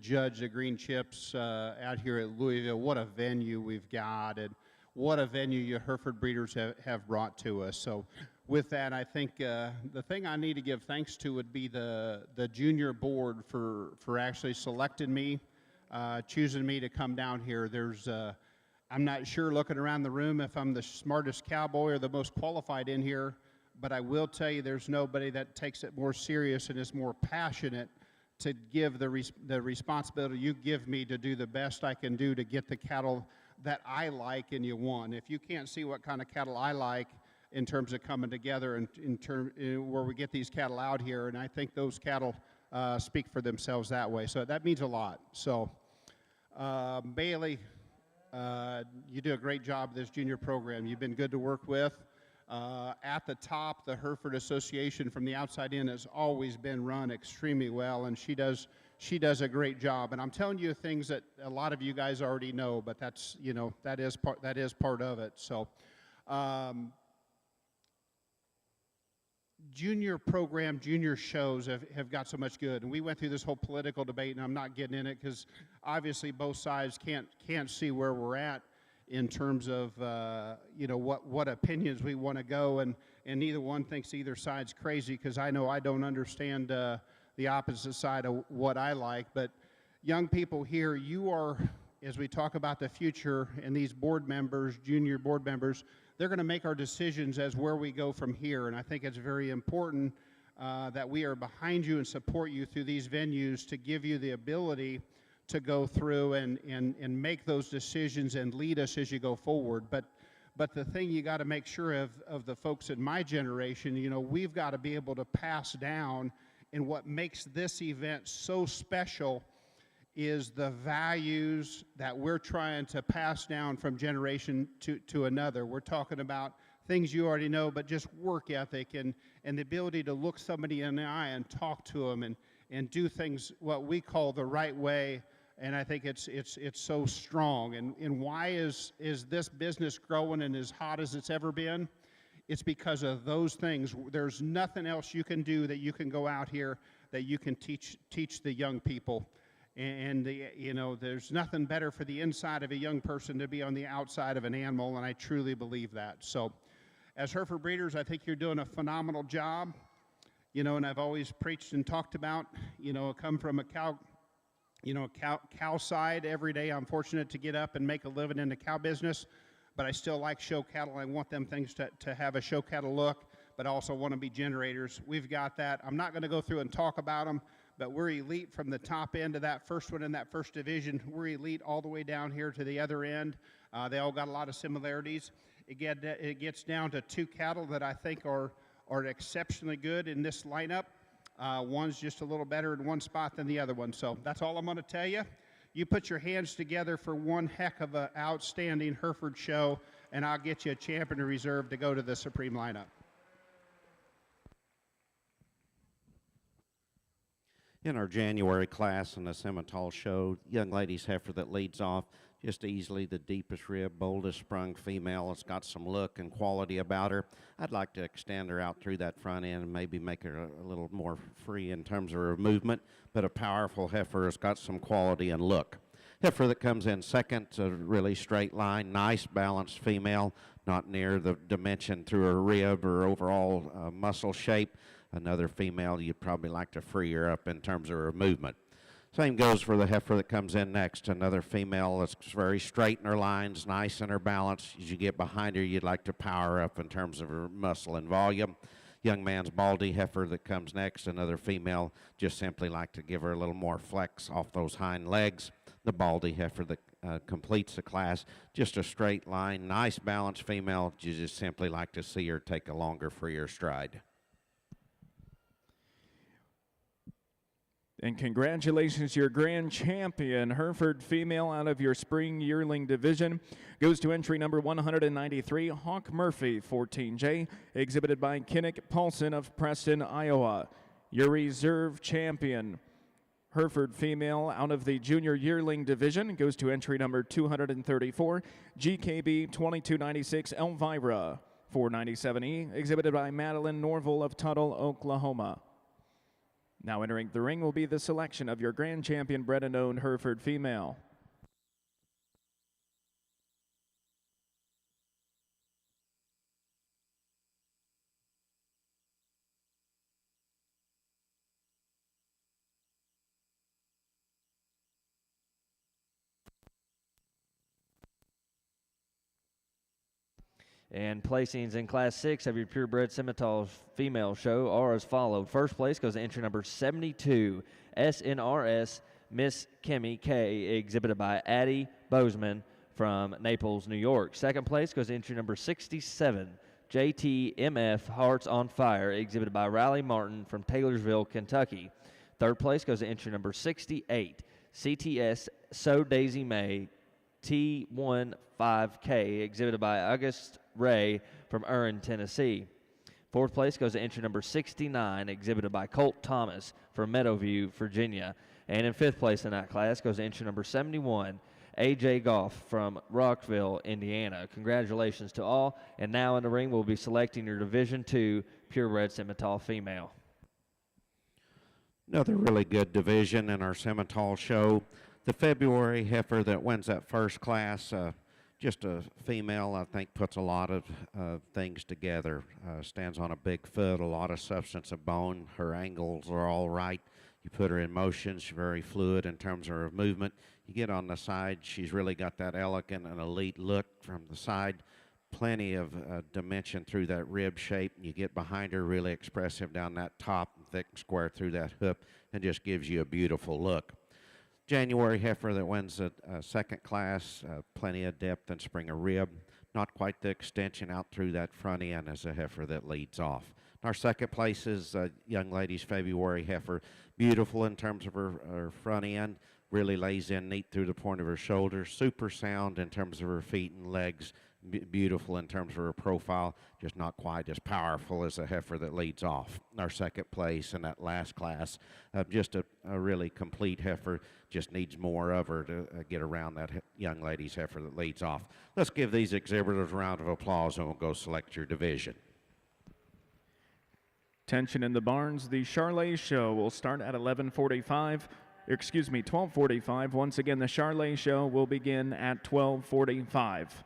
judge the Green Chips out here at Louisville. What a venue we've got, and what a venue you Hereford breeders have brought to us. So with that, I think the thing I need to give thanks to would be the junior board for actually selecting me, choosing me to come down here. I'm not sure, looking around the room, if I'm the smartest cowboy or the most qualified in here, but I will tell you there's nobody that takes it more serious and is more passionate to give the responsibility you give me to do the best I can do to get the cattle that I like and you want. If you can't see what kind of cattle I like in terms of coming together and where we get these cattle out here, and I think those cattle speak for themselves that way. So that means a lot. So Bailey, you do a great job with this junior program. You've been good to work with. At the top, the Hereford Association from the outside in has always been run extremely well, and she does a great job. And I'm telling you things that a lot of you guys already know, but that's, you know, that is part of it. So junior program, junior shows have got so much good. And we went through this whole political debate, and I'm not getting in it because obviously both sides can't see where we're at in terms of you know, what opinions we want to go, and neither one thinks either side's crazy, because I know I don't understand the opposite side of what I like. But young people here, you are, as we talk about the future, and these board members, junior board members, they're going to make our decisions as where we go from here. And I think it's very important that we are behind you and support you through these venues to give you the ability to go through and make those decisions and lead us as you go forward. But the thing you got to make sure of the folks in my generation, you know, we've got to be able to pass down, and what makes this event so special is the values that we're trying to pass down from generation to another. We're talking about things you already know, but just work ethic and the ability to look somebody in the eye and talk to them and do things what we call the right way. And I think it's so strong. And why is this business growing and as hot as it's ever been? It's because of those things. There's nothing else you can do that you can go out here that you can teach the young people. And you know, there's nothing better for the inside of a young person to be on the outside of an animal, and I truly believe that. So as Hereford breeders, I think you're doing a phenomenal job. You know, and I've always preached and talked about, you know, come from a cow side every day. I'm fortunate to get up and make a living in the cow business, but I still like show cattle. I want them things to have a show cattle look, but I also want to be generators. We've got that. I'm not going to go through and talk about them, but we're elite from the top end of that first one in that first division. We're elite all the way down here to the other end. They all got a lot of similarities. It gets down to two cattle that I think are exceptionally good in this lineup. One's just a little better in one spot than the other one. So that's all I'm going to tell you. You put your hands together for one heck of an outstanding Hereford show, and I'll get you a champion reserve to go to the Supreme lineup. In our January class in the Simmental show, young lady's heifer that leads off, just easily the deepest rib, boldest sprung female. It's got some look and quality about her. I'd like to extend her out through that front end and maybe make her a little more free in terms of her movement, but a powerful heifer has got some quality and look. Heifer that comes in second, a really straight line, nice balanced female, not near the dimension through her rib or overall muscle shape. Another female you'd probably like to free her up in terms of her movement. Same goes for the heifer that comes in next. Another female that's very straight in her lines, nice in her balance. As you get behind her, you'd like to power her up in terms of her muscle and volume. Young man's baldy heifer that comes next. Another female, just simply like to give her a little more flex off those hind legs. The baldy heifer that completes the class, just a straight line, nice balanced female. You just simply like to see her take a longer, freer stride. And congratulations, your grand champion, Hereford female out of your spring yearling division, goes to entry number 193, Hawk Murphy, 14J, exhibited by Kinnick Paulson of Preston, Iowa. Your reserve champion, Hereford female out of the junior yearling division, goes to entry number 234, GKB 2296, Elvira, 497E, exhibited by Madeline Norville of Tuttle, Oklahoma. Now entering the ring will be the selection of your grand champion bred and owned Hereford female. And placings in Class 6 of your Purebred Simmental female show are as followed. First place goes to entry number 72, SNRS Miss Kimmy K, exhibited by Addie Bozeman from Naples, New York. Second place goes to entry number 67, JTMF Hearts on Fire, exhibited by Riley Martin from Taylorsville, Kentucky. Third place goes to entry number 68, CTS So Daisy May T15K, exhibited by August Ray from Urin, Tennessee. Fourth place goes to entry number 69, exhibited by Colt Thomas from Meadowview, Virginia. And in fifth place in that class goes to entry number 71, AJ Goff from Rockville, Indiana. Congratulations to all. And now in the ring, we'll be selecting your Division II Purebred Simmental female. Another really good division in our Simmental show. The February heifer that wins that first class, just a female, I think, puts a lot of things together. Stands on a big foot, a lot of substance of bone. Her angles are all right. You put her in motion, she's very fluid in terms of her movement. You get on the side, she's really got that elegant and elite look from the side. Plenty of dimension through that rib shape. You get behind her, really expressive down that top, thick and square through that hip, and just gives you a beautiful look. January heifer that wins a second class, plenty of depth and spring of rib. Not quite the extension out through that front end as a heifer that leads off. Our second place is young lady's February heifer. Beautiful in terms of her front end. Really lays in neat through the point of her shoulders. Super sound in terms of her feet and legs. Beautiful in terms of her profile. Just not quite as powerful as a heifer that leads off. Our second place in that last class. Just a really complete heifer. Just needs more of her to get around that young lady's heifer that leads off. Let's give these exhibitors a round of applause and we'll go select your division. Tension in the barns. The Charlet Show will start at 12:45. Once again, the Charlet Show will begin at 12:45.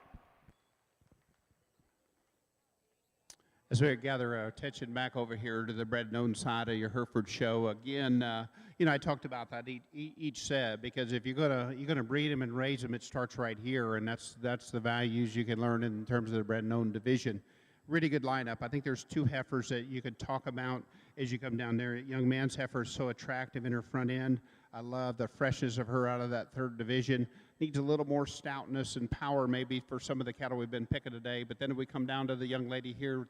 As we gather our attention back over here to the bred known side of your Hereford show, again, I talked about that each set, because if you're gonna breed them and raise them, it starts right here, and that's the values you can learn in terms of the bred known division. Really good lineup. I think there's two heifers that you could talk about as you come down there. Young man's heifer is so attractive in her front end. I love the freshness of her out of that third division. Needs a little more stoutness and power maybe for some of the cattle we've been picking today. But then we come down to the young lady here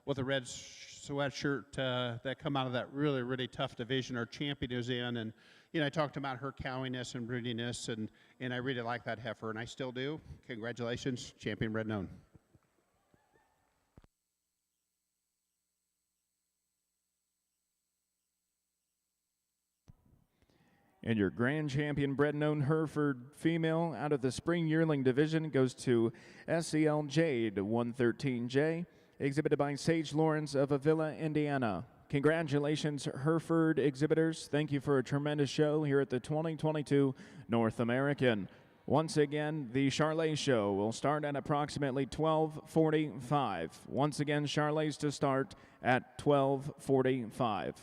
with the red sweatshirt that come out of that really, really tough division our champion is in. And, I talked about her cowiness and broodiness, and I really like that heifer, and I still do. Congratulations, champion bred known. And your grand champion bred known Hereford female out of the spring yearling division goes to SCL Jade 113J, exhibited by Sage Lawrence of Avila, Indiana. Congratulations, Hereford exhibitors. Thank you for a tremendous show here at the 2022 North American. Once again, the Charlet Show will start at approximately 12:45. Once again, Charlets to start at 12:45.